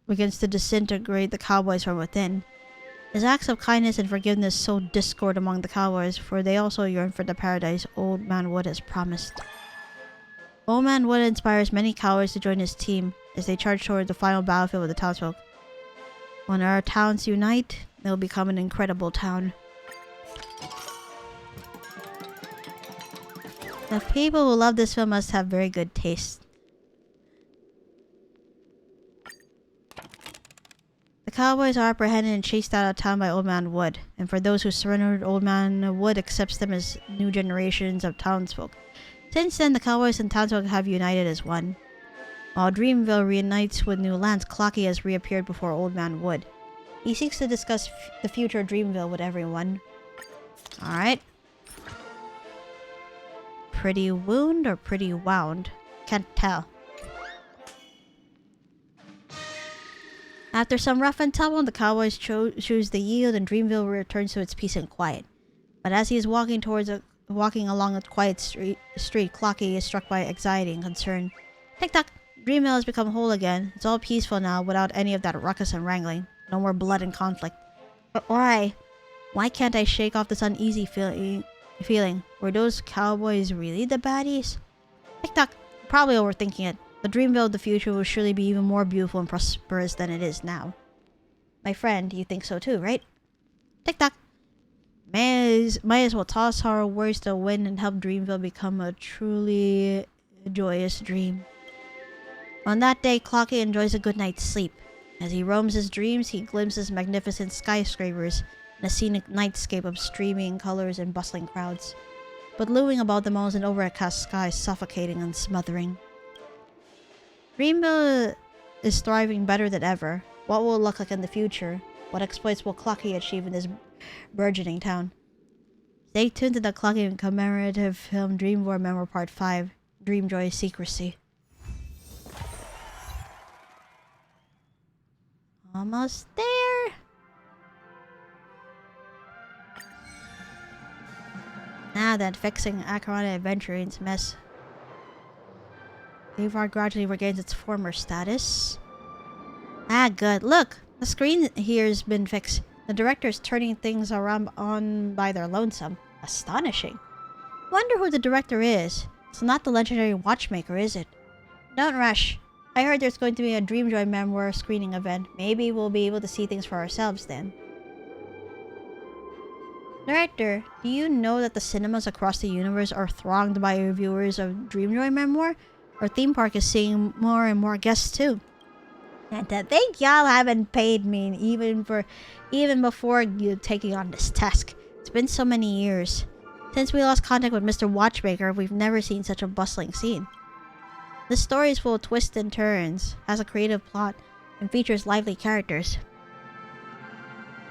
the cowboys from within. His acts of kindness and forgiveness sow discord among the cowboys, for they also yearn for the paradise Old Man Wood has promised. Old Man Wood inspires many cowboys to join his team as they charge toward the final battlefield with the townsfolk. When our towns unite, they'll become an incredible town. The people who love this film must have very good taste. The cowboys are apprehended and chased out of town by Old Man Wood, and for those who surrendered, Old Man Wood accepts them as new generations of townsfolk. Since then, the cowboys and townsfolk have united as one. While Dreamville reunites with new lands, Clocky has reappeared before Old Man Wood. He seeks to discuss the future of Dreamville with everyone. Alright. Pretty wound or pretty wound? Can't tell. After some rough and tumble, the cowboys choose the yield and Dreamville returns to its peace and quiet. But as he is walking along a quiet street, Clocky is struck by anxiety and concern. Tick-tock! Dreamville has become whole again. It's all peaceful now without any of that ruckus and wrangling. No more blood and conflict. But why? Why can't I shake off this uneasy feeling? Were those cowboys really the baddies? Tick-tock! Probably overthinking it. The Dreamville of the future will surely be even more beautiful and prosperous than it is now. My friend, you think so too, right? Tick-tock! Might as well toss our worries to the wind and help Dreamville become a truly joyous dream. On that day, Clocky enjoys a good night's sleep. As he roams his dreams, he glimpses magnificent skyscrapers and a scenic nightscape of streaming colors and bustling crowds. But looming above them all is an overcast sky, suffocating and smothering. Dreamville is thriving better than ever. What will it look like in the future? What exploits will Clucky achieve in this burgeoning town? Stay tuned to the Clucky commemorative film Dreamville Memoir Part 5, Dreamjoy Secrecy. Almost there! Now that fixing Acheron Adventuring's mess, Debrief gradually regains its former status. Ah, good. Look! The screen here's been fixed. The director's turning things around on by their lonesome. Astonishing. Wonder who the director is. It's not the legendary watchmaker, is it? Don't rush. I heard there's going to be a Dreamjoy memoir screening event. Maybe we'll be able to see things for ourselves then. Director, do you know that the cinemas across the universe are thronged by reviewers of Dreamjoy memoir? Our theme park is seeing more and more guests too. And to think y'all haven't paid me even before you taking on this task. It's been so many years. Since we lost contact with Mr. Watchmaker, we've never seen such a bustling scene. The story is full of twists and turns, has a creative plot, and features lively characters.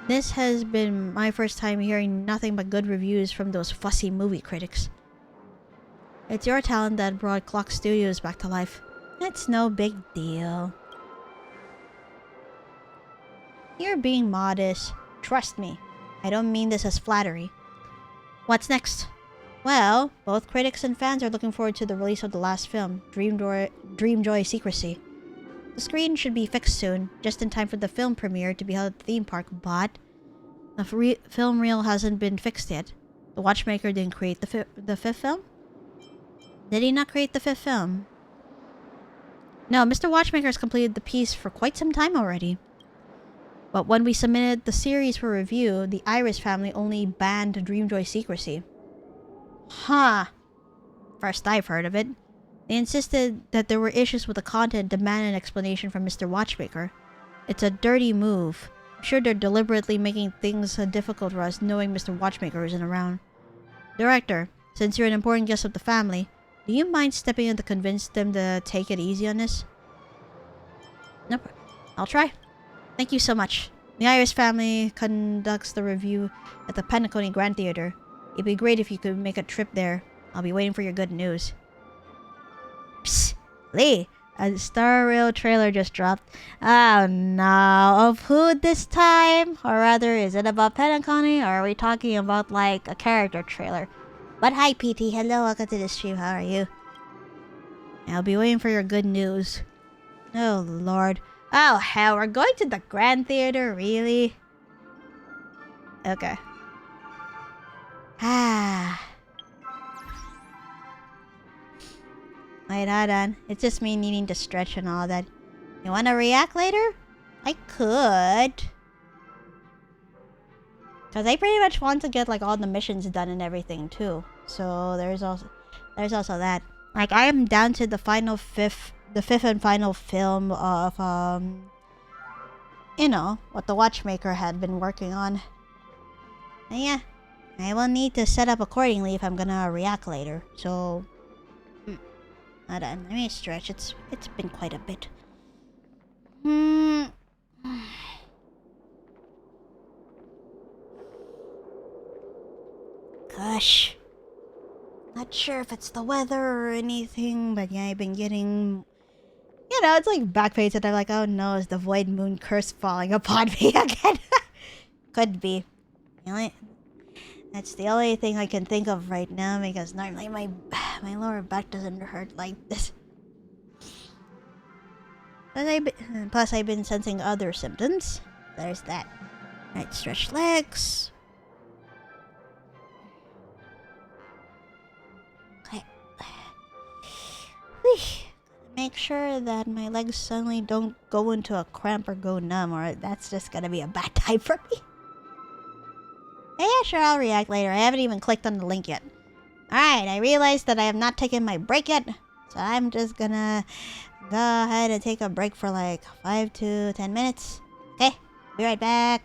This has been my first time hearing nothing but good reviews from those fussy movie critics. It's your talent that brought Clock Studios back to life. It's no big deal. You're being modest. Trust me. I don't mean this as flattery. What's next? Well, both critics and fans are looking forward to the release of the last film, Dreamjoy Secrecy. The screen should be fixed soon, just in time for the film premiere to be held at the theme park, but the film reel hasn't been fixed yet. The watchmaker didn't create the fifth film? Did he not create the fifth film? No, Mr. Watchmaker has completed the piece for quite some time already. But when we submitted the series for review, the Iris family only banned Dreamjoy Secrecy. Huh. First I've heard of it. They insisted that there were issues with the content and demanded an explanation from Mr. Watchmaker. It's a dirty move. I'm sure they're deliberately making things difficult for us knowing Mr. Watchmaker isn't around. Director, since you're an important guest of the family, do you mind stepping in to convince them to take it easy on this? Nope. I'll try. Thank you so much. The Iris family conducts the review at the Penacony Grand Theater. It'd be great if you could make a trip there. I'll be waiting for your good news. Psst! Lee! A Star Rail trailer just dropped. Oh no. Of who this time? Or rather, is it about Penacony? Or are we talking about like a character trailer? But hi PT, hello, welcome to the stream. How are you? I'll be waiting for your good news. Oh lord. Oh hell, we're going to the Grand Theater? Really? Okay. Ah. Wait, hold on. It's just me needing to stretch and all that. You wanna react later? I could. Cause I pretty much want to get like all the missions done and everything too. So there's also that. Like I am down to the fifth and final film of you know, what the Watchmaker had been working on. And yeah, I will need to set up accordingly if I'm gonna react later. So hold on, let me stretch. It's been quite a bit. Gosh. Not sure if it's the weather or anything, but yeah, I've been getting... You know, it's like back pains and I'm like, oh no, is the Void Moon curse falling upon me again? Could be. That's the only thing I can think of right now because normally my lower back doesn't hurt like this. Plus I've been sensing other symptoms. There's that. Alright, stretch legs. Okay. Make sure that my legs suddenly don't go into a cramp or go numb, or that's just gonna be a bad time for me. Yeah, sure, I'll react later. I haven't even clicked on the link yet. Alright, I realized that I have not taken my break yet, so I'm just gonna go ahead and take a break for like 5 to 10 minutes. Okay, be right back.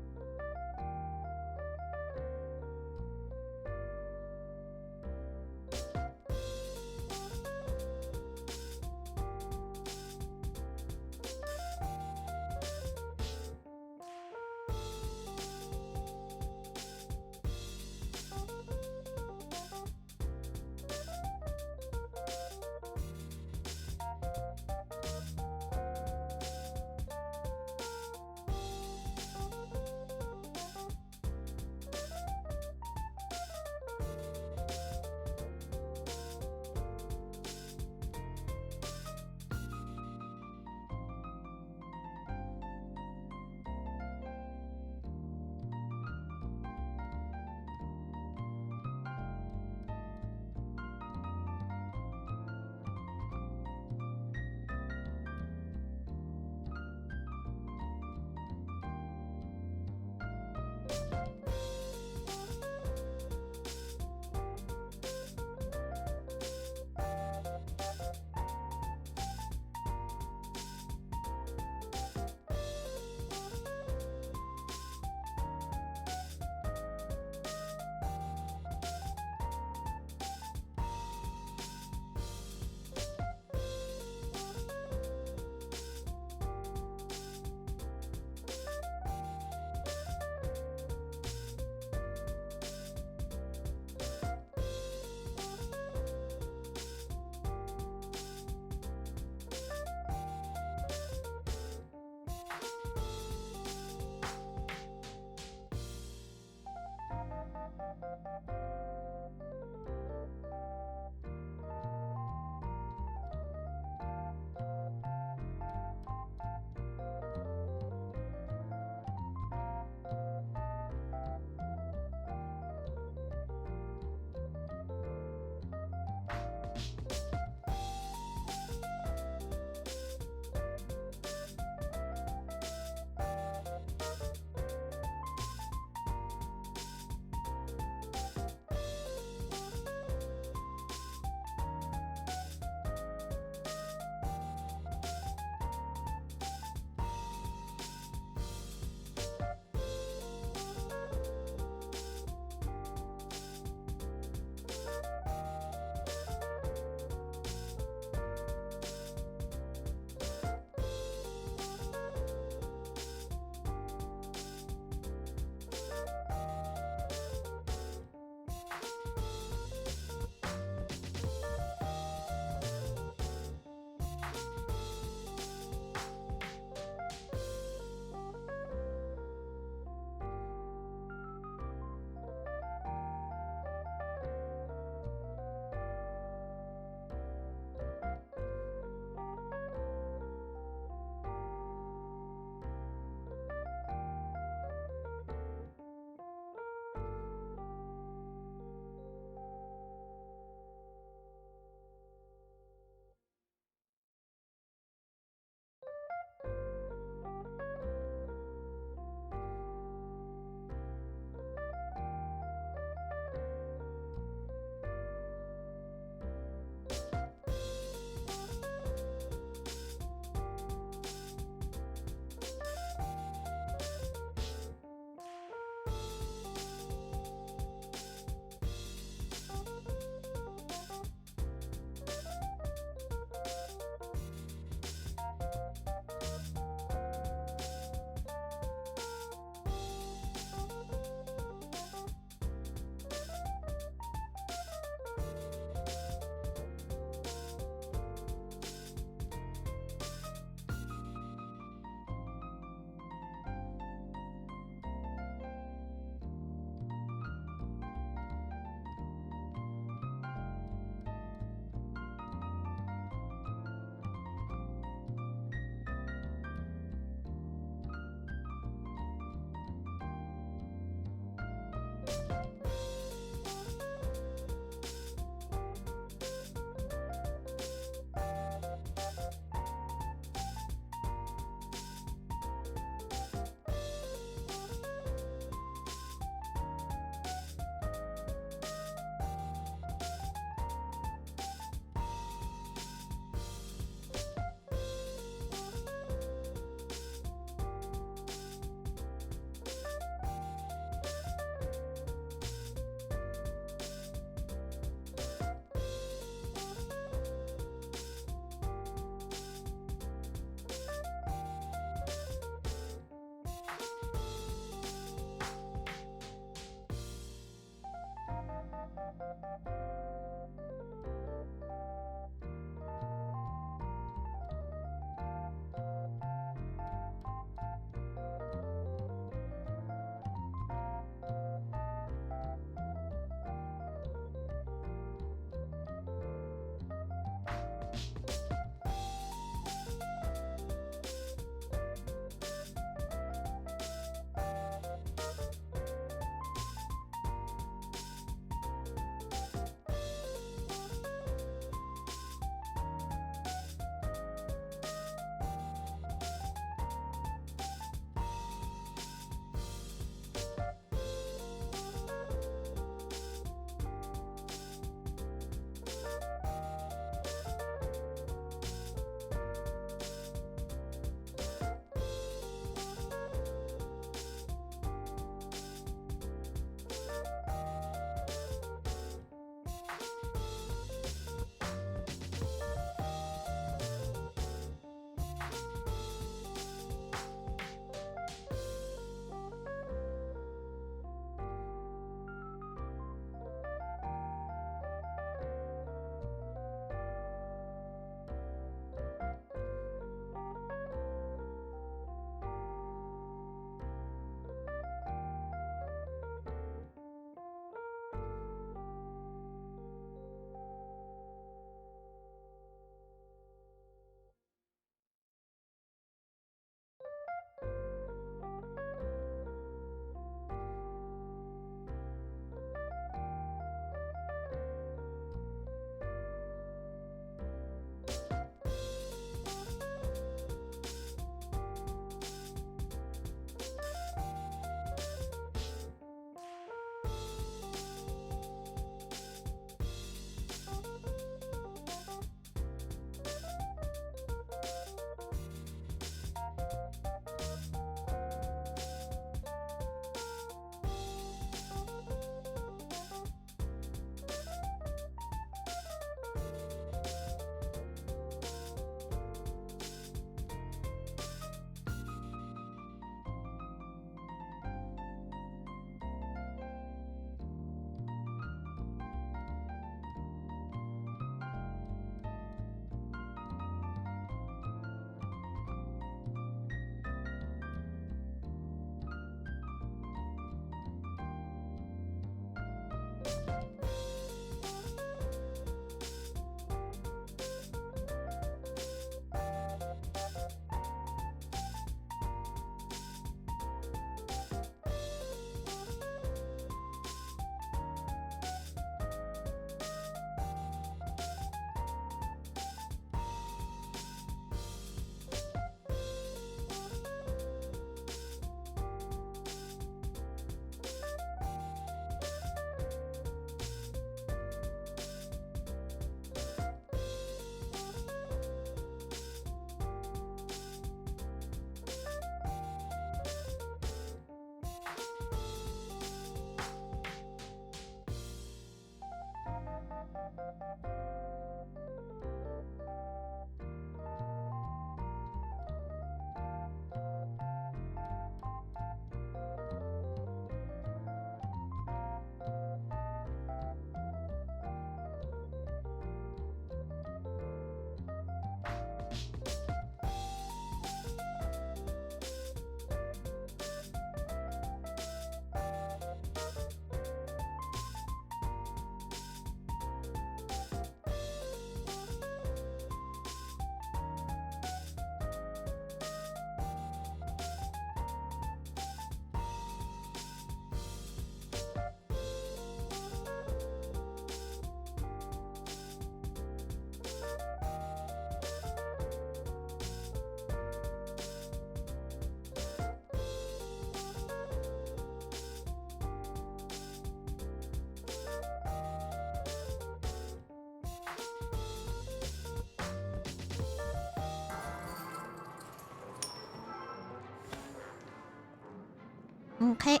Okay,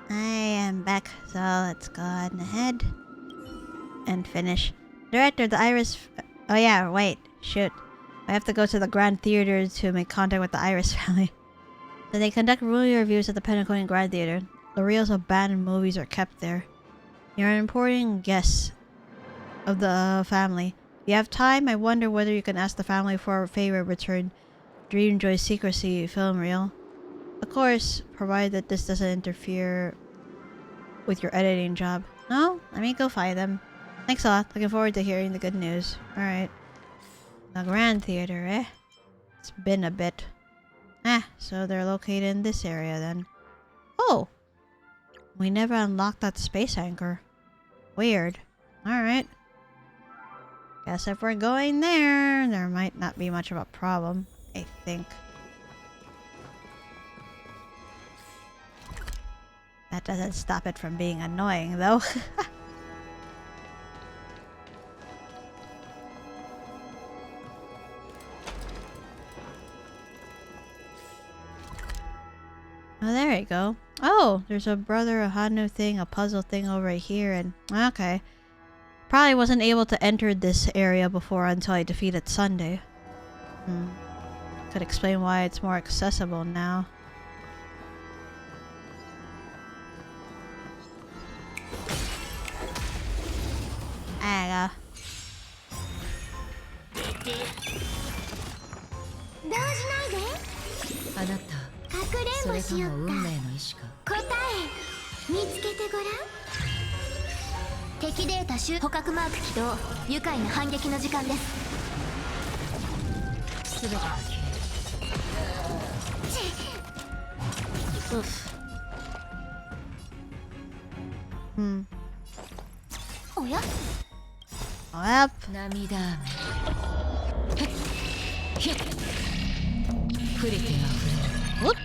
I am back, so let's go ahead and finish. Director, the Iris... Oh yeah, wait, shoot. I have to go to the Grand Theater to make contact with the Iris family. So they conduct movie reviews at the Pentaconian Grand Theater. The reels of abandoned movies are kept there. You're an important guest of the family. If you have time, I wonder whether you can ask the family for a favor return Dream Joy Secrecy film reel. Of course, provided that this doesn't interfere with your editing job. No? Let me go find them. Thanks a lot. Looking forward to hearing the good news. Alright. The Grand Theater, eh? It's been a bit. So they're located in this area then. Oh! We never unlocked that space anchor. Weird. Alright. Guess if we're going there, there might not be much of a problem, I think. That doesn't stop it from being annoying, though. Oh, there you go. Oh, there's a Brother Hanu thing, a puzzle thing over here, and... Okay. Probably wasn't able to enter this area before until I defeated Sunday. Could explain why it's more accessible now. There you go. かくれんぼしよっか。答え見つけてごらん。敵データ捕獲マーク起動。愉快な反撃の時間です。すべてが消え。おや？おや？涙雨。触れてあふれる。 Whoop.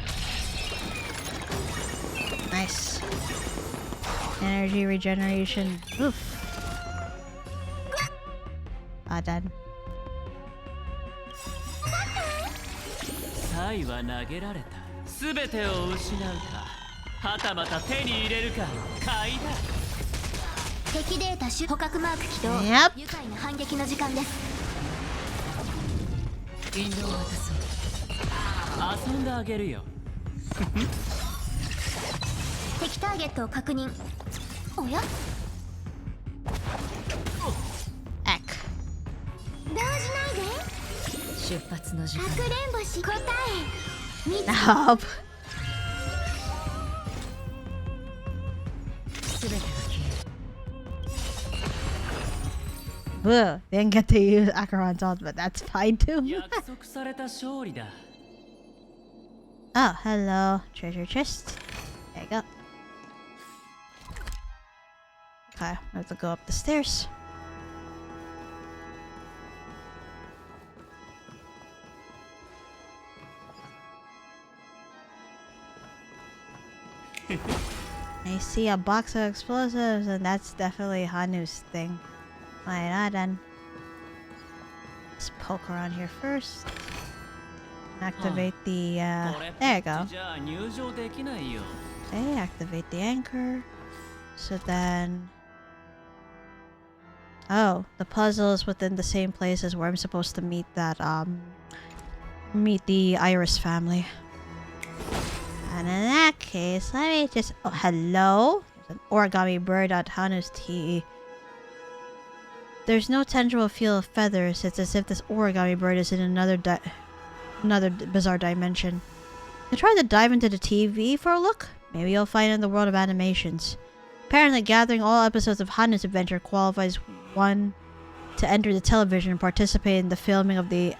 Nice. Energy regeneration. Oof. Ah, done. サイは投げられた。すべてを失うか、はたまた手に入れるか、買いだ。敵データ捕獲マーク起動。Yep. 愉快な反撃の時間です。ウィンドウを渡そう。 遊んであげるよ。敵ターゲットを確認。おや？Eck. 動じないで。出発の時間。かくれんぼし答え。見つけ。Nope. すべてが消える。Ugh, didn't get to use Acheron's ult, but that's fine too. 約束された勝利だ。 Oh, hello. Treasure chest. There you go. Okay, I have to go up the stairs. I see a box of explosives, and that's definitely Hanu's thing. Why not then? Let's poke around here first. Activate the, there you go. Okay, activate the anchor. So then... Oh, the puzzle is within the same place as where I'm supposed to meet that, meet the Iris family. And in that case, let me just... Oh, hello? There's an origami bird at Hanu's tea. There's no tangible feel of feathers. It's as if this origami bird is in another bizarre dimension. I tried to dive into the TV for a look. Maybe you'll find it in the world of animations. Apparently, gathering all episodes of Hanu's adventure qualifies one to enter the television and participate in the filming of the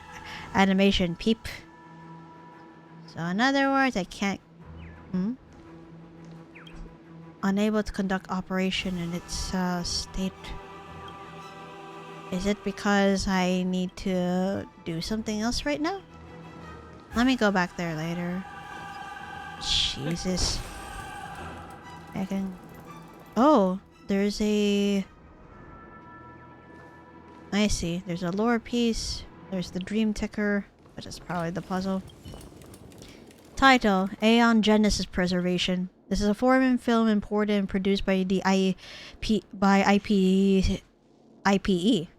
animation. Peep. So, in other words, I can't... Unable to conduct operation in its state. Is it because I need to do something else right now? Let me go back there later. Jesus. I can... Oh, there's a... I see. There's a lore piece. There's the dream ticker, which is probably the puzzle. Title: Aeon Genesis Preservation. This is a foreign film imported and produced by the IPE,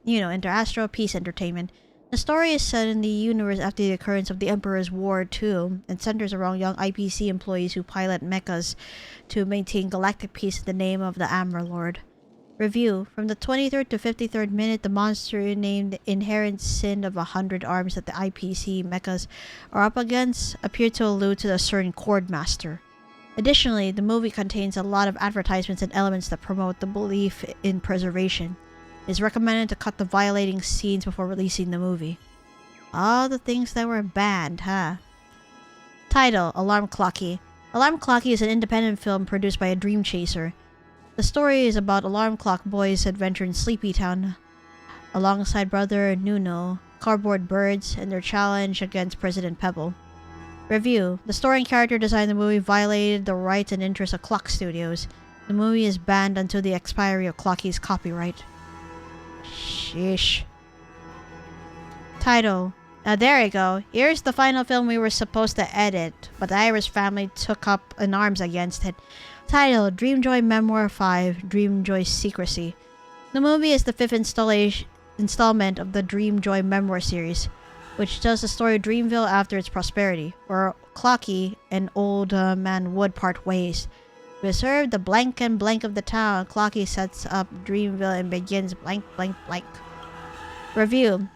Interastral Peace Entertainment. The story is set in the universe after the occurrence of the Emperor's War II and centers around young IPC employees who pilot mechas to maintain galactic peace in the name of the Amber Lord. Review. From the 23rd to 53rd minute, the monster named Inherent Sin of 100 Arms that the IPC mechas are up against appear to allude to a certain Cordmaster. Additionally, the movie contains a lot of advertisements and elements that promote the belief in preservation. It is recommended to cut the violating scenes before releasing the movie. All the things that were banned, huh? Title: Alarm Clocky. Alarm Clocky is an independent film produced by a dream chaser. The story is about Alarm Clock Boy's adventure in Sleepy Town alongside brother Nuno, cardboard birds, and their challenge against President Pebble. Review. The story and character design of the movie violated the rights and interests of Clock Studios. The movie is banned until the expiry of Clocky's copyright. Sheesh. Title. Now there you go. Here's the final film we were supposed to edit, but the Irish family took up in arms against it. Title: Dreamjoy Memoir 5, Dreamjoy Secrecy. The movie is the fifth installment of the Dreamjoy Memoir series, which tells the story of Dreamville after its prosperity, where Clocky and Old Man Wood part ways. To preserve the blank and blank of the town, Clocky sets up Dreamville and begins blank blank blank. Review.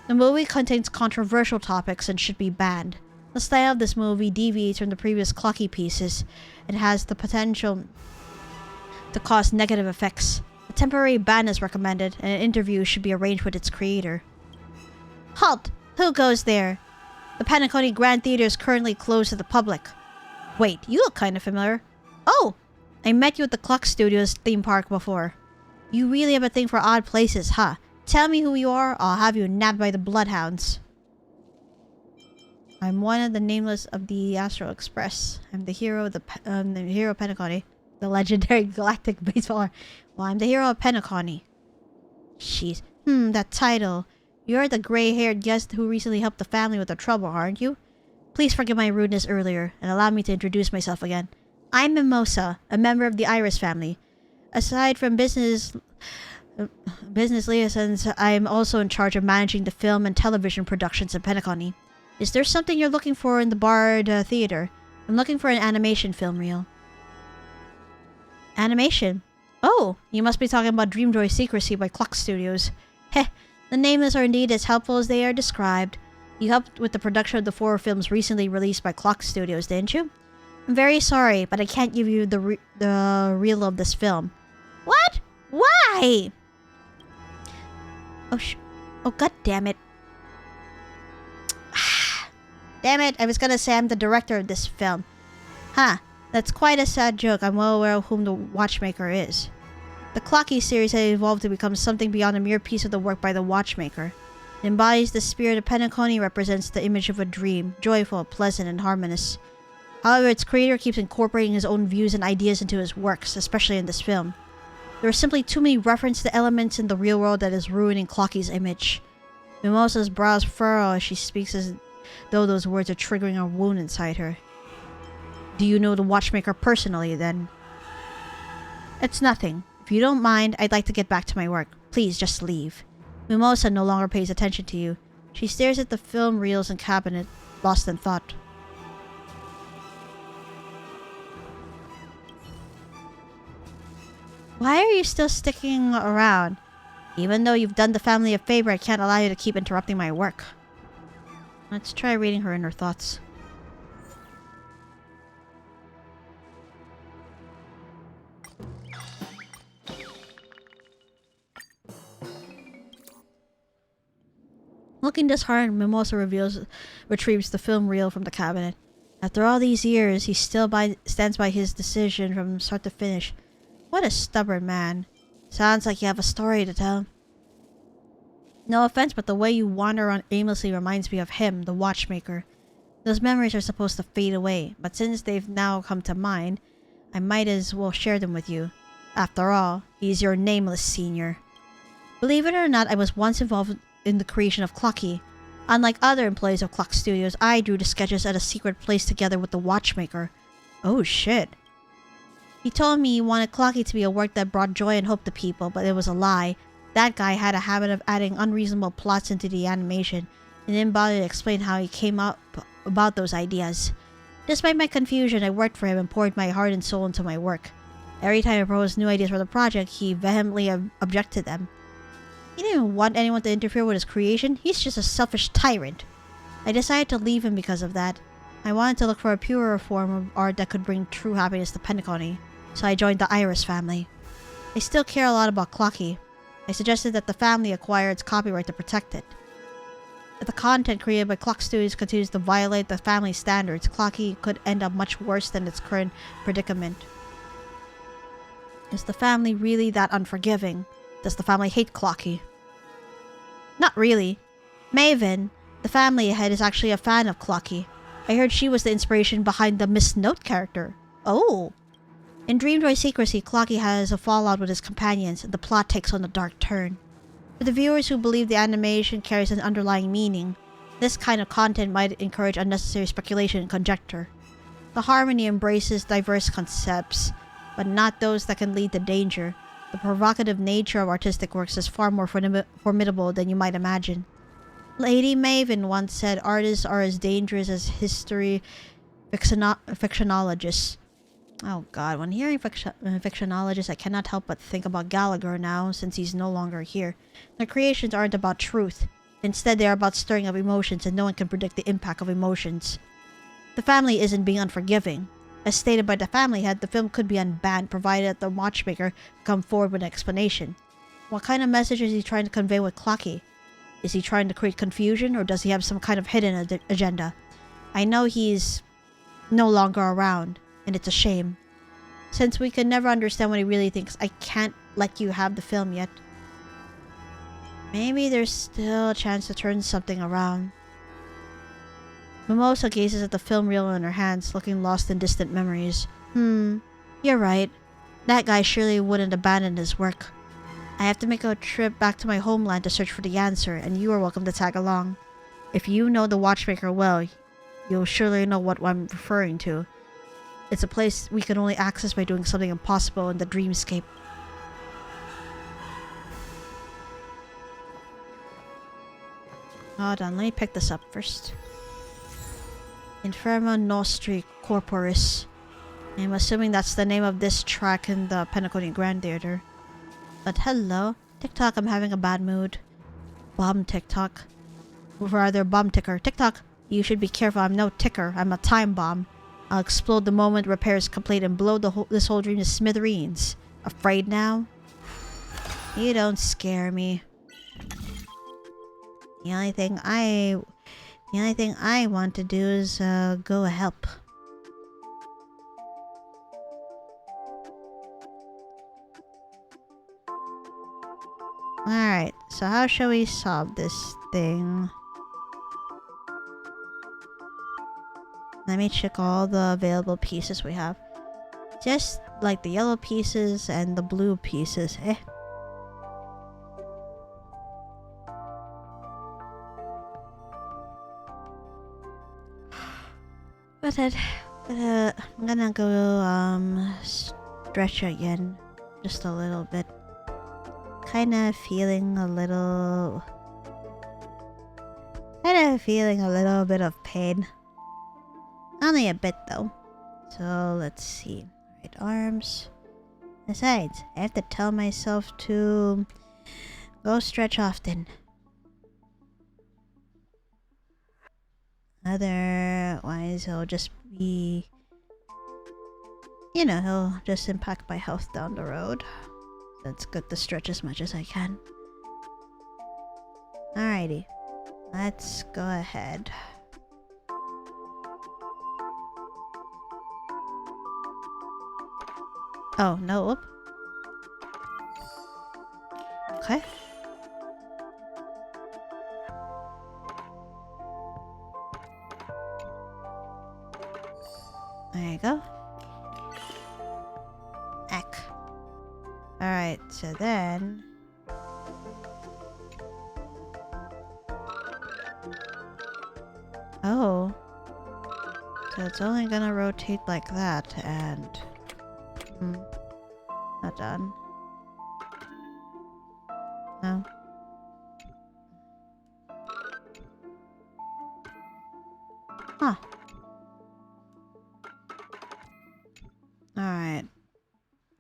The movie contains controversial topics and should be banned. The style of this movie deviates from the previous Clocky pieces. It has the potential to cause negative effects. A temporary ban is recommended, and an interview should be arranged with its creator. Halt! Who goes there? The Panaconi Grand Theater is currently closed to the public. Wait, you look kind of familiar. Oh! I met you at the Clock Studios theme park before. You really have a thing for odd places, huh? Tell me who you are, I'll have you nabbed by the bloodhounds. I'm one of the nameless of the Astral Express. I'm the hero of the hero of Penacony, the legendary galactic baseballer. Well, I'm the hero of Penacony. Jeez. That title. You're the gray-haired guest who recently helped the family with the trouble, aren't you? Please forgive my rudeness earlier, and allow me to introduce myself again. I'm Mimosa, a member of the Iris family. Aside from business liaisons, I'm also in charge of managing the film and television productions in Penacony. Is there something you're looking for in the Bard Theater? I'm looking for an animation film reel. Animation? Oh, you must be talking about Dreamjoy Secrecy by Clock Studios. Heh, the nameless are indeed as helpful as they are described. You helped with the production of the 4 films recently released by Clock Studios, didn't you? I'm very sorry, but I can't give you the reel of this film. What? Why? Oh, god damn it. Damn it, I was gonna say I'm the director of this film. Huh, that's quite a sad joke. I'm well aware of whom the Watchmaker is. The Clocky series has evolved to become something beyond a mere piece of the work by the Watchmaker. It embodies the spirit of Penacony, represents the image of a dream, joyful, pleasant, and harmonious. However, its creator keeps incorporating his own views and ideas into his works, especially in this film. There are simply too many references to elements in the real world that is ruining Clocky's image. Mimosa's brows furrow as she speaks as though those words are triggering a wound inside her. Do you know the Watchmaker personally, then? It's nothing. If you don't mind, I'd like to get back to my work. Please, just leave. Mimosa no longer pays attention to you. She stares at the film reels and cabinet, lost in thought. Why are you still sticking around? Even though you've done the family a favor, I can't allow you to keep interrupting my work. Let's try reading her inner thoughts. Looking disheartened, Mimosa retrieves the film reel from the cabinet. After all these years, he still stands by his decision from start to finish. What a stubborn man. Sounds like you have a story to tell. No offense, but the way you wander on aimlessly reminds me of him, the Watchmaker. Those memories are supposed to fade away, but since they've now come to mind, I might as well share them with you. After all, he's your nameless senior. Believe it or not, I was once involved in the creation of Clocky. Unlike other employees of Clock Studios, I drew the sketches at a secret place together with the Watchmaker. Oh shit. He told me he wanted Clocky to be a work that brought joy and hope to people, but it was a lie. That guy had a habit of adding unreasonable plots into the animation, and didn't bother to explain how he came up about those ideas. Despite my confusion, I worked for him and poured my heart and soul into my work. Every time I proposed new ideas for the project, he vehemently objected them. He didn't want anyone to interfere with his creation. He's just a selfish tyrant. I decided to leave him because of that. I wanted to look for a purer form of art that could bring true happiness to Penacony, so I joined the Iris family. I still care a lot about Clocky. I suggested that the family acquire its copyright to protect it. If the content created by Clock Studios continues to violate the family standards, Clocky could end up much worse than its current predicament. Is the family really that unforgiving? Does the family hate Clocky? Not really. Maven, the family head, is actually a fan of Clocky. I heard she was the inspiration behind the Miss Note character. Oh! In Dreamjoy Secrecy, Clocky has a fallout with his companions, and the plot takes on a dark turn. For the viewers who believe the animation carries an underlying meaning, this kind of content might encourage unnecessary speculation and conjecture. The Harmony embraces diverse concepts, but not those that can lead to danger. The provocative nature of artistic works is far more formidable than you might imagine. Lady Maven once said artists are as dangerous as history fictionologists. Oh god, when hearing fictionologists, I cannot help but think about Gallagher now, since he's no longer here. Their creations aren't about truth. Instead, they are about stirring up emotions, and no one can predict the impact of emotions. The family isn't being unforgiving. As stated by the family head, the film could be unbanned, provided that the watchmaker come forward with an explanation. What kind of message is he trying to convey with Clocky? Is he trying to create confusion, or does he have some kind of hidden agenda? I know he's no longer around, and it's a shame. Since we can never understand what he really thinks, I can't let you have the film yet. Maybe there's still a chance to turn something around. Mimosa gazes at the film reel in her hands, looking lost in distant memories. You're right. That guy surely wouldn't abandon his work. I have to make a trip back to my homeland to search for the answer, and you are welcome to tag along. If you know the watchmaker well, you'll surely know what I'm referring to. It's a place we can only access by doing something impossible in the dreamscape. Hold on, let me pick this up first. Inferma Nostri Corporis. I'm assuming that's the name of this track in the Penacony Grand Theater. But hello. TikTok, I'm having a bad mood. Bomb TikTok. Or rather, bomb ticker. TikTok, you should be careful. I'm no ticker. I'm a time bomb. I'll explode the moment repairs complete and blow this whole dream to smithereens. Afraid now? You don't scare me. The only thing I want to do is go help. Alright, so how shall we solve this thing? Let me check all the available pieces we have. Just like the yellow pieces and the blue pieces, eh? But I'm gonna go stretch again, just a little bit. Kinda feeling a little bit of pain. Only a bit though. So let's see. Right arms. Besides, I have to tell myself to go stretch often. Otherwise, he'll just be... You know, he'll just impact my health down the road. So it's good to stretch as much as I can. Alrighty. Let's go ahead. Oh, no. Whoop. Okay. There you go. Eck. Alright, so then... Oh. So it's only gonna rotate like that, and... Not done. No. Huh. Alright.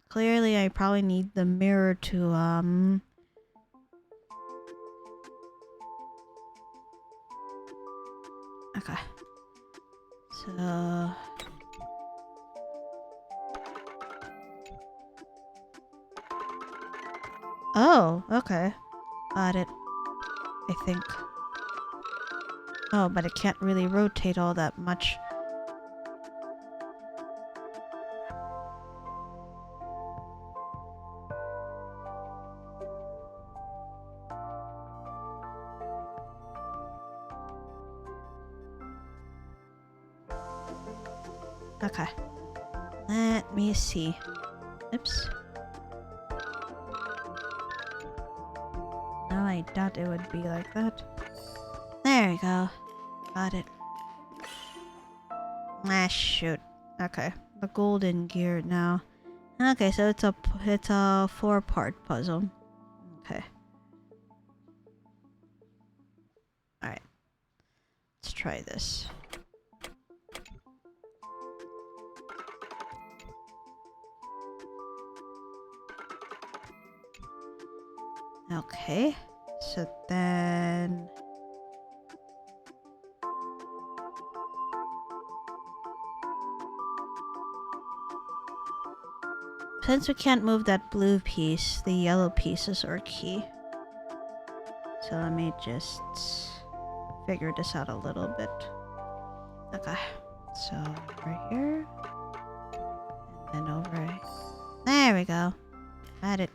Clearly, I probably need the mirror to, Okay. So... Oh, okay. Got it. I think. Oh, but it can't really rotate all that much. Okay. Let me see. Oops. No, I doubt it would be like that. There we go. Got it. Ah, shoot. Okay. The golden gear now. Okay, so it's a 4-part puzzle. Okay. Alright. Let's try this. Okay. So then... Since we can't move that blue piece, the yellow piece is our key. So let me just figure this out a little bit. Okay. So over here. And then over. There we go. Got it.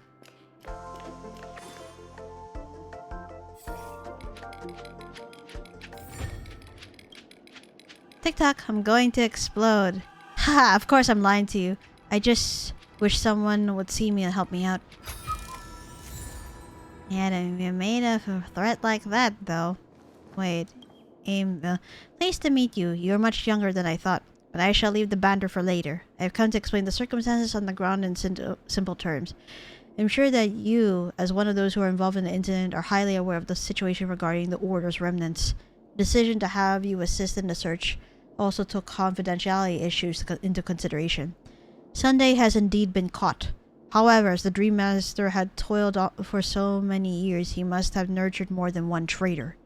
TikTok, I'm going to explode. Haha, of course I'm lying to you. I just wish someone would see me and help me out. Yeah, to be made of a threat like that, though. Wait. Pleased to meet you. You're much younger than I thought, but I shall leave the banter for later. I have come to explain the circumstances on the ground in simple terms. I'm sure that you, as one of those who are involved in the incident, are highly aware of the situation regarding the Order's remnants. The decision to have you assist in the search also took confidentiality issues into consideration. Sunday has indeed been caught. However, as the Dream Master had toiled for so many years, he must have nurtured more than one traitor.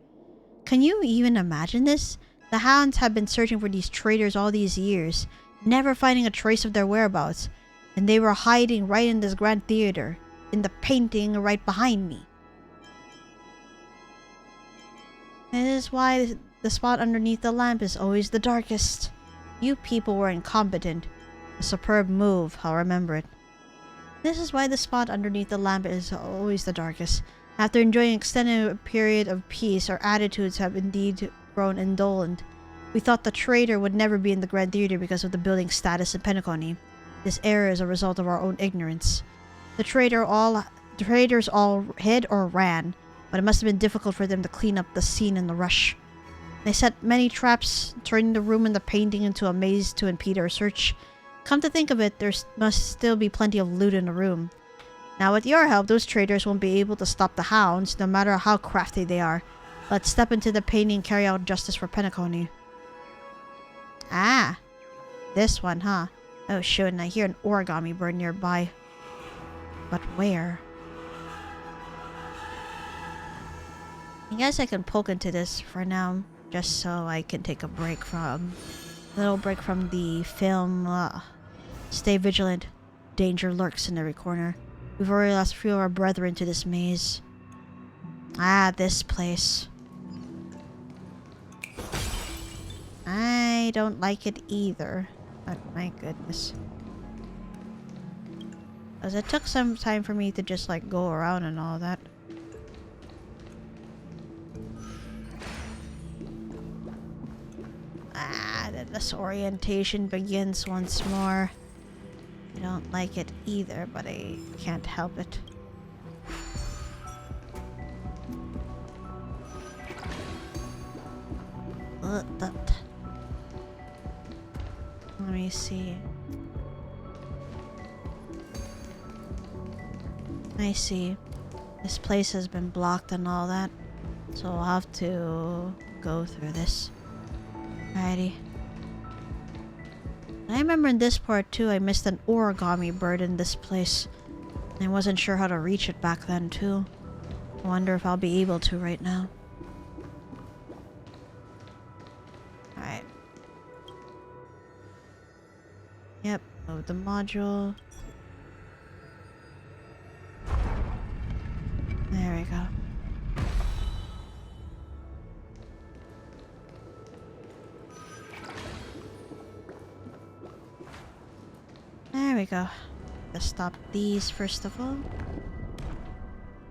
Can you even imagine this? The hounds have been searching for these traitors all these years, never finding a trace of their whereabouts, and they were hiding right in this grand theater, in the painting right behind me. That is why the spot underneath the lamp is always the darkest. You people were incompetent. A superb move, I'll remember it. This is why the spot underneath the lamp is always the darkest. After enjoying an extended period of peace, our attitudes have indeed grown indolent. We thought the traitor would never be in the Grand Theater because of the building's status in Penacony. This error is a result of our own ignorance. The traitors all hid or ran, but it must have been difficult for them to clean up the scene in the rush. They set many traps, turning the room and the painting into a maze to impede our search. Come to think of it, there must still be plenty of loot in the room. Now with your help, those traitors won't be able to stop the hounds, no matter how crafty they are. Let's step into the painting and carry out justice for Penacony. Ah, this one, huh? Oh shoot, and I hear an origami bird nearby. But where? I guess I can poke into this for now, just so I can take a break from... little break from the film. Stay vigilant. Danger lurks in every corner. We've already lost a few of our brethren to this maze. Ah, this place. I don't like it either. But my goodness. As it took some time for me to just like go around and all that. Ah, the disorientation begins once more. I don't like it either, but I can't help it. Let me see. I see. This place has been blocked and all that. So I'll have to go through this. Alrighty. I remember in this part too, I missed an origami bird in this place. I wasn't sure how to reach it back then too. I wonder if I'll be able to right now. Alright. Yep, move the module. There we go. There we go. Let's stop these first of all.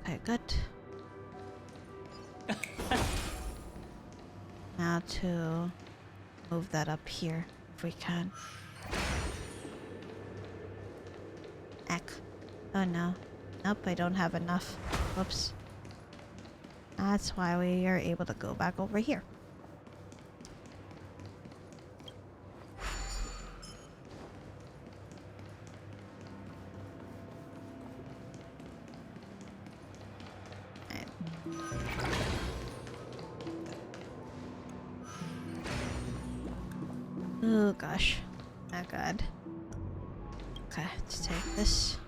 Okay, good. Now to move that up here if we can. Eck. Oh no. Nope, I don't have enough. Whoops. That's why we are able to go back over here. Oh gosh. Oh god. Okay, let's take this.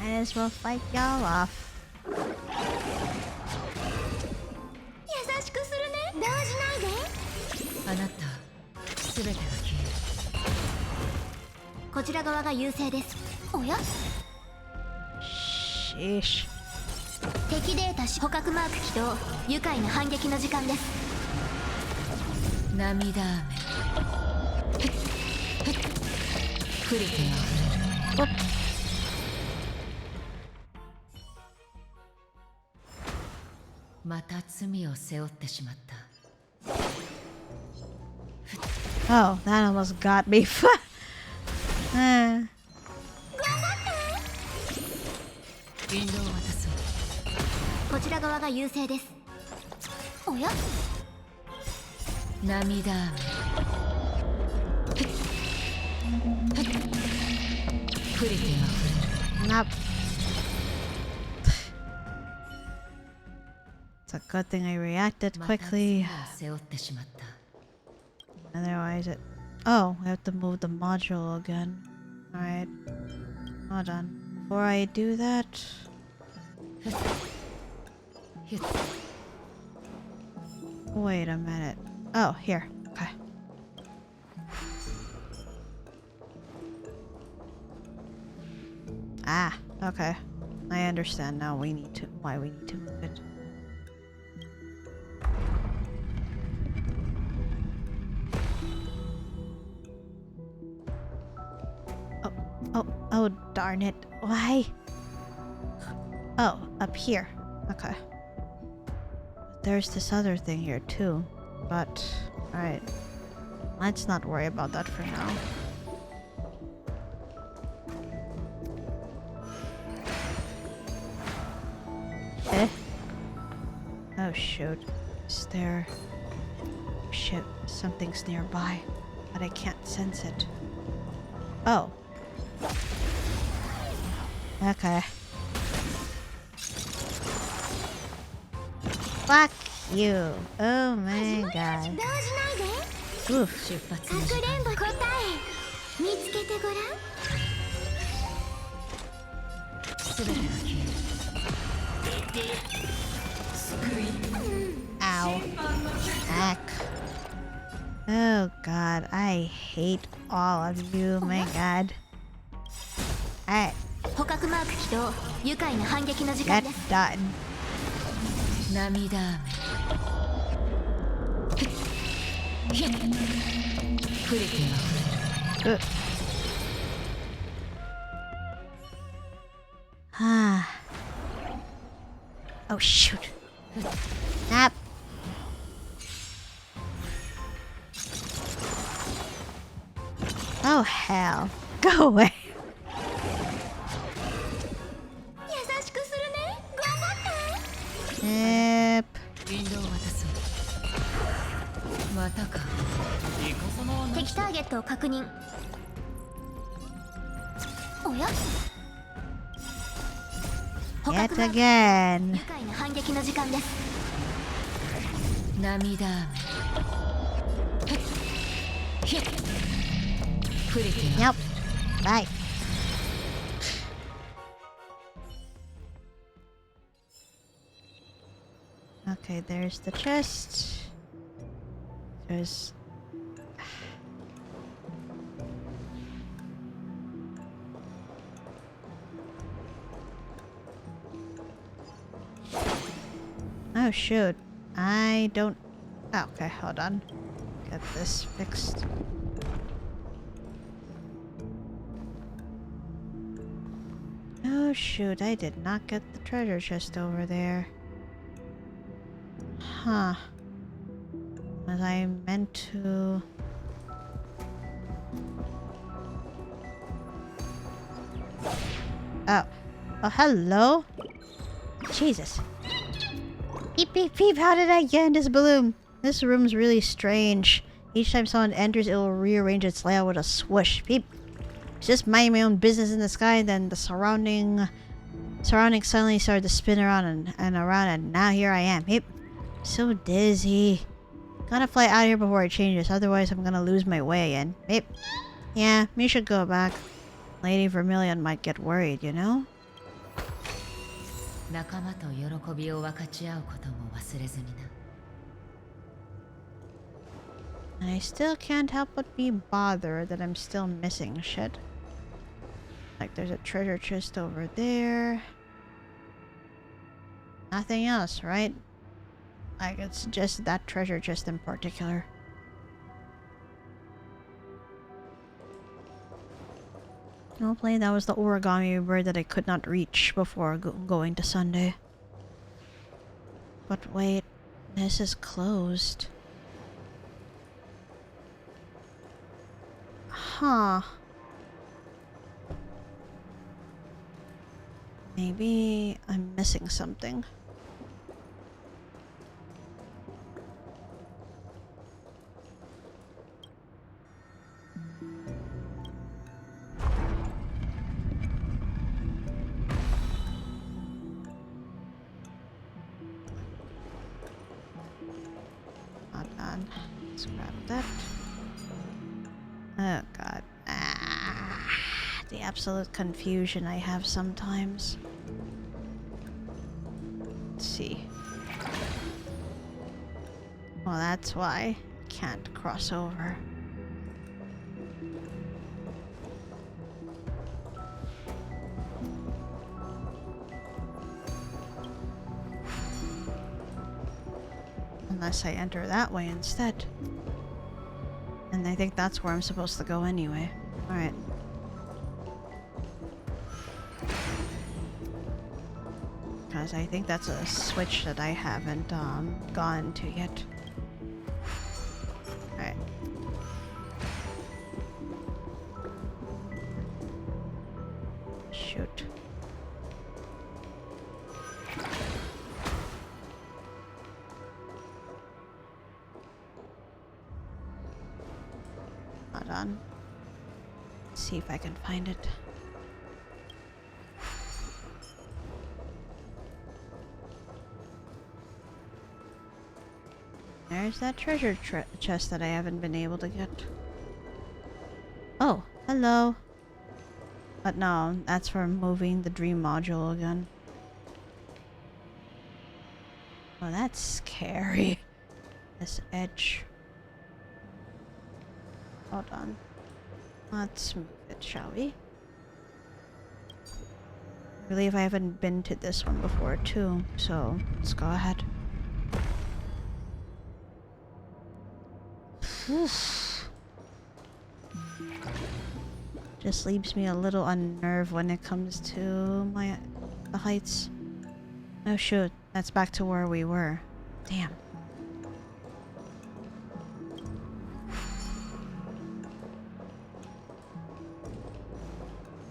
Might as well fight y'all off. 優しくするね。動じないで。あなたすべてが消える。こちら側が優勢です。おや？ Sheesh. 敵データ捕獲マーク起動。愉快な反撃の時間です。涙雨。ふり手が触れる。また罪を背負ってしまった。Oh, that almost got me. 引導を渡そう。こちら側が優勢です。おや？涙雨。ふり手が触れる。Nope. It's a good thing I reacted quickly. また罪を背負ってしまった。 Otherwise it... Oh, I have to move the module again. Alright. Hold on. Before I do that... Wait a minute. Oh, here. Okay. Ah, okay. I understand now why we need to move it. Oh, darn it. Why? Oh, up here. Okay. There's this other thing here too. But, alright. Let's not worry about that for now. Eh? Oh shoot. Is there... Shit, something's nearby. But I can't sense it. Oh. Okay. Fuck you. Oh my god. 動じないで。 Oof. 出発のか時間くれんぼ答え見つけてごらん。すべてが消える。 Ow. Heck. Oh god, I hate all of you, my god. Alright, 捕獲マーク起動。愉快な反撃の時間 get です。 done. 涙雨。ふり手が触れる。 Ah. Oh shoot. Snap. Oh hell. Go away. 優しくするね。頑張って。 Yep. ウィンドウを渡そう。またか。イカ様は何敵ターゲットを確認。おや Yet again. 愉快な反撃の時間です。涙雨。ひっ。触れてよ。 Yep. Bye. Okay, there's the chest. There's... Oh shoot. I don't... Oh, okay, hold on. Get this fixed. Oh shoot, I did not get the treasure chest over there. Huh. Was I meant to... Oh. Oh, hello? Jesus. Beep, beep, beep. How did I get in this balloon? This room's really strange. Each time someone enters, it will rearrange its layout with a swoosh. Beep. It's just minding my own business in the sky, then the surroundings suddenly started to spin around and around, and now here I am. Beep. So dizzy. Gotta fly out of here before it changes, otherwise I'm gonna lose my way again. Beep. Yeah, we should go back. Lady Vermilion might get worried, you know? 仲間と喜びを分かち合うことも忘れずにな。 And I still can't help but be bothered that I'm still missing shit. Like there's a treasure chest over there. Nothing else, right? Like it's just that treasure chest in particular. Hopefully that was the origami bird that I could not reach before going to Sunday. But wait, this is closed. Huh. Maybe I'm missing something. Hold on. Let's grab that. Oh god. Ah, the absolute confusion I have sometimes. Let's see. Well, that's why I can't cross over. Unless I enter that way instead. And I think that's where I'm supposed to go anyway. Alright. Because I think that's a switch that I haven't gone to yet. Alright. Shoot. Hold on. Let's see if I can find it. There's that treasure chest that I haven't been able to get. Oh, hello. But no, that's for moving the dream module again. Oh, that's scary. This edge. Hold on. Let's move it, shall we? I believe I haven't been to this one before too, so let's go ahead. Just leaves me a little unnerved when it comes to the heights. Oh shoot, that's back to where we were. Damn.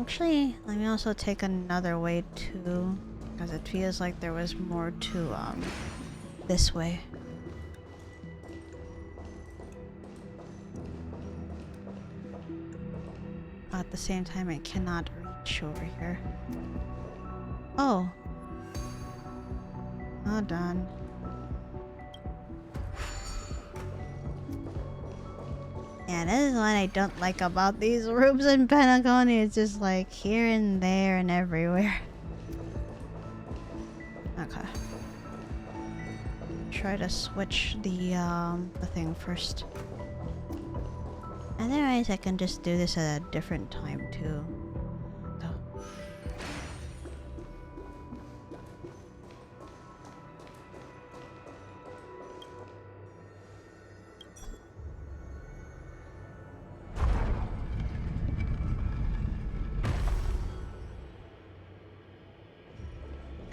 Actually, let me also take another way too, because it feels like there was more to this way. At the same time, I cannot reach over here. Oh. Hold on. Yeah, this is what I don't like about these rooms in Pentagon. It's just like here and there and everywhere. Okay. Try to switch the thing first. Otherwise, I can just do this at a different time too.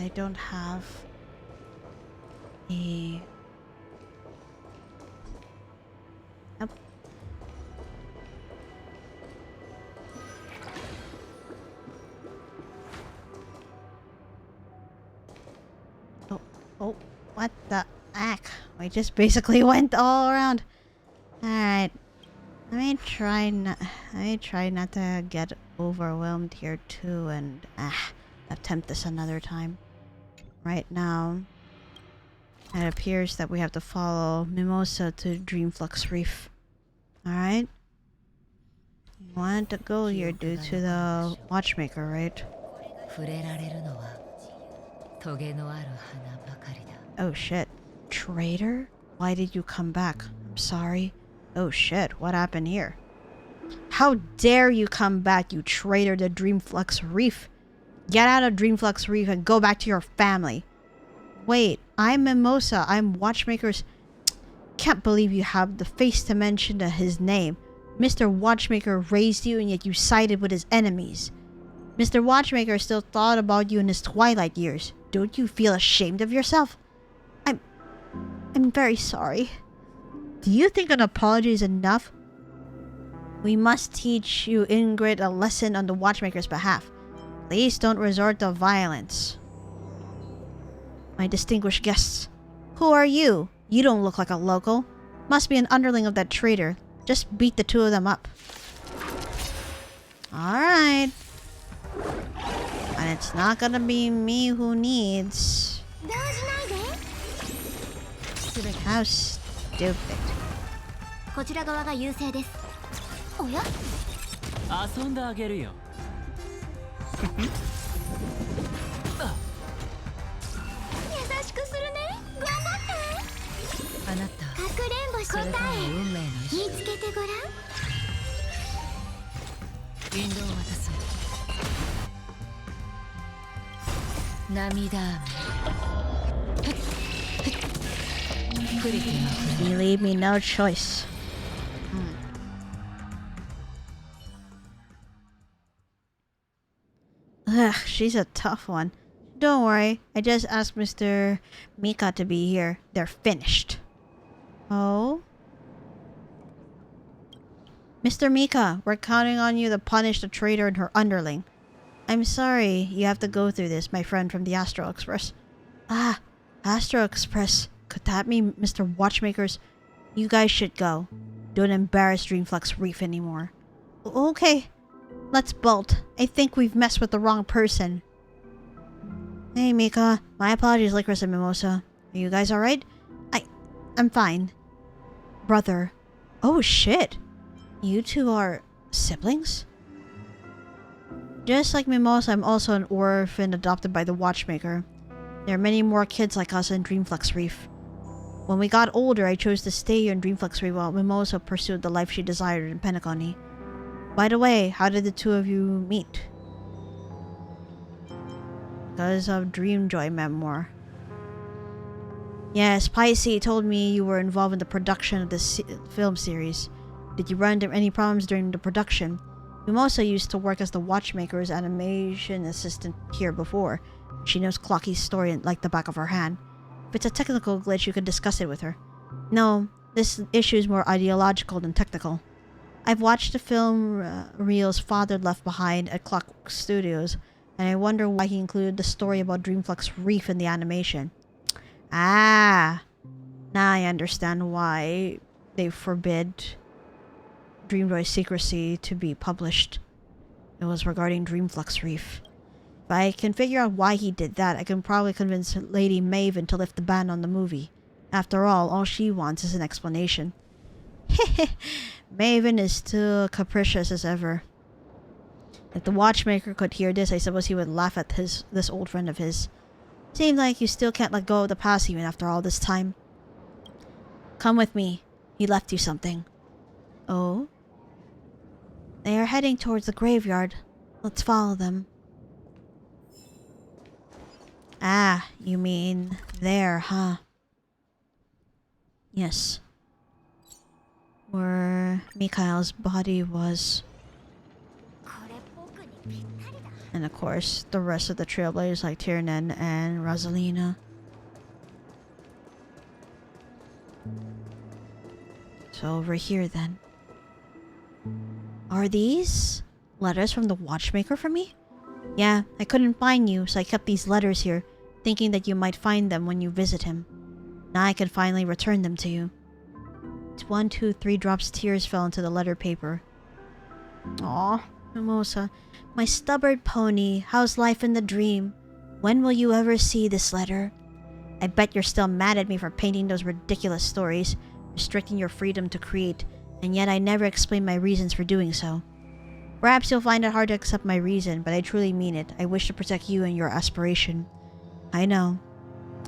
I don't have a... Yep. Oh, what the heck? We just basically went all around. Alright. Let me try not to get overwhelmed here too and attempt this another time. Right now, it appears that we have to follow Mimosa to Dreamflux Reef. Alright? You wanted to go here due to the watchmaker, right? Oh shit. Traitor? Why did you come back? I'm sorry. Oh shit, what happened here? How dare you come back, you traitor to Dreamflux Reef! Get out of Dreamflux Reef and go back to your family. Wait, I'm Mimosa. I'm Watchmaker's... Can't believe you have the face to mention his name. Mr. Watchmaker raised you and yet you sided with his enemies. Mr. Watchmaker still thought about you in his twilight years. Don't you feel ashamed of yourself? I'm very sorry. Do you think an apology is enough? We must teach you Ingrid a lesson on the Watchmaker's behalf. Please don't resort to violence. My distinguished guests, who are you? You don't look like a local. Must be an underling of that traitor. Just beat the two of them up. Alright. And it's not gonna be me who needs. How stupid. こちら側が優勢です。おや？遊んであげるよ。優しくするね。頑張って。あなた、かくれんぼ答え運命の見つけてごらん。引導を渡す。涙雨。You leave me no choice. Ugh, she's a tough one. Don't worry, I just asked Mr. Mika to be here. They're finished. Oh? Mr. Mika, we're counting on you to punish the traitor and her underling. I'm sorry you have to go through this, my friend from the Astro Express. Ah, Astro Express. Could that mean Mr. Watchmaker's? You guys should go. Don't embarrass Dreamflux Reef anymore. Okay. Let's bolt. I think we've messed with the wrong person. Hey, Mika. My apologies, Lycoris and Mimosa. Are you guys alright? I'm fine. Brother. Oh, shit. You two are siblings? Just like Mimosa, I'm also an orphan adopted by the Watchmaker. There are many more kids like us in Dreamflux Reef. When we got older, I chose to stay here in Dreamflux Reef while Mimosa pursued the life she desired in Pentaconi. By the way, how did the two of you meet? Because of Dreamjoy Memoir. Yes, Pisces told me you were involved in the production of this film series. Did you run into any problems during the production? Mimosa used to work as the Watchmaker's animation assistant here before. She knows Clocky's story like the back of her hand. If it's a technical glitch, you can discuss it with her. No, this issue is more ideological than technical. I've watched the film Real's father left behind at Clockwork Studios, and I wonder why he included the story about Dreamflux Reef in the animation. Ah, now I understand why they forbid Dreamjoy's secrecy to be published. It was regarding Dreamflux Reef. If I can figure out why he did that, I can probably convince Lady Maven to lift the ban on the movie. After all she wants is an explanation. Maven is still capricious as ever. If the watchmaker could hear this, I suppose he would laugh at this old friend of his. Seems like you still can't let go of the past even after all this time. Come with me. He left you something. Oh? They are heading towards the graveyard. Let's follow them. Ah, you mean there, huh? Yes. Where Mikhail's body was. And of course, the rest of the Trailblazers like Tiernan and Rosalina. So over here then. Are these letters from the watchmaker for me? Yeah, I couldn't find you, so I kept these letters here, thinking that you might find them when you visit him. Now I can finally return them to you. 1, 2, 3 drops tears fell into the letter paper. Aw, Mimosa, my stubborn pony, how's life in the dream? When will you ever see this letter? I bet you're still mad at me for painting those ridiculous stories, restricting your freedom to create, and yet I never explained my reasons for doing so. Perhaps you'll find it hard to accept my reason, but I truly mean it. I wish to protect you and your aspiration. I know.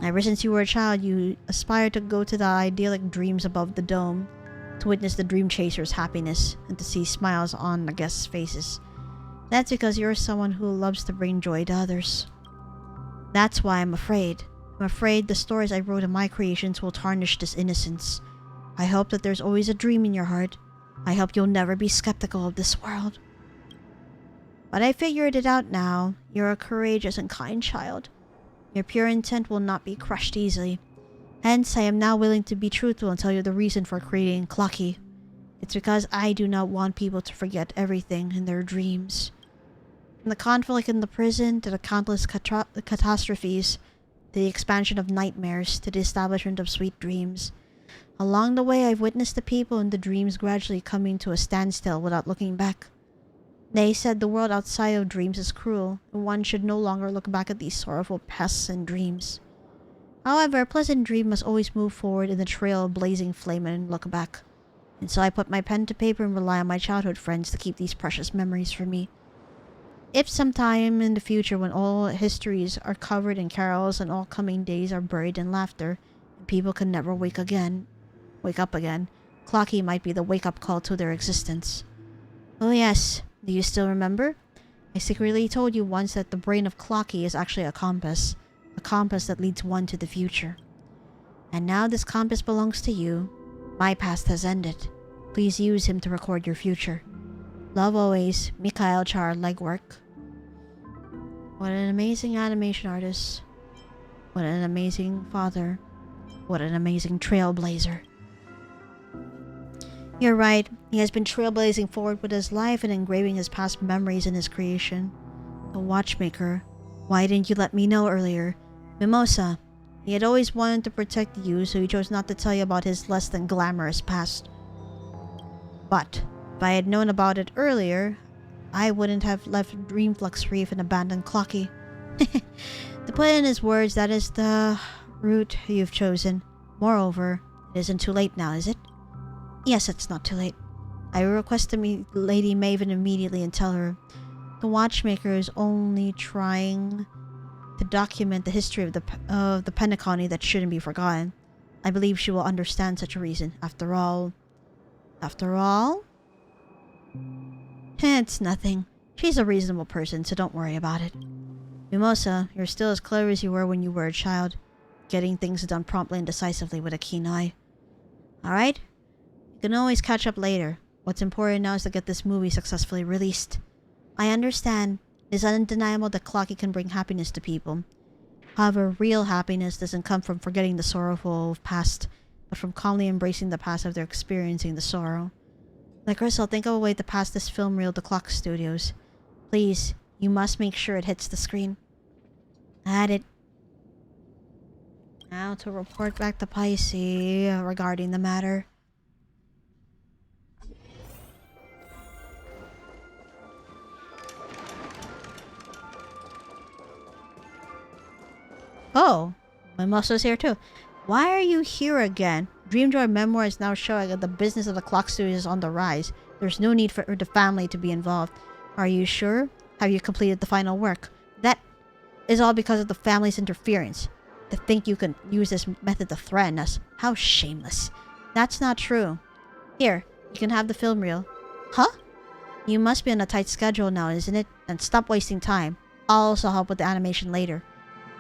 Ever since you were a child, you aspired to go to the idyllic dreams above the dome, to witness the dream chaser's happiness, and to see smiles on the guests' faces. That's because you're someone who loves to bring joy to others. That's why I'm afraid. I'm afraid the stories I wrote in my creations will tarnish this innocence. I hope that there's always a dream in your heart. I hope you'll never be skeptical of this world. But I figured it out now. You're a courageous and kind child. Your pure intent will not be crushed easily. Hence, I am now willing to be truthful and tell you the reason for creating Clocky. It's because I do not want people to forget everything in their dreams. From the conflict in the prison, to the countless catastrophes, to the expansion of nightmares, to the establishment of sweet dreams. Along the way, I've witnessed the people in the dreams gradually coming to a standstill without looking back. They said the world outside of dreams is cruel, and one should no longer look back at these sorrowful pests and dreams. However, a pleasant dream must always move forward in the trail of blazing flame and look back. And so I put my pen to paper and rely on my childhood friends to keep these precious memories for me. If sometime in the future when all histories are covered in carols and all coming days are buried in laughter, and people can never wake up again, Clocky might be the wake-up call to their existence. Oh yes. Do you still remember? I secretly told you once that the brain of Clocky is actually a compass that leads one to the future. And now this compass belongs to you. My past has ended. Please use him to record your future. Love always, Mikhail Char Legwork. What an amazing animation artist. What an amazing father. What an amazing trailblazer. You're right, he has been trailblazing forward with his life and engraving his past memories in his creation. The watchmaker. Why didn't you let me know earlier? Mimosa. He had always wanted to protect you, so he chose not to tell you about his less than glamorous past. But if I had known about it earlier, I wouldn't have left Dreamflux Reef and abandoned Clocky. To put it in his words, that is the route you've chosen. Moreover, it isn't too late now, is it? Yes, it's not too late. I request to meet Lady Maven immediately and tell her the watchmaker is only trying to document the history of the Penacony that shouldn't be forgotten. I believe she will understand such a reason. After all? It's nothing. She's a reasonable person, so don't worry about it. Mimosa, you're still as clever as you were when you were a child, getting things done promptly and decisively with a keen eye. Alright? You can always catch up later. What's important now is to get this movie successfully released. I understand. It is undeniable that Clocky can bring happiness to people. However, real happiness doesn't come from forgetting the sorrowful past, but from calmly embracing the past after experiencing the sorrow. Lycoris, I'll think of a way to pass this film reel to Clock Studios. Please, you must make sure it hits the screen. Add it. Now to report back to Pisces regarding the matter. Oh, Mimosa's here too. Why are you here again? Dreamjoy Memoir is now showing that the business of the Clock Studio is on the rise. There's no need for the family to be involved. Are you sure? Have you completed the final work? That is all because of the family's interference. To think you can use this method to threaten us. How shameless. That's not true. Here, you can have the film reel. Huh? You must be on a tight schedule now, isn't it? And stop wasting time. I'll also help with the animation later.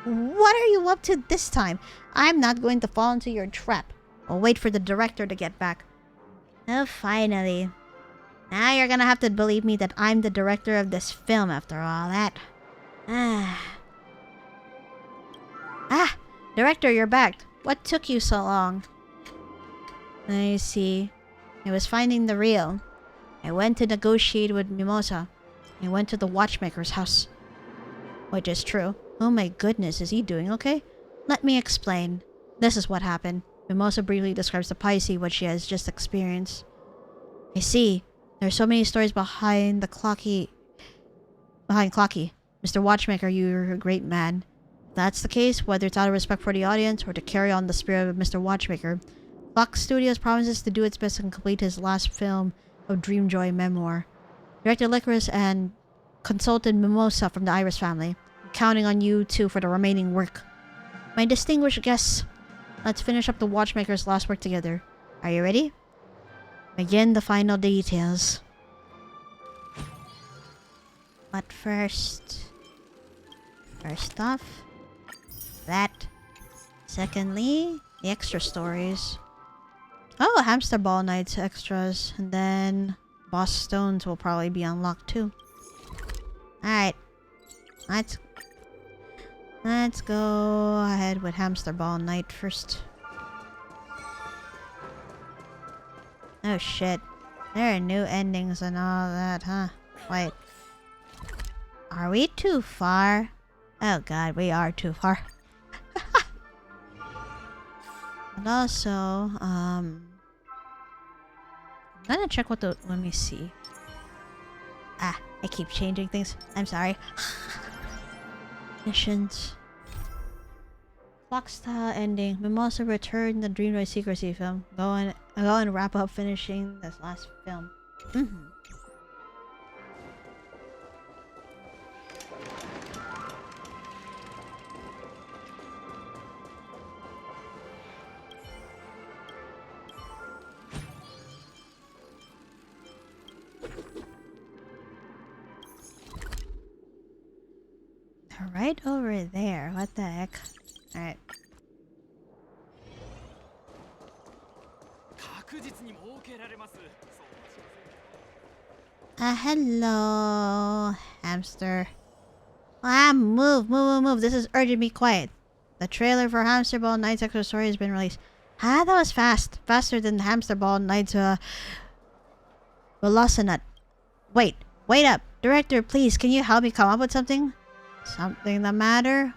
What are you up to this time? I'm not going to fall into your trap. I'll wait for the director to get back. Oh, finally. Now you're gonna have to believe me that I'm the director of this film after all that. Director, you're back. What took you so long? I see. I was finding the reel. I went to negotiate with Mimosa. I went to the watchmaker's house. Which is true. Oh my goodness, is he doing okay? Let me explain. This is what happened. Mimosa briefly describes to Pisces what she has just experienced. I see. There are so many stories behind Clocky. Mr. Watchmaker, you're a great man. If that's the case, whether it's out of respect for the audience or to carry on the spirit of Mr. Watchmaker, Clock Studios promises to do its best and complete his last film of Dreamjoy Memoir. Director Lycoris and consultant Mimosa from the Iris family. I'm counting on you two for the remaining work. My distinguished guests, let's finish up the Watchmaker's last work together. Are you ready? Begin the final details. But first off, that. Secondly, the extra stories. Oh, Hamster Ball Knight's extras. And then Boss Stones will probably be unlocked too. Alright. Let's go ahead with Hamster Ball Knight first. Oh shit. There are new endings and all that, huh? Wait. Are we too far? Oh god, we are too far. And also, I'm gonna check what the... Let me see. I keep changing things. I'm sorry. Missions. Clock style ending. Mimosa returned the Dreamjoy Secrecy film. Go and wrap up finishing this last film. They're right over there. What the heck? Alright. Hello, hamster. Move. This is urgent. Be quiet. The trailer for Hamster Ball Knight's extra story has been released. That was fast. Faster than the Hamster Ball Knight's, Velociraptor. Wait up. Director, please, can you help me come up with something? Something the matter?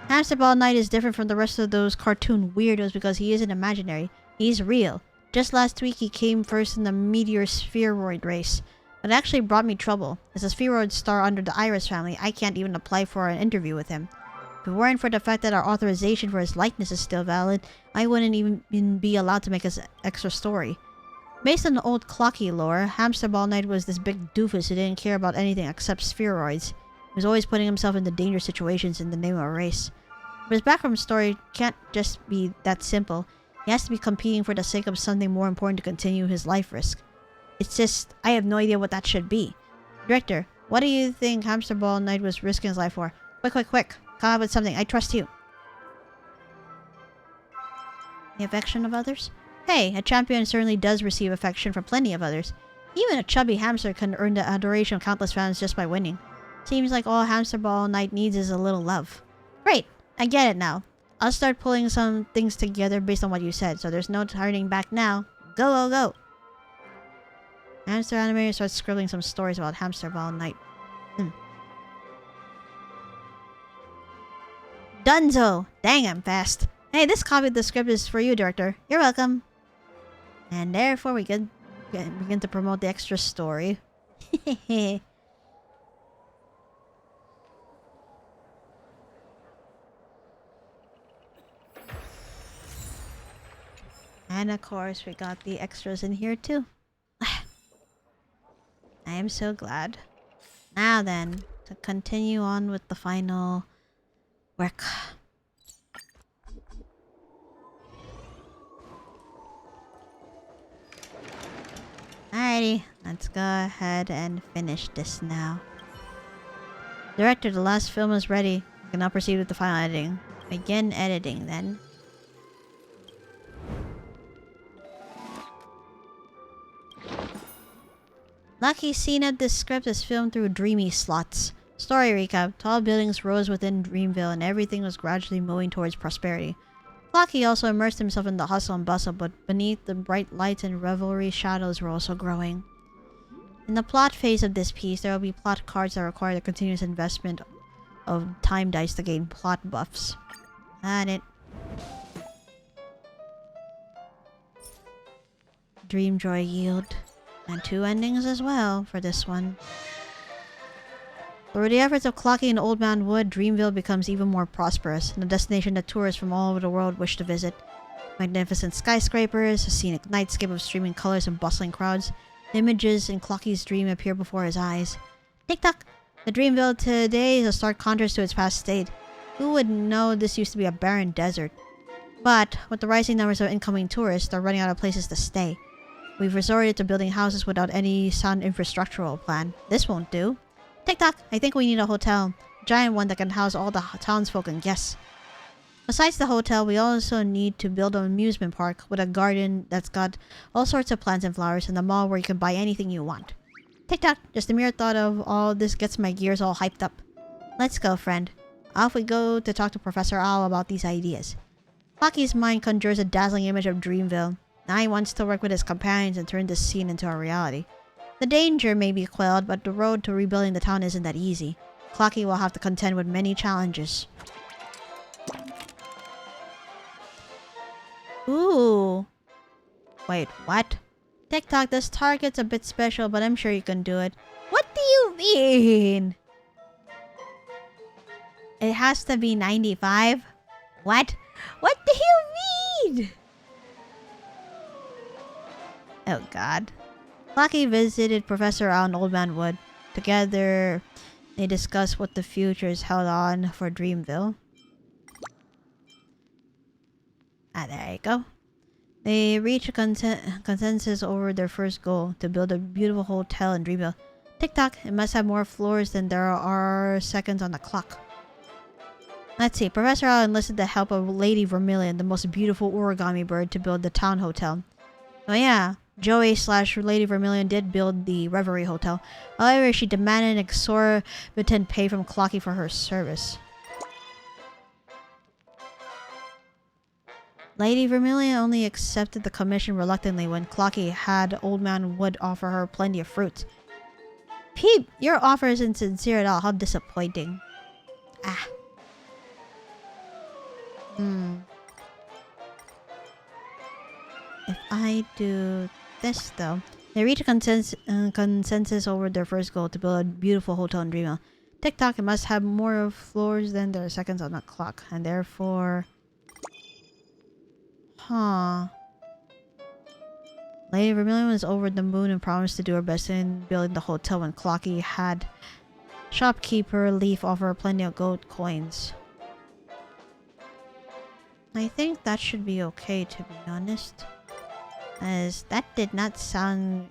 Hamster Ball Knight is different from the rest of those cartoon weirdos because he isn't imaginary. He's real. Just last week he came first in the Meteor Spheroid race. But it actually brought me trouble. As a Spheroid star under the Iris family, I can't even apply for an interview with him. If it weren't for the fact that our authorization for his likeness is still valid, I wouldn't even be allowed to make his extra story. Based on the old Clocky lore, Hamster Ball Knight was this big doofus who didn't care about anything except spheroids. He was always putting himself into dangerous situations in the name of a race. But his background story can't just be that simple. He has to be competing for the sake of something more important to continue his life risk. It's just, I have no idea what that should be. Director, what do you think Hamster Ball Knight was risking his life for? Quick. Come up with something. I trust you. The affection of others? Hey, a champion certainly does receive affection from plenty of others. Even a chubby hamster can earn the adoration of countless fans just by winning. Seems like all Hamster Ball Knight needs is a little love. Great, I get it now. I'll start pulling some things together based on what you said, so there's no turning back now. Go. Hamster animator starts scribbling some stories about hamster while night. Dunzo! Dang, I'm fast. Hey, this copy of the script is for you, director. You're welcome. And therefore we can begin to promote the extra story. And of course, we got the extras in here too. I am so glad. Now then, to continue on with the final work. Alrighty, let's go ahead and finish this now. Director, the last film is ready. You can now proceed with the final editing. Begin editing then. Lucky scene of this script is filmed through dreamy slots. Story recap. Tall buildings rose within Dreamville and everything was gradually moving towards prosperity. Clocky also immersed himself in the hustle and bustle, but beneath the bright lights and revelry, shadows were also growing. In the plot phase of this piece, there will be plot cards that require the continuous investment of time dice to gain plot buffs. Got it. Dream Joy Yield. And 2 endings as well for this one. Through the efforts of Clocky and Old Man Wood, Dreamville becomes even more prosperous, and a destination that tourists from all over the world wish to visit. Magnificent skyscrapers, a scenic nightscape of streaming colors and bustling crowds. Images in Clocky's dream appear before his eyes. Tick-tock! The Dreamville today is a stark contrast to its past state. Who would know this used to be a barren desert? But, with the rising numbers of incoming tourists, they're running out of places to stay. We've resorted to building houses without any sound infrastructural plan. This won't do. Tick-tock! I think we need a hotel. A giant one that can house all the townsfolk and guests. Besides the hotel, we also need to build an amusement park with a garden that's got all sorts of plants and flowers and a mall where you can buy anything you want. Tick-tock! Just the mere thought of all this gets my gears all hyped up. Let's go, friend. Off we go to talk to Professor Owl about these ideas. Clocky's mind conjures a dazzling image of Dreamville. Now he wants to work with his companions and turn this scene into a reality. The danger may be quelled, but the road to rebuilding the town isn't that easy. Clocky will have to contend with many challenges. Ooh. Wait, what? Tick-tock, this target's a bit special, but I'm sure you can do it. What do you mean? It has to be 95? What? What do you mean? Oh god. Clocky visited Professor Owl and Old Man Wood. Together, they discussed what the future is held on for Dreamville. Ah, there you go. They reached a consensus over their first goal, to build a beautiful hotel in Dreamville. Tick-tock, it must have more floors than there are seconds on the clock. Let's see, Professor Owl enlisted the help of Lady Vermilion, the most beautiful origami bird, to build the town hotel. Oh yeah, Joey/Lady Vermilion did build the Reverie Hotel. However, she demanded an exorbitant pay from Clocky for her service. Lady Vermilion only accepted the commission reluctantly when Clocky had Old Man Wood offer her plenty of fruits. Peep, your offer isn't sincere at all. How disappointing. Ah. If I do this though, they reach a consensus over their first goal, to build a beautiful hotel in Dreamville. Tick-tock, it must have more floors than there are seconds on the clock, and therefore... Huh. Lady Vermilion was over the moon and promised to do her best in building the hotel when Clocky had shopkeeper Leaf offer her plenty of gold coins. I think that should be okay, to be honest. As that did not sound...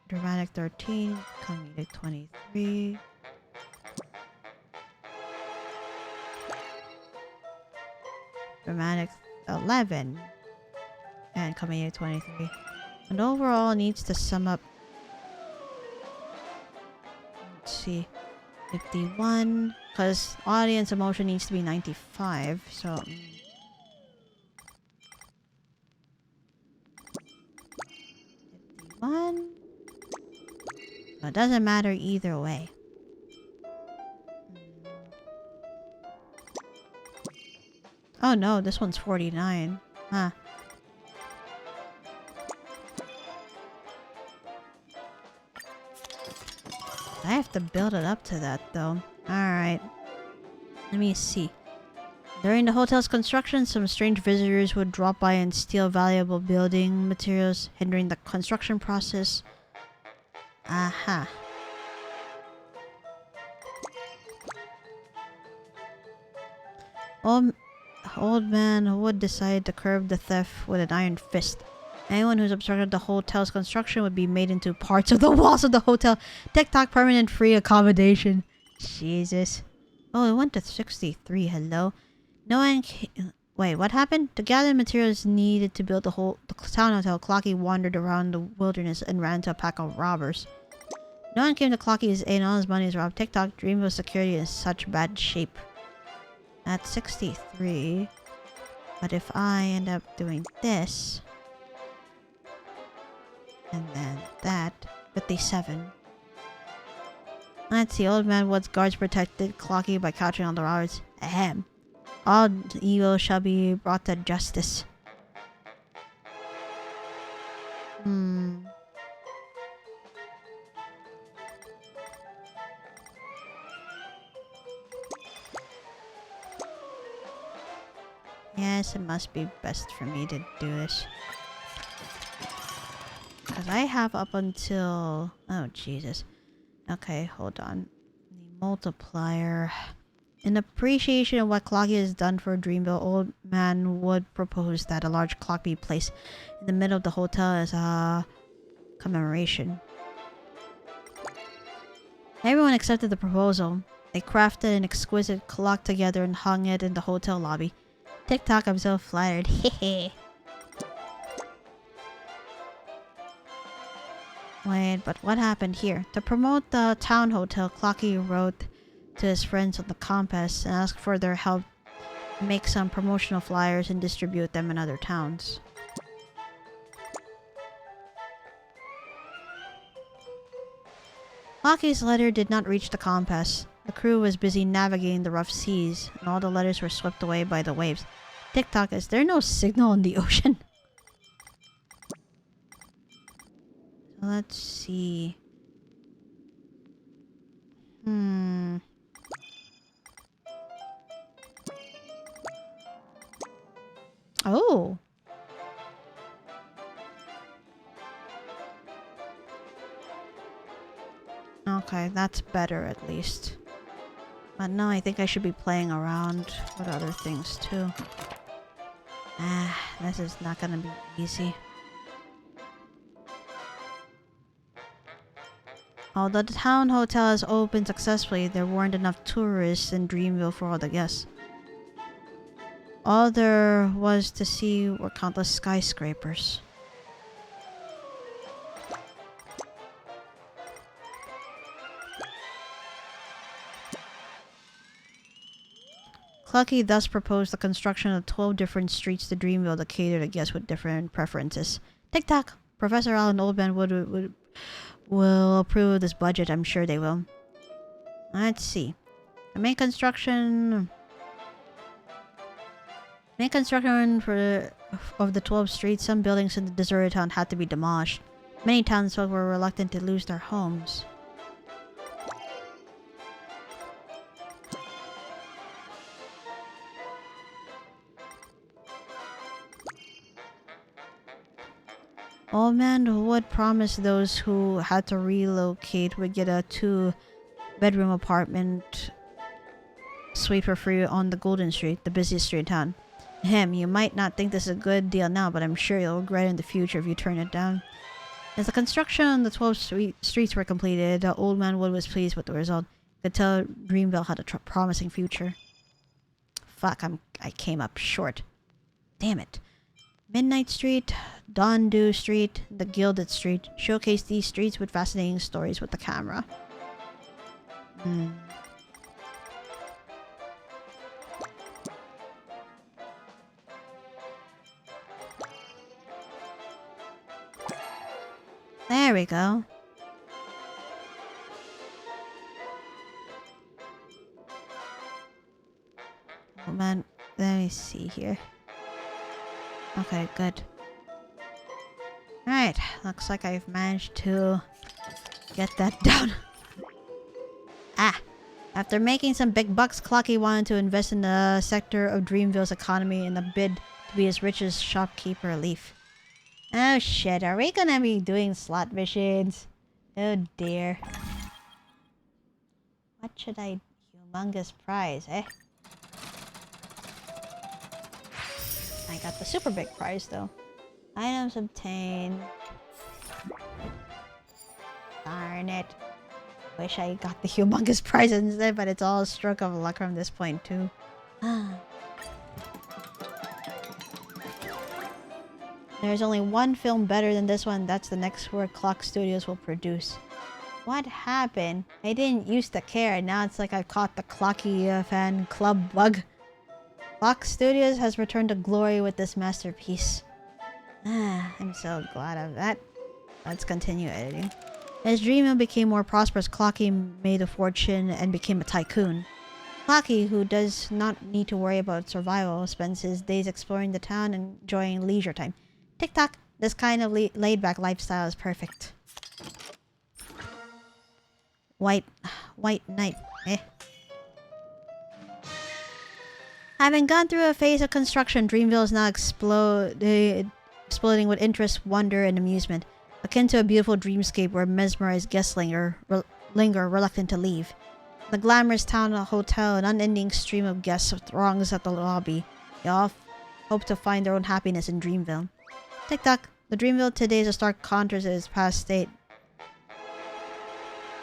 Dramatic 13, comedic 23... Dramatic 11 and comedic 23, and overall needs to sum up, let's see, 51, because audience emotion needs to be 95, so one. It doesn't matter either way. Oh no, this one's 49. Huh. I have to build it up to that though. Alright. Let me see. During the hotel's construction, some strange visitors would drop by and steal valuable building materials, hindering the construction process. Aha. Old man would decide to curb the theft with an iron fist. Anyone who's obstructed the hotel's construction would be made into parts of the walls of the hotel. TikTok permanent free accommodation. Jesus. Oh, it went to 63. Hello. No one wait, what happened? To gather materials needed to build the town hotel, Clocky wandered around the wilderness and ran into a pack of robbers. No one came to Clocky's aid and all his money is robbed. TikTok Dreamville security is such bad shape. At 63. But if I end up doing this... and then that... 57. Let's see. Old Man Wood's guards protected Clocky by couching on the robbers. Ahem. All evil shall be brought to justice. Yes, it must be best for me to do this. Because I have up until... oh, Jesus. Okay, hold on. The multiplier. In appreciation of what Clocky has done for Dreamville, Old Man Wood proposed that a large clock be placed in the middle of the hotel as a commemoration. Everyone accepted the proposal. They crafted an exquisite clock together and hung it in the hotel lobby. TikTok, I'm so flattered. Hehe. Wait, but what happened here? To promote the town hotel, Clocky wrote to his friends on the compass and asked for their help to make some promotional flyers and distribute them in other towns. Clocky's letter did not reach the compass. The crew was busy navigating the rough seas, and all the letters were swept away by the waves. TikTok, is there no signal in the ocean? Let's see. Oh. Okay, that's better at least. But no, I think I should be playing around with other things too. This is not gonna be easy. Although the town hotel has opened successfully, there weren't enough tourists in Dreamville for all the guests. All there was to see were countless skyscrapers. Clucky thus proposed the construction of 12 different streets to Dreamville to cater to guests with different preferences. TikTok! Professor Al and Old Man will approve of this budget, I'm sure they will. Let's see. The main construction of the 12 streets, some buildings in the deserted town had to be demolished. Many townsfolk were reluctant to lose their homes. Old Man Wood promised those who had to relocate would get a 2-bedroom apartment suite for free on the Golden Street, the busiest street in town. You might not think this is a good deal now, but I'm sure you'll regret it in the future if you turn it down. As the construction on the 12 streets were completed, Old Man Wood was pleased with the result. He could tell Dreamville had a promising future. Fuck, I came up short. Damn it. Midnight Street, Dawn Dew Street, the Gilded Street. Showcase these streets with fascinating stories with the camera. There we go. Oh man, let me see here. Okay, good. Alright, looks like I've managed to get that down. Ah! After making some big bucks, Clocky wanted to invest in the sector of Dreamville's economy in a bid to be as rich as shopkeeper Leaf. Oh shit, are we gonna be doing slot missions? Oh dear. What should I... Humongous prize, eh? I got the super big prize though. Items obtained. Darn it. Wish I got the humongous prize instead, but it's all a stroke of luck from this point too. There's only one film better than this one. That's the next work Clock Studios will produce. What happened? I didn't used to care, and now it's like I've caught the Clocky fan club bug. Clock Studios has returned to glory with this masterpiece. I'm so glad of that. Let's continue editing. As Dreamville became more prosperous, Clocky made a fortune and became a tycoon. Clocky, who does not need to worry about survival, spends his days exploring the town and enjoying leisure time. Tick-tock, this kind of laid-back lifestyle is perfect. White Knight, eh? Having gone through a phase of construction, Dreamville is now exploding with interest, wonder, and amusement, akin to a beautiful dreamscape where mesmerized guests linger reluctant to leave. The glamorous town hotel, an unending stream of guests throngs at the lobby. They all hope to find their own happiness in Dreamville. Tick-tock, the Dreamville today is a stark contrast to its past state.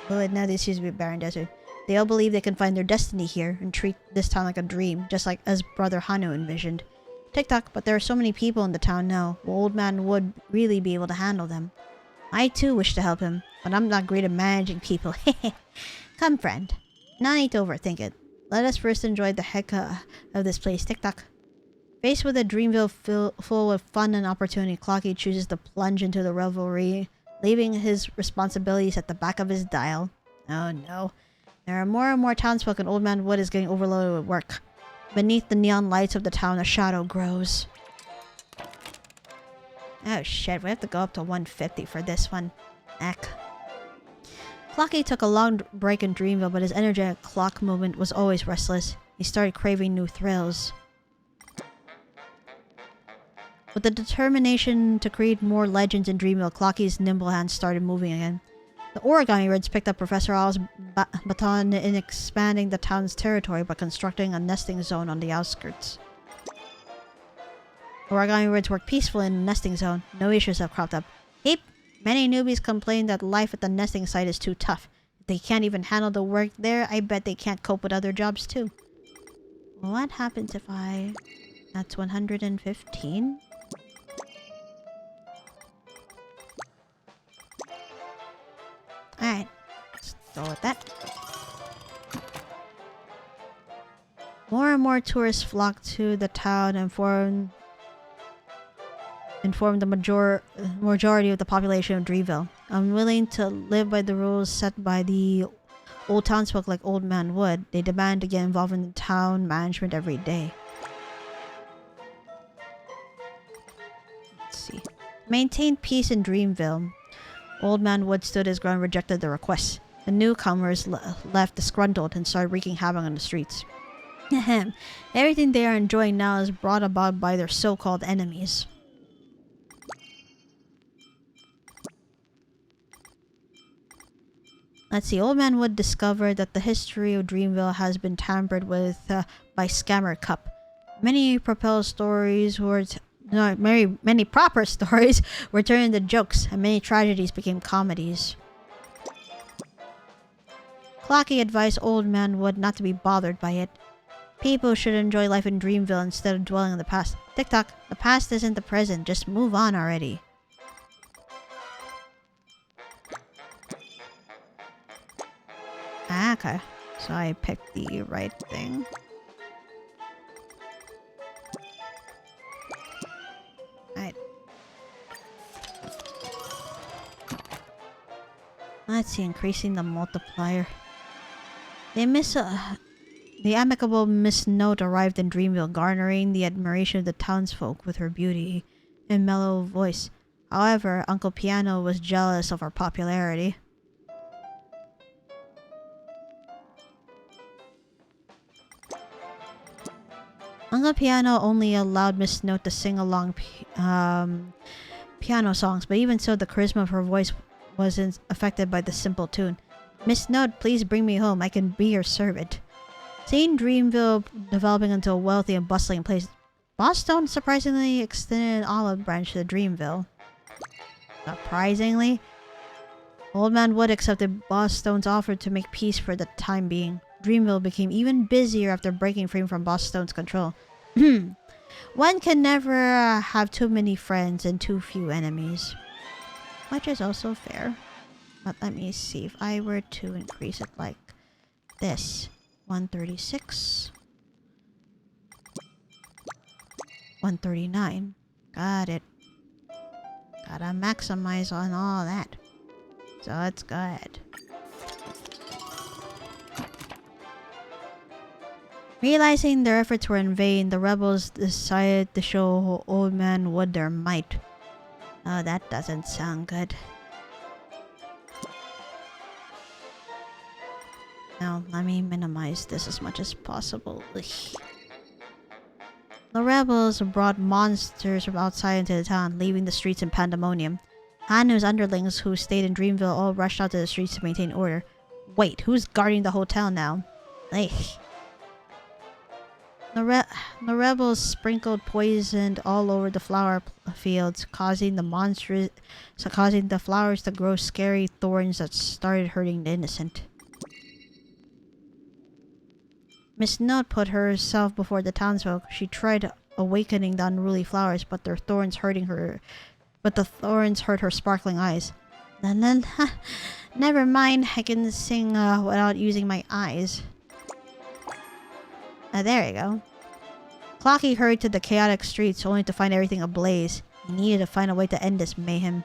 Well, now this used to be a barren desert. They all believe they can find their destiny here and treat this town like a dream, just like as Brother Hanu envisioned. Tick-tock, but there are so many people in the town now. Will Old Man Wood really be able to handle them? I too wish to help him, but I'm not great at managing people. Come, friend. No need to overthink it. Let us first enjoy the heck of this place. Tick-tock. Faced with a Dreamville full of fun and opportunity, Clocky chooses to plunge into the revelry, leaving his responsibilities at the back of his dial. Oh no. There are more and more townsfolk, and Old Man Wood is getting overloaded with work. Beneath the neon lights of the town, a shadow grows. Oh shit, we have to go up to 150 for this one. Eck. Clocky took a long break in Dreamville, but his energetic clock movement was always restless. He started craving new thrills. With the determination to create more legends in Dreamville, Clocky's nimble hands started moving again. The origami Reds picked up Professor Owl's baton in expanding the town's territory by constructing a nesting zone on the outskirts. Origami Reds work peacefully in the nesting zone. No issues have cropped up. Heap! Many newbies complain that life at the nesting site is too tough. If they can't even handle the work there, I bet they can't cope with other jobs too. What happens if I... That's 115? Alright, let's go with that. More and more tourists flock to the town and form the majority of the population of Dreamville. Unwilling to live by the rules set by the old townsfolk like Old Man Wood, they demand to get involved in the town management every day. Let's see. Maintain peace in Dreamville. Old Man Wood stood his ground and rejected the request. The newcomers left disgruntled and started wreaking havoc on the streets. Everything they are enjoying now is brought about by their so-called enemies. Let's see. Old Man Wood discovered that the history of Dreamville has been tampered with by Scammer Cup. Many proper stories were turned into jokes, and many tragedies became comedies. Clocky advised Old Man Wood not to be bothered by it. People should enjoy life in Dreamville instead of dwelling in the past. Tick-tock, the past isn't the present, just move on already. Ah, okay. So I picked the right thing. Alright. Let's see, increasing the multiplier. The amicable Miss Note arrived in Dreamville, garnering the admiration of the townsfolk with her beauty and mellow voice. However, Uncle Piano was jealous of her popularity. Uncle Piano only allowed Miss Note to sing along piano songs, but even so, the charisma of her voice wasn't affected by the simple tune. Miss Note, please bring me home. I can be your servant. Seeing Dreamville developing into a wealthy and bustling place, Bosstone surprisingly extended an olive branch to Dreamville. Surprisingly, Old Man Wood accepted Bosstone's offer to make peace for the time being. Dreamville became even busier after breaking free from Bosstone's control. One can never have too many friends and too few enemies. Which is also fair. But let me see. If I were to increase it like this. 136. 139. Got it. Gotta maximize on all that. So let's go ahead. Realizing their efforts were in vain, the rebels decided to show Old Man Wood their might. Oh, that doesn't sound good. Now, let me minimize this as much as possible. Ugh. The rebels brought monsters from outside into the town, leaving the streets in pandemonium. Hanu's underlings who stayed in Dreamville all rushed out to the streets to maintain order. Wait, who's guarding the hotel now? Ugh. The rebels sprinkled poison all over the flower fields, causing the flowers to grow scary thorns that started hurting the innocent. Miss Note put herself before the townsfolk. She tried awakening the unruly flowers, but the thorns hurt her sparkling eyes. Never mind, I can sing without using my eyes. There you go. Clocky hurried to the chaotic streets only to find everything ablaze. He needed to find a way to end this mayhem.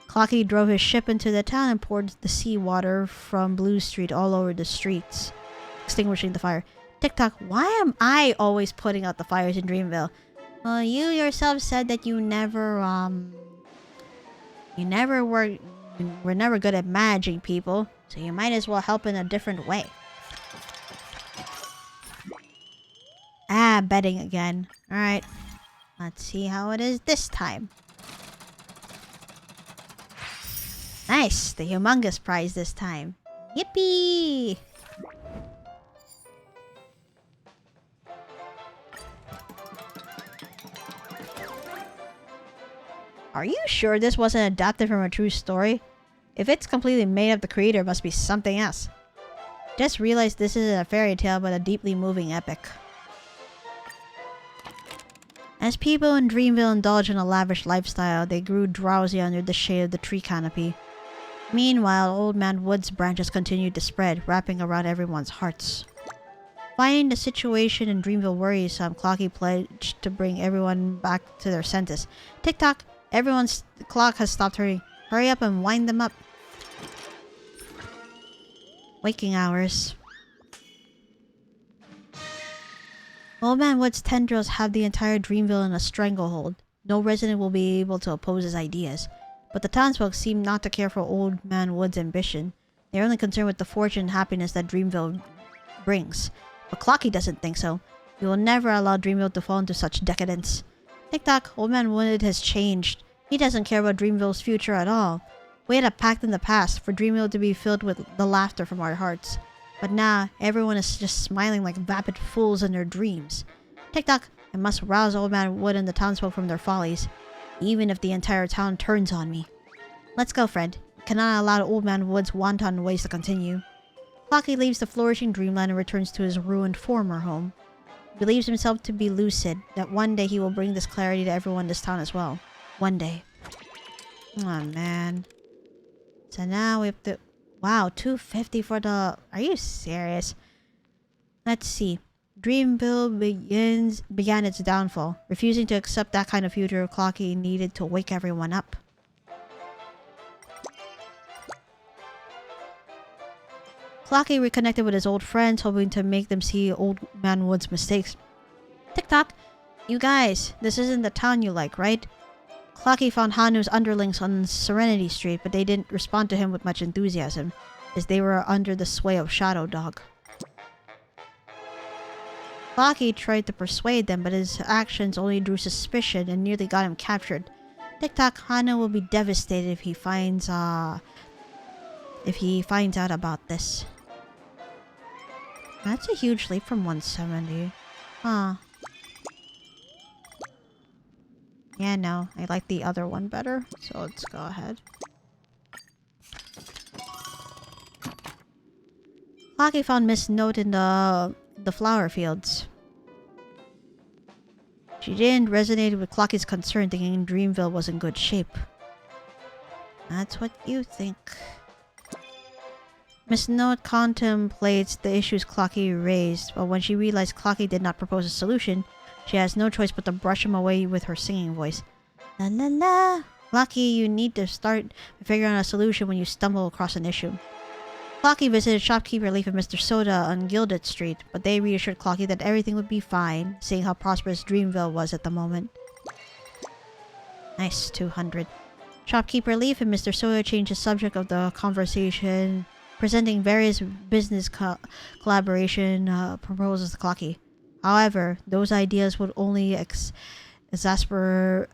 Clocky drove his ship into the town and poured the seawater from Blue Street all over the streets, extinguishing the fire. TikTok, why am I always putting out the fires in Dreamville? Well, you yourself said that you never were never good at managing people, so you might as well help in a different way. Ah, betting again. Alright. Let's see how it is this time. Nice! The humongous prize this time. Yippee! Are you sure this wasn't adapted from a true story? If it's completely made up, the creator must be something else. Just realized this isn't a fairy tale, but a deeply moving epic. As people in Dreamville indulged in a lavish lifestyle, they grew drowsy under the shade of the tree canopy. Meanwhile, Old Man Wood's branches continued to spread, wrapping around everyone's hearts. Finding the situation in Dreamville worrisome, Clocky pledged to bring everyone back to their senses. TikTok, everyone's clock has stopped hurrying. Hurry up and wind them up. Waking hours. Old Man Wood's tendrils have the entire Dreamville in a stranglehold. No resident will be able to oppose his ideas. But the townsfolk seem not to care for Old Man Wood's ambition. They're only concerned with the fortune and happiness that Dreamville brings. But Clocky doesn't think so. We will never allow Dreamville to fall into such decadence. TikTok, Old Man Wood has changed. He doesn't care about Dreamville's future at all. We had a pact in the past for Dreamville to be filled with the laughter from our hearts. But now, everyone is just smiling like vapid fools in their dreams. TikTok, I must rouse Old Man Wood and the townsfolk from their follies, even if the entire town turns on me. Let's go, friend. We cannot allow Old Man Wood's wanton ways to continue. Clocky leaves the flourishing dreamland and returns to his ruined former home. He believes himself to be lucid, that one day he will bring this clarity to everyone in this town as well. One day. Oh, man. So now we have to... Wow, 250 for the... Are you serious? Let's see. Dreamville began its downfall. Refusing to accept that kind of future, Clocky needed to wake everyone up. Clocky reconnected with his old friends, hoping to make them see Old Man Wood's mistakes. Tick-tock! You guys, this isn't the town you like, right? Clocky found Hanu's underlings on Serenity Street, but they didn't respond to him with much enthusiasm, as they were under the sway of Shadow Dog. Clocky tried to persuade them, but his actions only drew suspicion and nearly got him captured. Tick-tock, Hanu will be devastated if he finds out about this. That's a huge leap from 170. Huh. Yeah, no. I like the other one better, so let's go ahead. Clocky found Miss Note in the flower fields. She didn't resonate with Clocky's concern, thinking Dreamville was in good shape. That's what you think. Miss Note contemplates the issues Clocky raised, but when she realized Clocky did not propose a solution, she has no choice but to brush him away with her singing voice. La la la! Clocky, you need to start figuring out a solution when you stumble across an issue. Clocky visited Shopkeeper Leaf and Mr. Soda on Gilded Street, but they reassured Clocky that everything would be fine, seeing how prosperous Dreamville was at the moment. Nice, 200. Shopkeeper Leaf and Mr. Soda changed the subject of the conversation, presenting various business collaboration proposals to Clocky. However, those ideas would only exacerbate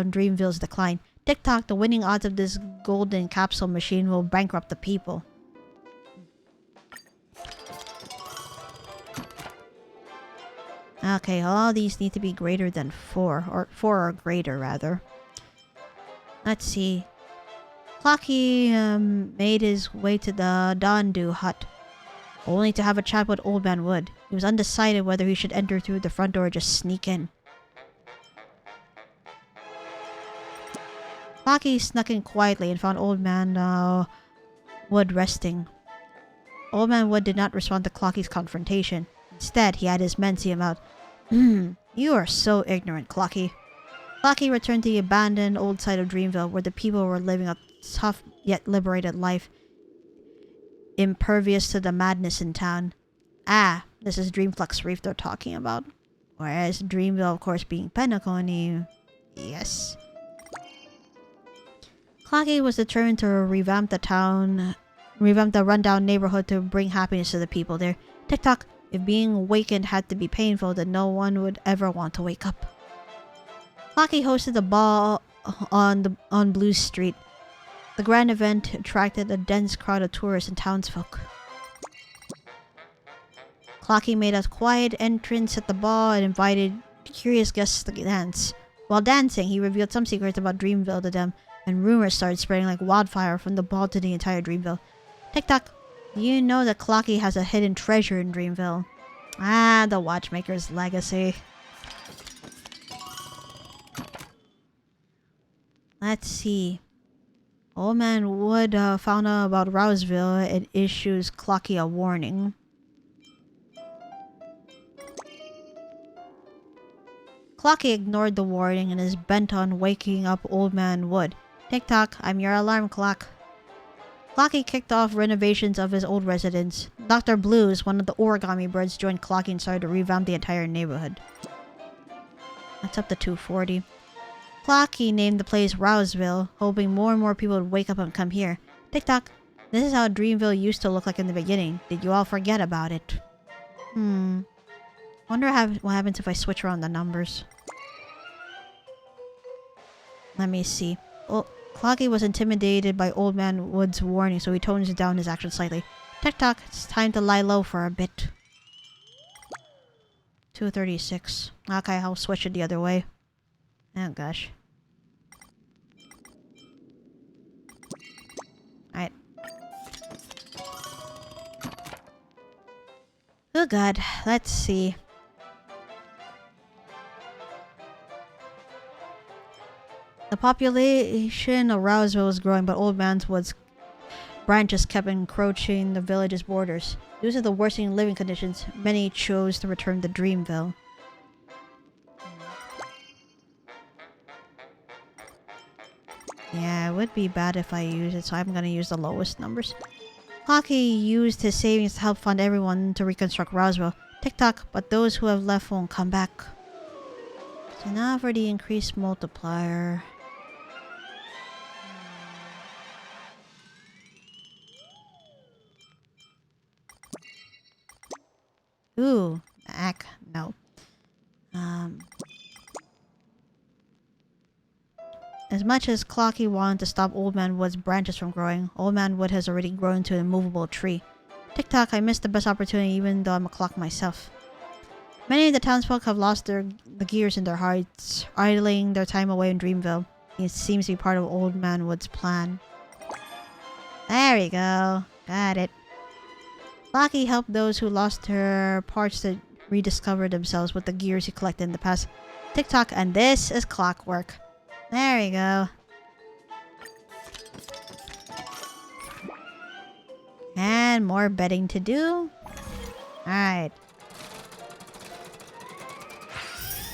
Dreamville's decline. Tick-tock, the winning odds of this golden capsule machine will bankrupt the people. Okay, all these need to be greater than 4, or 4 or greater, rather. Let's see. Clocky made his way to the Dondu hut, only to have a chat with Old Man Wood. He was undecided whether he should enter through the front door or just sneak in. Clocky snuck in quietly and found Old Man Wood resting. Old Man Wood did not respond to Clocky's confrontation. Instead, he had his men see him out. You are so ignorant, Clocky. Clocky returned to the abandoned old site of Dreamville, where the people were living a tough yet liberated life, impervious to the madness in town. Ah, this is Dreamflux Reef they're talking about. Whereas Dreamville, of course, being Penacony. Yes. Clocky was determined to revamp the rundown neighborhood to bring happiness to the people there. Tick-tock, if being awakened had to be painful, then no one would ever want to wake up. Clocky hosted a ball on Blue Street. The grand event attracted a dense crowd of tourists and townsfolk. Clocky made a quiet entrance at the ball and invited curious guests to dance. While dancing, he revealed some secrets about Dreamville to them, and rumors started spreading like wildfire from the ball to the entire Dreamville. Tick-tock, you know that Clocky has a hidden treasure in Dreamville. Ah, the Watchmaker's legacy. Let's see. Old Man Wood found out about Rouseville and issues Clocky a warning. Clocky ignored the warning and is bent on waking up Old Man Wood. Tick-tock, I'm your alarm clock. Clocky kicked off renovations of his old residence. Dr. Blues, one of the origami birds, joined Clocky and started to revamp the entire neighborhood. That's up to 240. Clocky named the place Rouseville, hoping more and more people would wake up and come here. Tick-tock, this is how Dreamville used to look like in the beginning. Did you all forget about it? Wonder what happens if I switch around the numbers. Let me see. Well, Clocky was intimidated by Old Man Wood's warning, so he tones down his action slightly. Tick-tock, it's time to lie low for a bit. 236. Okay, I'll switch it the other way. Oh gosh. Alright. Oh god, let's see. The population of Rouseville was growing, but Old Man Wood's branches kept encroaching the village's borders. Due to the worsening living conditions, many chose to return to Dreamville. Yeah, it would be bad if I use it, so I'm gonna use the lowest numbers. Clocky used his savings to help fund everyone to reconstruct Roswell. Tick-tock, but those who have left won't come back. So now for the increased multiplier. Ooh, Mac, no. As much as Clocky wanted to stop Old Man Wood's branches from growing, Old Man Wood has already grown to an immovable tree. Tick-tock, I missed the best opportunity even though I'm a clock myself. Many of the townsfolk have lost the gears in their hearts, idling their time away in Dreamville. It seems to be part of Old Man Wood's plan. There we go. Got it. Clocky helped those who lost their parts to rediscover themselves with the gears he collected in the past. Tick-tock, and this is clockwork. There we go. And more betting to do. Alright.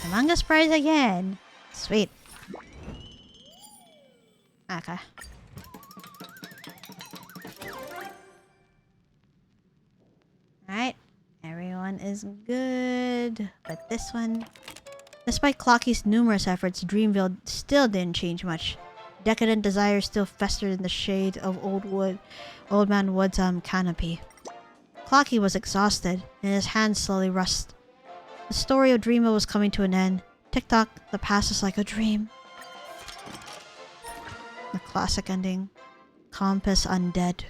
Among Us prize again. Sweet. Okay. Alright. Everyone is good. But this one... Despite Clocky's numerous efforts, Dreamville still didn't change much. Decadent desires still festered in the shade of Old Man Wood's canopy. Clocky was exhausted, and his hands slowly rust. The story of Dreamville was coming to an end. Tick-tock, the past is like a dream. The classic ending. Compass undead.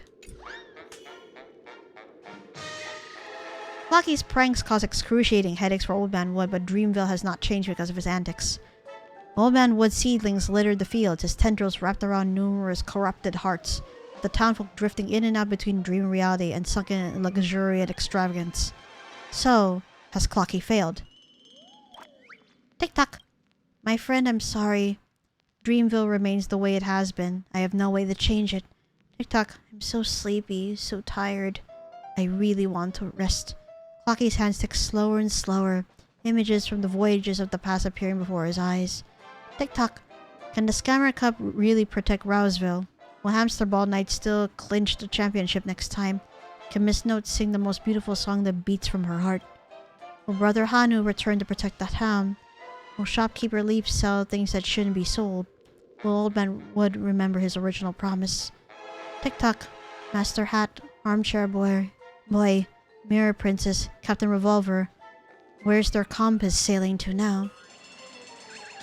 Clocky's pranks cause excruciating headaches for Old Man Wood, but Dreamville has not changed because of his antics. Old Man Wood's seedlings littered the fields, his tendrils wrapped around numerous corrupted hearts, the townfolk drifting in and out between dream and reality and sunken in luxuriant extravagance. So, has Clocky failed? Tick-tock! My friend, I'm sorry. Dreamville remains the way it has been. I have no way to change it. Tick-tock, I'm so sleepy, so tired. I really want to rest. Clocky's hands tick slower and slower, images from the voyages of the past appearing before his eyes. Tick-tock, can the Scammer Cup really protect Roseville? Will Hamster Ball Knight still clinch the championship next time? Can Miss Note sing the most beautiful song that beats from her heart? Will Brother Hanu return to protect the town? Will Shopkeeper Leaf sell things that shouldn't be sold? Will Old Man Wood remember his original promise? Tick-tock, Master Hat, Armchair Boy, Mirror Princess, Captain Revolver. Where's their compass sailing to now?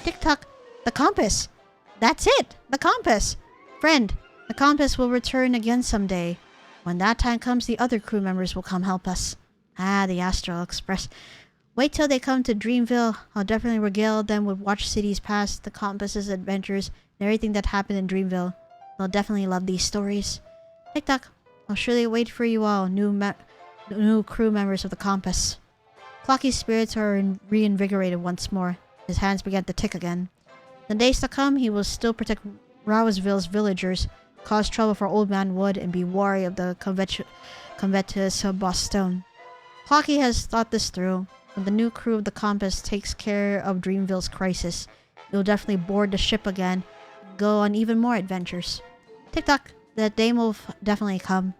Tick-tock, the compass! That's it! The compass! Friend, the compass will return again someday. When that time comes, the other crew members will come help us. Ah, the Astral Express. Wait till they come to Dreamville. I'll definitely regale them with Watch City's past, the compass's adventures, and everything that happened in Dreamville. They'll definitely love these stories. Tick-tock, I'll surely wait for you all, new crew members of the compass. Clocky's spirits are reinvigorated once more. His hands began to tick again. In the days to come, he will still protect Roseville's villagers, cause trouble for Old Man Wood, and be wary of the covetous Boston. Clocky has thought this through. When the new crew of the compass takes care of Dreamville's crisis, it will definitely board the ship again and go on even more adventures. Tick-tock, that day will definitely come.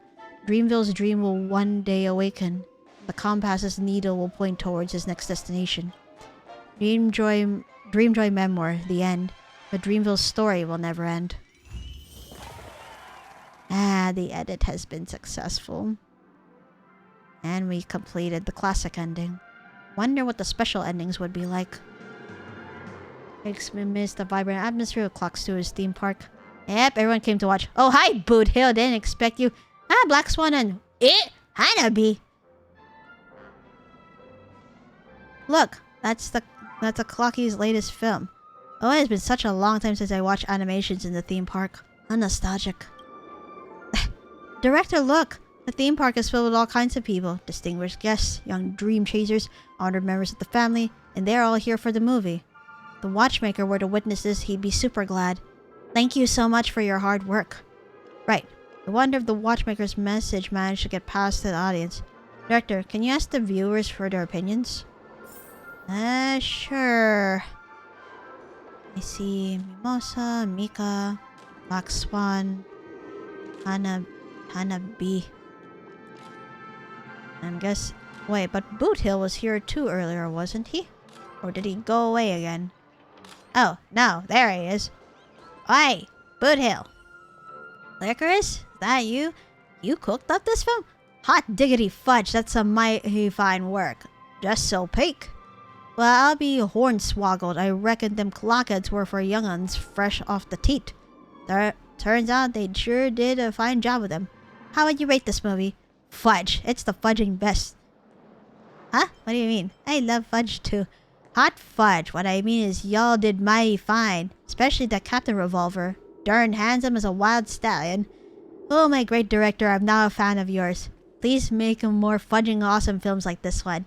Dreamville's dream will one day awaken. The compass's needle will point towards his next destination. Dreamjoy Memoir, the end. But Dreamville's story will never end. Ah, the edit has been successful. And we completed the classic ending. Wonder what the special endings would be like. Makes me miss the vibrant atmosphere of Clock Stewart's theme park. Yep, everyone came to watch. Oh, hi, Boot Hill. Didn't expect you. Ah, Black Swan and... Hanabi! Look, that's Clocky's latest film. Oh, it has been such a long time since I watched animations in the theme park. I'm nostalgic. Director, look! The theme park is filled with all kinds of people. Distinguished guests, young dream chasers, honored members of the family, and they're all here for the movie. If the watchmaker were to witness this, he'd be super glad. Thank you so much for your hard work. Right. I wonder if the watchmaker's message managed to get past to the audience. Director, can you ask the viewers for their opinions? Sure. I see Mimosa, Mika, Black Swan, Hanabi. And guess... Wait, but Boot Hill was here too earlier, wasn't he? Or did he go away again? Oh, no, there he is. Oi, Boot Hill. Lycoris, is that you? You cooked up this film? Hot diggity fudge, that's some mighty fine work. Just so peak. Well, I'll be hornswoggled. I reckon them clockheads were for young'uns fresh off the teat. Turns out they sure did a fine job with them. How would you rate this movie? Fudge. It's the fudging best. Huh? What do you mean? I love fudge too. Hot fudge. What I mean is y'all did mighty fine. Especially that Captain Revolver. Darn handsome as a wild stallion. Oh, my great director, I'm now a fan of yours. Please make more fudging awesome films like this one.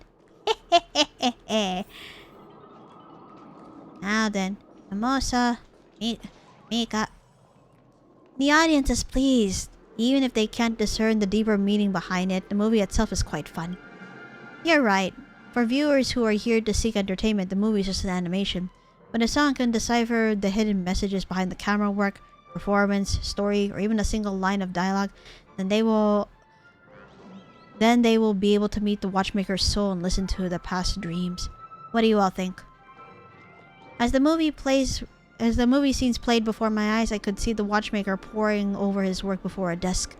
Now then, Mimosa, Mika. The audience is pleased. Even if they can't discern the deeper meaning behind it, the movie itself is quite fun. You're right. For viewers who are here to seek entertainment, the movie is just an animation. But if someone can decipher the hidden messages behind the camera work, performance, story, or even a single line of dialogue, then they will be able to meet the watchmaker's soul and listen to the past dreams. What do you all think? As the movie scenes played before my eyes, I could see the watchmaker poring over his work before a desk.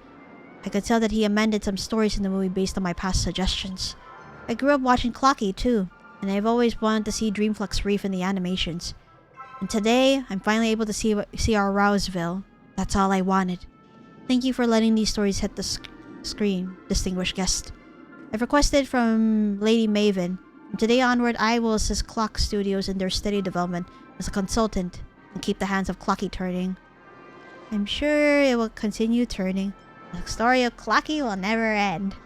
I could tell that he amended some stories in the movie based on my past suggestions. I grew up watching Clocky too, and I've always wanted to see Dreamflux Reef in the animations. And today, I'm finally able to see our Rouseville. That's all I wanted. Thank you for letting these stories hit the screen, distinguished guest. I've requested from Lady Maven. From today onward, I will assist Clock Studios in their steady development as a consultant and keep the hands of Clocky turning. I'm sure it will continue turning. The story of Clocky will never end.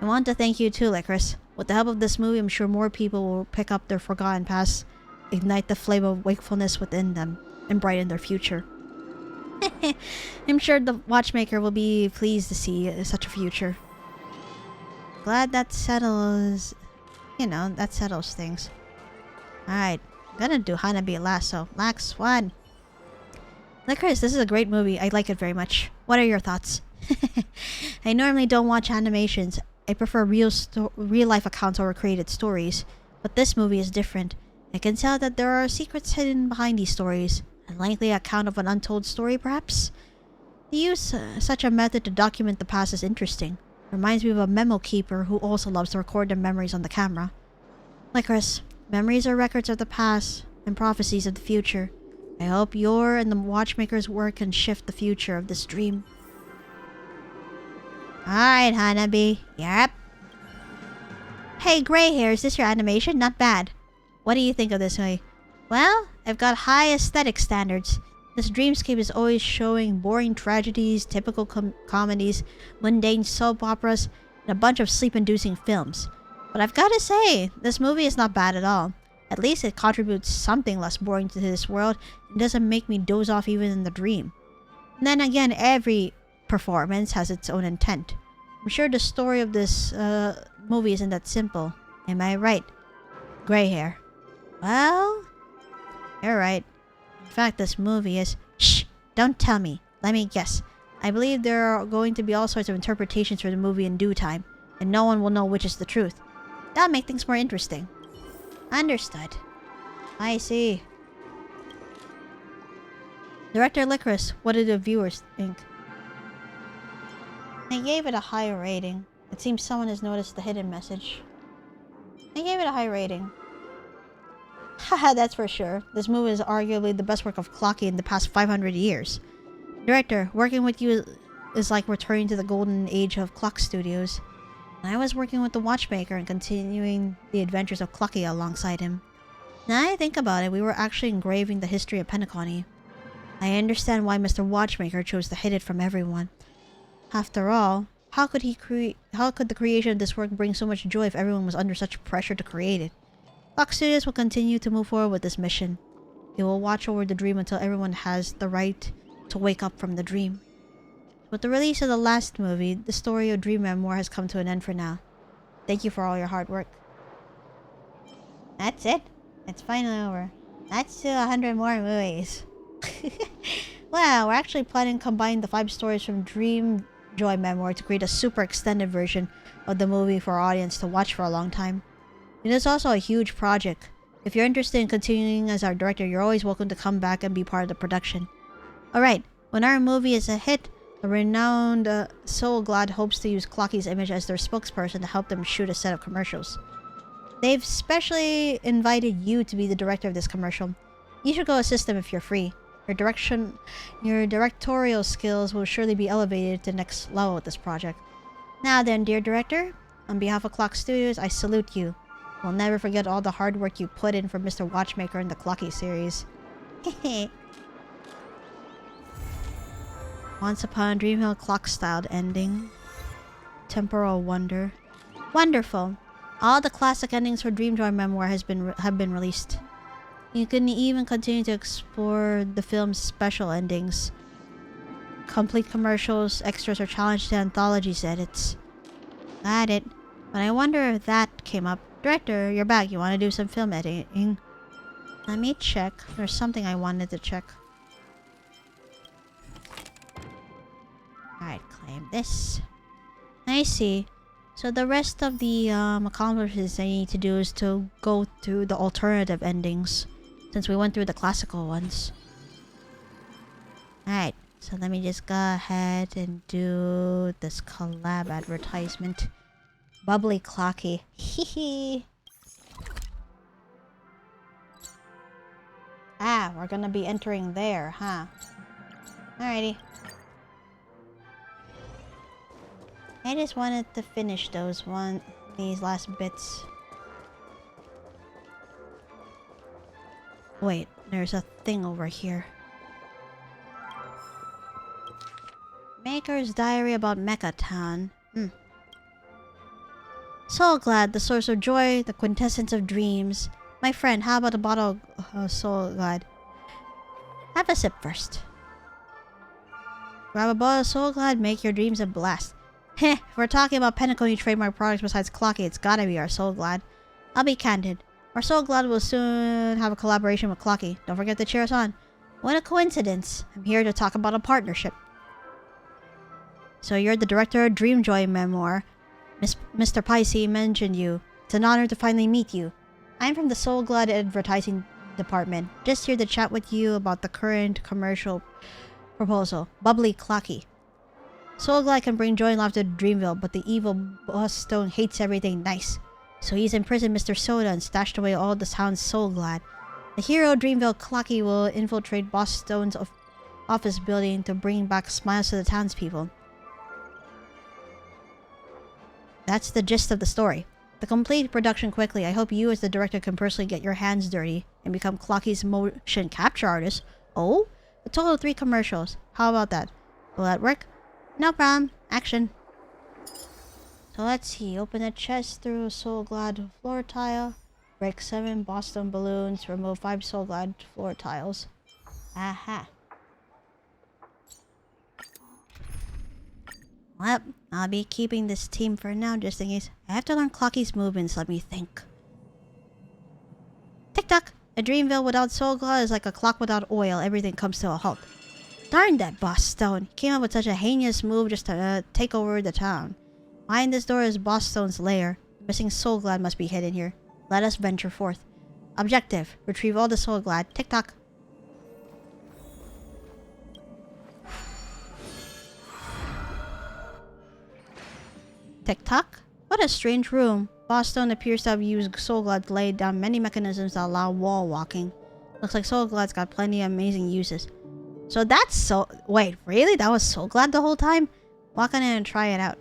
I want to thank you too, Lycoris. With the help of this movie, I'm sure more people will pick up their forgotten past, ignite the flame of wakefulness within them, and brighten their future. I'm sure the watchmaker will be pleased to see such a future. Glad that settles... that settles things. Alright, I'm gonna do Hanabi last, so last one. Lycoris, this is a great movie. I like it very much. What are your thoughts? I normally don't watch animations. I prefer real-life accounts over created stories. But this movie is different. I can tell that there are secrets hidden behind these stories. A likely account of an untold story, perhaps? The use such a method to document the past is interesting. Reminds me of a memo keeper who also loves to record their memories on the camera. Lycoris, memories are records of the past and prophecies of the future. I hope your and the watchmaker's work can shift the future of this dream. Alright, Hanabi. You're up. Hey, Grey Hair, is this your animation? Not bad. What do you think of this movie? Well, I've got high aesthetic standards. This dreamscape is always showing boring tragedies, typical comedies, mundane soap operas, and a bunch of sleep-inducing films. But I've got to say, this movie is not bad at all. At least it contributes something less boring to this world and doesn't make me doze off even in the dream. And then again, every performance has its own intent. I'm sure the story of this movie isn't that simple. Am I right? Grey Hair. Well, you're right. In fact, this movie is... Shh! Don't tell me. Let me guess. I believe there are going to be all sorts of interpretations for the movie in due time, and no one will know which is the truth. That'll make things more interesting. Understood. I see. Director Lycoris, what did the viewers think? I gave it a high rating. It seems someone has noticed the hidden message. I gave it a high rating. Haha, that's for sure. This movie is arguably the best work of Clocky in the past 500 years. Director, working with you is like returning to the golden age of Clock Studios. I was working with the watchmaker and continuing the adventures of Clocky alongside him. Now I think about it, we were actually engraving the history of Penacony. I understand why Mr. Watchmaker chose to hide it from everyone. After all, how could the creation of this work bring so much joy if everyone was under such pressure to create it? Clock Studios will continue to move forward with this mission. It will watch over the dream until everyone has the right to wake up from the dream. With the release of the last movie, the story of Dream Memoir has come to an end for now. Thank you for all your hard work. That's it. It's finally over. Let's do 100 more movies. Wow, we're actually planning to combine the 5 stories from Dream Joy Memoir to create a super extended version of the movie for our audience to watch for a long time. It is also a huge project. If you're interested in continuing as our director, you're always welcome to come back and be part of the production. Alright, when our movie is a hit, the renowned Soul Glad hopes to use Clocky's image as their spokesperson to help them shoot a set of commercials. They've specially invited you to be the director of this commercial. You should go assist them if you're free. Your directorial skills will surely be elevated to the next level with this project. Now then, dear director, on behalf of Clock Studios, I salute you. We'll never forget all the hard work you put in for Mr. Watchmaker in the Clocky series. Hehe. Once Upon a Dream Hill clock-styled ending. Temporal Wonder. Wonderful! All the classic endings for Dreamjoy Memoir have been released. You can even continue to explore the film's special endings. Complete commercials, extras, or challenge to anthologies edits. Got it. But I wonder if that came up. Director, you're back. You want to do some film editing? Let me check. There's something I wanted to check. Alright, claim this. I see. So the rest of the accomplishments I need to do is to go through the alternative endings, since we went through the classical ones. Alright, so let me just go ahead and do this collab advertisement. Bubbly Clocky. Hehe. Ah, we're gonna be entering there, huh? Alrighty. I just wanted to finish these last bits. Wait, there's a thing over here. Maker's Diary about Mecha Town. Soul Glad, the source of joy, the quintessence of dreams. My friend, how about a bottle of Soul Glad? Have a sip first. Grab a bottle of Soul Glad, make your dreams a blast. Heh, if we're talking about Pentacone trademark products besides Clocky, it's gotta be our Soul Glad. I'll be candid. Our Soul Glad will soon have a collaboration with Clocky. Don't forget to cheer us on. What a coincidence. I'm here to talk about a partnership. So you're the director of Dreamjoy Memoir. Mr. Picey mentioned you. It's an honor to finally meet you. I'm from the Soul Glad advertising department. Just here to chat with you about the current commercial proposal. Bubbly Clocky. Soul Glad can bring joy and laughter to Dreamville, but the evil Boss Stone hates everything nice. So he's imprisoned Mr. Soda and stashed away all the town's Soul Glad. The hero Dreamville Clocky will infiltrate Boss Stone's office building to bring back smiles to the townspeople. That's the gist of the story. To complete production quickly, I hope you as the director can personally get your hands dirty and become Clocky's motion capture artist. Oh? A total of 3 commercials. How about that? Will that work? No problem. Action. So let's see. Open a chest through a Soul Glad floor tile. Break 7 Boston balloons. Remove 5 Soul Glad floor tiles. Aha. Well, I'll be keeping this team for now just in case. I have to learn Clocky's movements, let me think. Tick-tock! A Dreamville without Soul Glad is like a clock without oil. Everything comes to a halt. Darn that Boss Stone. He came up with such a heinous move just to take over the town. Behind this door is Boss Stone's lair. The missing Soul Glad must be hidden here. Let us venture forth. Objective. Retrieve all the Soul Glad. Tick-tock. Tick-tock? What a strange room. Boss Stone appears to have used Soul Glad to lay down many mechanisms that allow wall walking. Looks like Soul Glad's got plenty of amazing uses. So that's so... Wait, really? That was Soul Glad the whole time? Walk on in and try it out.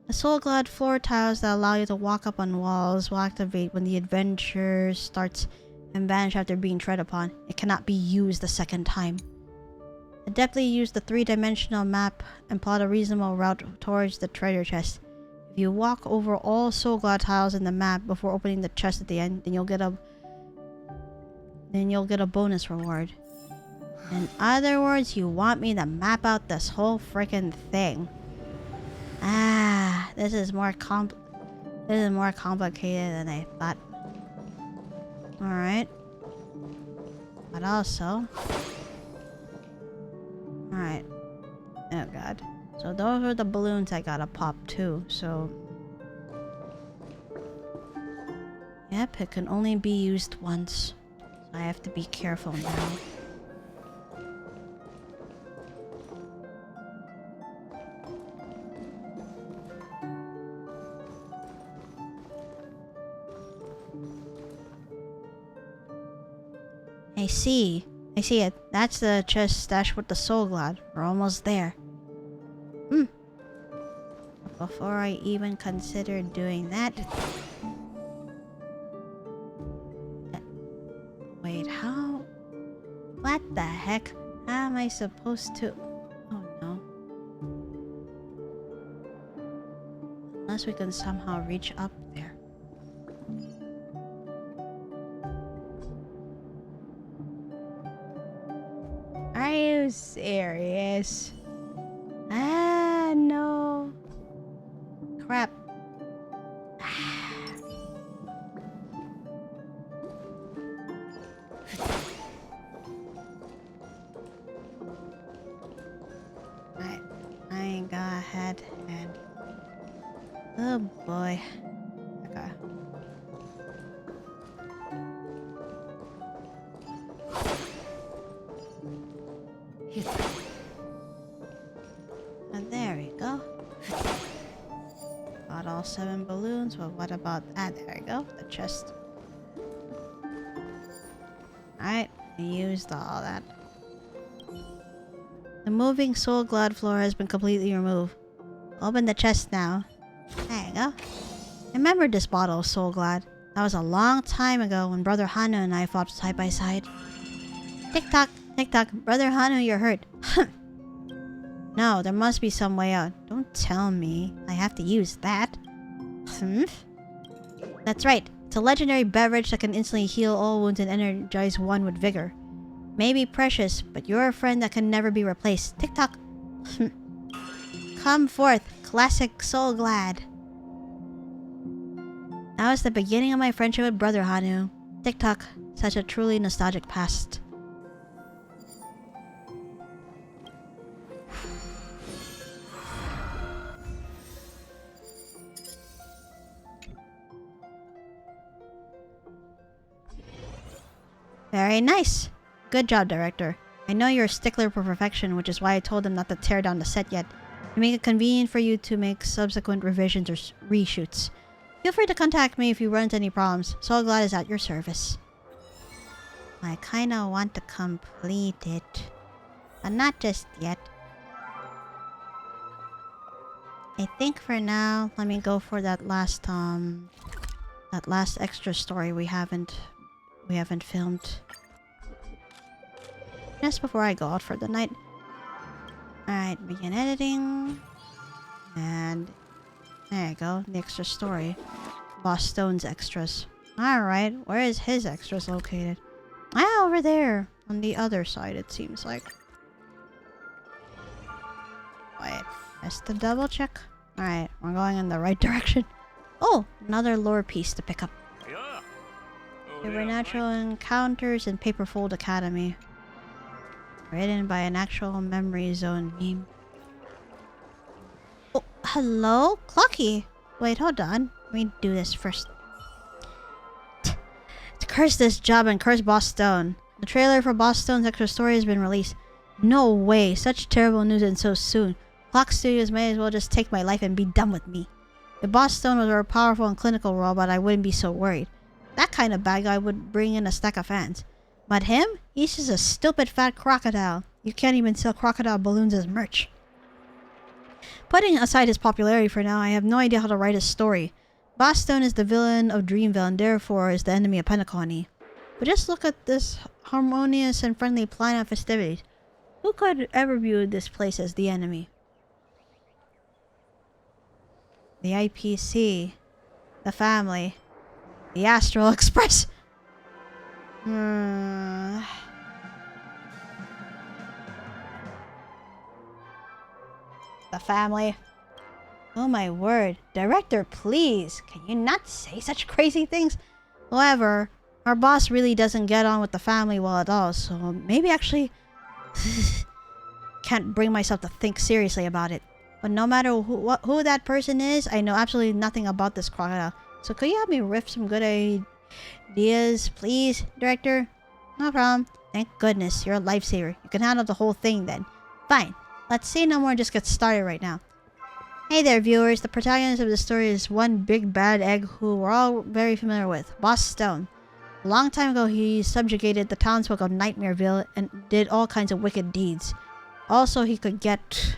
The Soul Glad floor tiles that allow you to walk up on walls will activate when the adventure starts and vanish after being tread upon. It cannot be used a second time. Adeptly use the 3-dimensional map and plot a reasonable route towards the treasure chest. If you walk over all Soul Glad tiles in the map before opening the chest at the end, then you'll get a bonus reward. In other words, you want me to map out this whole freaking thing. Ah, this is more complicated than I thought. Alright. But also... Alright. Oh god. So those are the balloons I gotta pop too, so... Yep, it can only be used once. So I have to be careful now. I see. I see it. That's the chest stash with the soul glad. We're almost there. Before I even consider doing that... Wait, how... What the heck? How am I supposed to... Oh no. Unless we can somehow reach up there. Are you serious? Ah, no. Crap. Right. I go ahead and... Oh boy. Okay. And there we go. Got all 7 balloons. Well, what about... Ah, there we go. The chest. Alright. I used all that. The moving soul glad floor has been completely removed. Open the chest now. There you go. I remember this bottle of soul glad. That was a long time ago when Brother Hanu and I fought side by side. Tick-tock, tick-tock. Brother Hanu, you're hurt. No, there must be some way out. Don't tell me I have to use that. That's right. It's a legendary beverage that can instantly heal all wounds and energize one with vigor. Maybe precious, but you're a friend that can never be replaced. Tick-tock. Come forth, classic soul glad. That was the beginning of my friendship with Brother Hanu. Tick-tock. Such a truly nostalgic past. Very nice. Good job, director. I know you're a stickler for perfection, which is why I told them not to tear down the set yet. To make it convenient for you to make subsequent revisions or reshoots. Feel free to contact me if you run into any problems. Soul Glad is at your service. I kinda want to complete it. But not just yet. I think for now, let me go for that last extra story we haven't filmed. Just before I go out for the night. Alright, begin editing. And there you go, the extra story. Boss Stone's extras. Alright, where is his extras located? Ah, over there. On the other side, it seems like. Wait, just to double check. Alright, we're going in the right direction. Oh, another lore piece to pick up. Supernatural Encounters in Paperfold Academy. Written by an actual memory zone meme. Oh, hello? Clocky! Wait, hold on. Let me do this first. To curse this job and curse Boss Stone. The trailer for Boss Stone's extra story has been released. No way! Such terrible news and so soon. Clock Studios may as well just take my life and be done with me. If Boss Stone was a powerful and clinical robot, I wouldn't be so worried. That kind of bad guy would bring in a stack of fans. But him? He's just a stupid fat crocodile. You can't even sell crocodile balloons as merch. Putting aside his popularity for now, I have no idea how to write his story. Boss Stone is the villain of Dreamville and therefore is the enemy of Penacony. But just look at this harmonious and friendly plan of festivities. Who could ever view this place as the enemy? The IPC. The family. The Astral Express. The family. Oh my word. Director, please. Can you not say such crazy things? However, our boss really doesn't get on with the family well at all, so maybe actually... can't bring myself to think seriously about it. But no matter who that person is, I know absolutely nothing about this crocodile. So could you help me riff some good ideas, please, director? No problem. Thank goodness, you're a lifesaver. You can handle the whole thing then. Fine. Let's say no more and just get started right now. Hey there, viewers. The protagonist of the story is one big bad egg who we're all very familiar with, Boss Stone. A long time ago, he subjugated the townsfolk of Nightmareville and did all kinds of wicked deeds. Also, he could get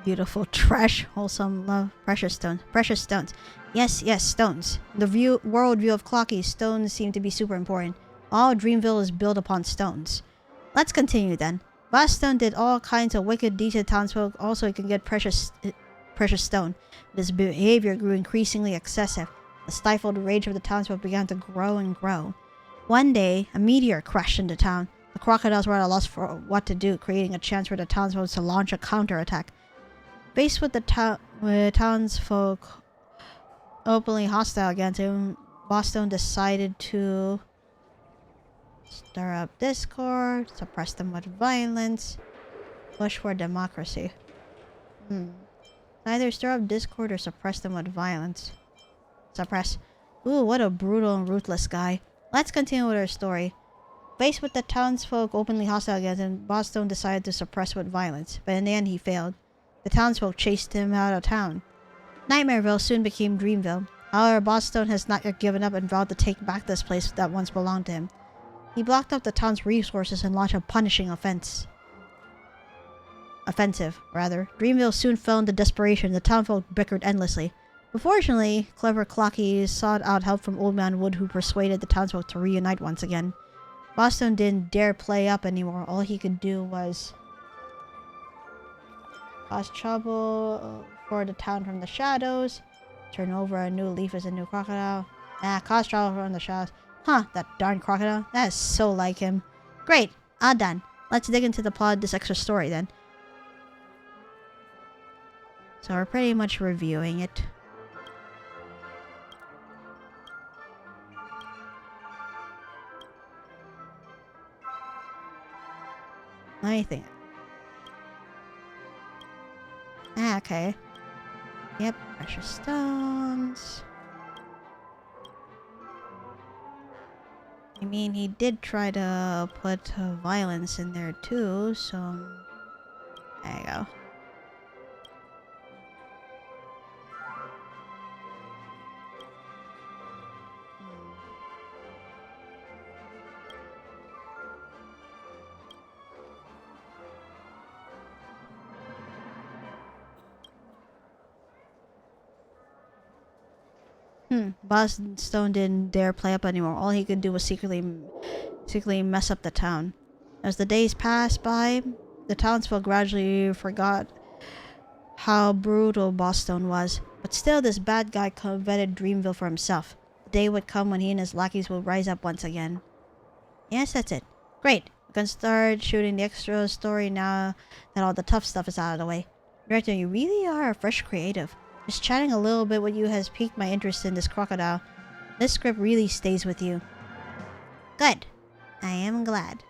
beautiful trash, wholesome love, precious stones. Precious stones. Yes, yes, stones. In the world view of Clocky, stones seem to be super important. All Dreamville is built upon stones. Let's continue then. Boss Stone did all kinds of wicked deeds to townsfolk. Also, he could get precious stone. His behavior grew increasingly excessive. The stifled rage of the townsfolk began to grow and grow. One day, a meteor crashed into town. The crocodiles were at a loss for what to do, creating a chance for the townsfolk to launch a counterattack. Faced with the townsfolk openly hostile against him, Boss Stone decided to stir up discord, suppress them with violence, push for democracy. Either stir up discord or suppress them with violence. Suppress. Ooh, what a brutal and ruthless guy. Let's continue with our story. Faced with the townsfolk openly hostile against him, Boss Stone decided to suppress with violence, but in the end he failed. The townsfolk chased him out of town. Nightmareville soon became Dreamville. However, Boss Stone has not yet given up and vowed to take back this place that once belonged to him. He blocked up the town's resources and launched a punishing offensive. Dreamville soon fell into desperation. The townfolk bickered endlessly. Unfortunately, clever Clocky sought out help from Old Man Wood, who persuaded the townsfolk to reunite once again. Boss Stone didn't dare play up anymore. All he could do was cause trouble for the town from the shadows, turn over a new leaf as a new crocodile. Cause trouble from the shadows. Huh, that darn crocodile. That is so like him. Great, all done. Let's dig into the plot of this extra story then. So we're pretty much reviewing it. I think. Okay. Yep, precious stones. I mean, he did try to put violence in there too, so there you go. Boss Stone didn't dare play up anymore. All he could do was secretly mess up the town. As the days passed by, the townsfolk gradually forgot how brutal Boss Stone was. But still, this bad guy coveted Dreamville for himself. The day would come when he and his lackeys would rise up once again. Yes, that's it. Great. We can start shooting the extra story now that all the tough stuff is out of the way. Director, you really are a fresh creative. Just chatting a little bit with you has piqued my interest in this crocodile. This script really stays with you. Good. I am glad.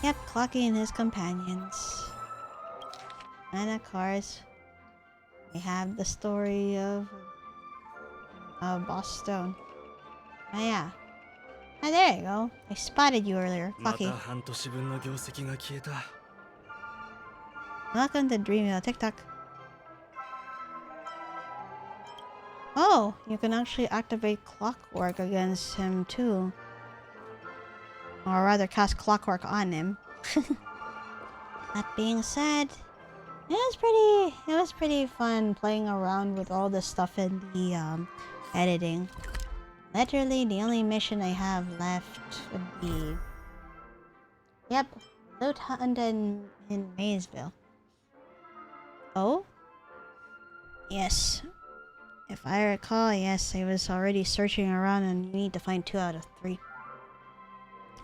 Yep, Clocky and his companions. And of course, we have the story of Boss Stone. Oh yeah. Ah, there you go. I spotted you earlier, Clocky. Welcome to Dreamville. TikTok. Oh, you can actually activate clockwork against him too. Or rather, cast clockwork on him. That being said, it was pretty fun playing around with all this stuff in the editing. Literally, the only mission I have left would be... Yep, Loot Hunt in Maysville. Oh? Yes. If I recall, yes, I was already searching around and you need to find 2 out of 3.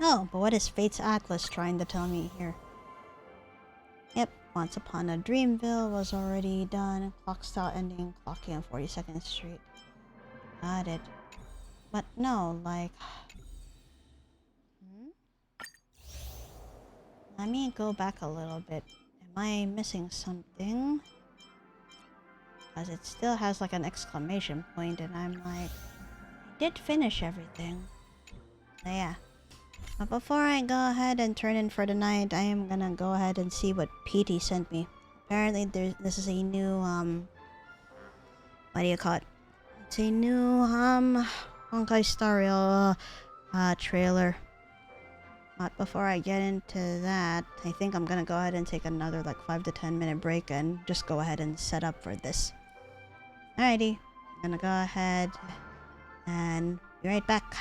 Oh, but what is Fate's Atlas trying to tell me here? Yep, Once Upon a Dreamville was already done. Clock style ending, clocking on 42nd Street. Got it. But no, like... Let me go back a little bit. Am I missing something? Because it still has like an exclamation point and I'm like... I did finish everything. So yeah. But before I go ahead and turn in for the night, I am gonna go ahead and see what PT sent me. Apparently this is a new, what do you call it? It's a new, Honkai Star Rail, trailer. But before I get into that, I think I'm gonna go ahead and take another like 5 to 10 minute break and just go ahead and set up for this. Alrighty, I'm gonna go ahead and be right back.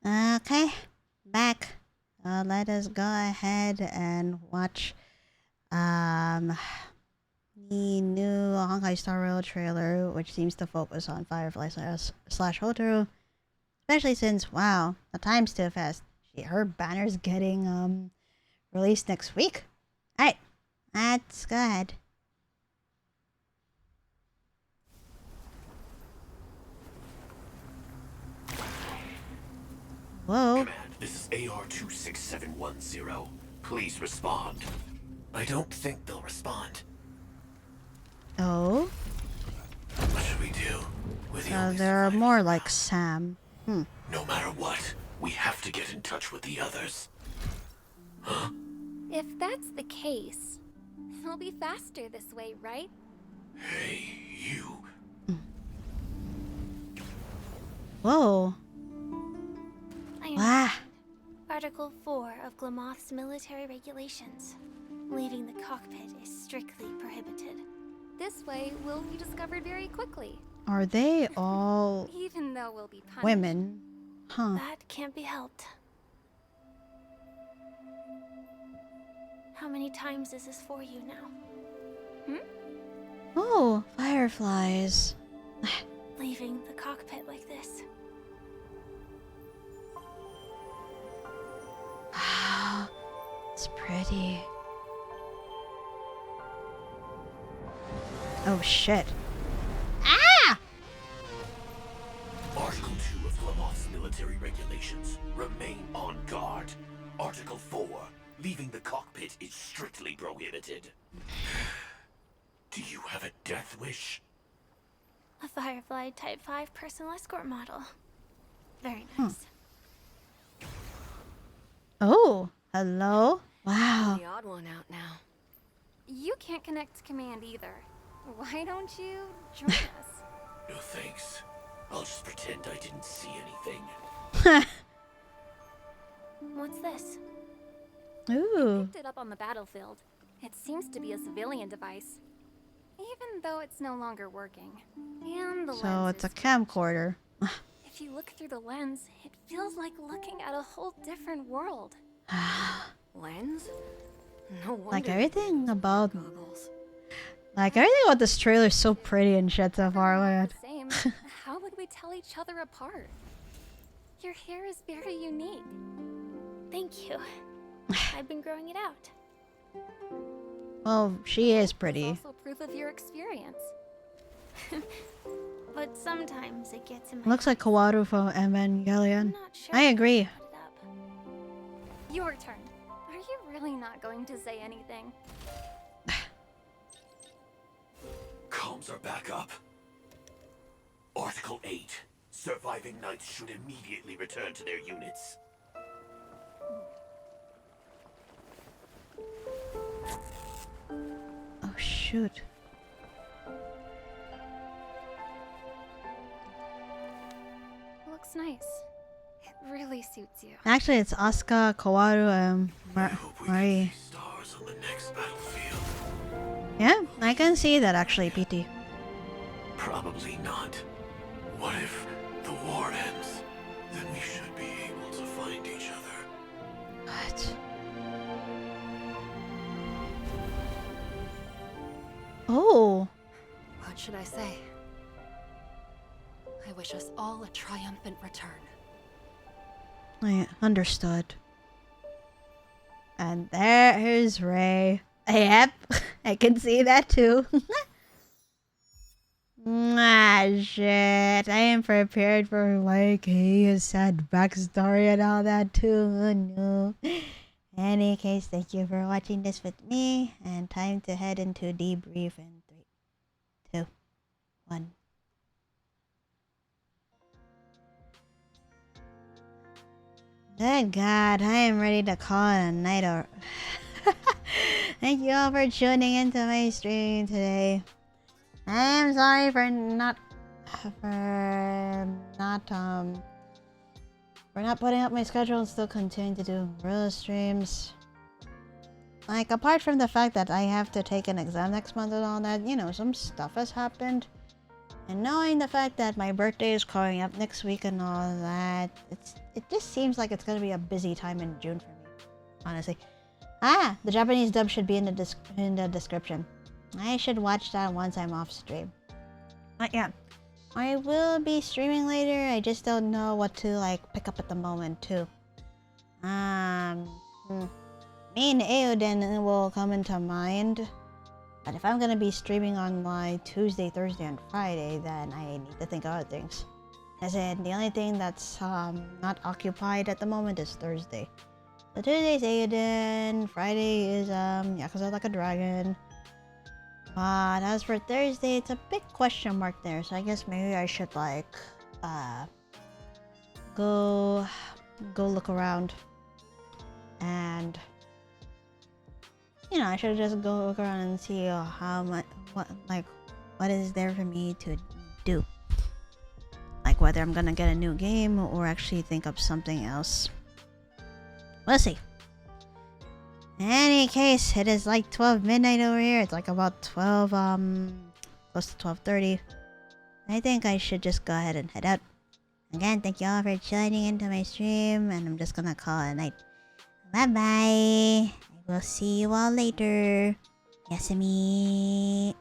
Okay, back. Let us go ahead and watch the new Honkai Star Rail trailer, which seems to focus on Firefly slash Hotaru. Especially since, wow, the time's too fast. Her banner's getting released next week. Alright, let's go ahead. Whoa. Command, this is AR-26710. Please respond. I don't think they'll respond. Oh? What should we do? With the only They're surviving more around? like Sam. No matter what, we have to get in touch with the others. Huh? If that's the case, it'll be faster this way, right? Hey, you. Whoa. I Wow. Article 4 of Glamoth's military regulations. Leaving the cockpit is strictly prohibited. This way, we'll be discovered very quickly. Are they all Even though we'll be punished. women? Huh. That can't be helped. How many times is this for you now? Oh, fireflies. Leaving the cockpit like this. Wow. It's pretty. Oh shit. Ah! Article 2 of Glamoth's military regulations. Remain on guard. Article 4. Leaving the cockpit is strictly prohibited. Do you have a death wish? A Firefly Type 5 personal escort model. Very nice. Oh, hello. Wow. The odd one out now. You can't connect to command either. Why don't you join us? No thanks. I'll just pretend I didn't see anything. What's this? Ooh. Picked it up on the battlefield. It seems to be a civilian device. Even though it's no longer working. And the So lens it's a is camcorder. If you look through the lens, it feels like looking at a whole different world. Lens? No wonder. Like everything about Goggles. this trailer is so pretty and shit so far. We're Look not the same. How would we tell each other apart? Your hair is very unique. Thank you. I've been growing it out. Well, she is It's pretty. also proof of your experience. But sometimes it gets in my Looks like Kawaru from I'm Evangelion. not sure I agree. how to put it up. Your turn. Are you really not going to say anything? Comms are back up. Article 8. Surviving knights should immediately return to their units. Oh shoot. Looks nice. It really suits you. Actually, it's Asuka, Kawaru, and I hope we can Mari. see stars on the next battlefield. Yeah, I can see that actually, PT. Probably not. What if the war ends? Then we should be able to find each other. What? Oh. What should I say? I wish us all a triumphant return. I understood. And there's Ray. Yep, I can see that too. Ah, shit. I am prepared for like a sad backstory and all that too. Oh no. Any case, thank you for watching this with me. And time to head into debrief in 3, 2, 1. Good God, I am ready to call it a night. Or thank you all for tuning into my stream today. I am sorry for not putting up my schedule and still continue to do real streams. Like, apart from the fact that I have to take an exam next month and all that, you know, some stuff has happened. And knowing the fact that my birthday is coming up next week and all that, it just seems like it's gonna be a busy time in June for me, honestly. The Japanese dub should be in the description. I should watch that once I'm off stream. Yeah, I will be streaming later. I just don't know what to like pick up at the moment too. Me and Aoden will come into mind. But if I'm gonna be streaming on like Tuesday, Thursday, and Friday, then I need to think of other things. As in, the only thing that's not occupied at the moment is Thursday. So Tuesday's Aoden, Friday is Yakuza Like a Dragon. But as for Thursday, it's a big question mark there. So I guess maybe I should like go look around and. You know, I should just go look around and see how much, what is there for me to do. Like whether I'm gonna get a new game or actually think of something else. We'll see. In any case, it is like 12 midnight over here. It's like about 12, close to 12:30. I think I should just go ahead and head out. Again, thank you all for joining into my stream, and I'm just gonna call it a night. Bye-bye. We'll see you all later. Yasumi.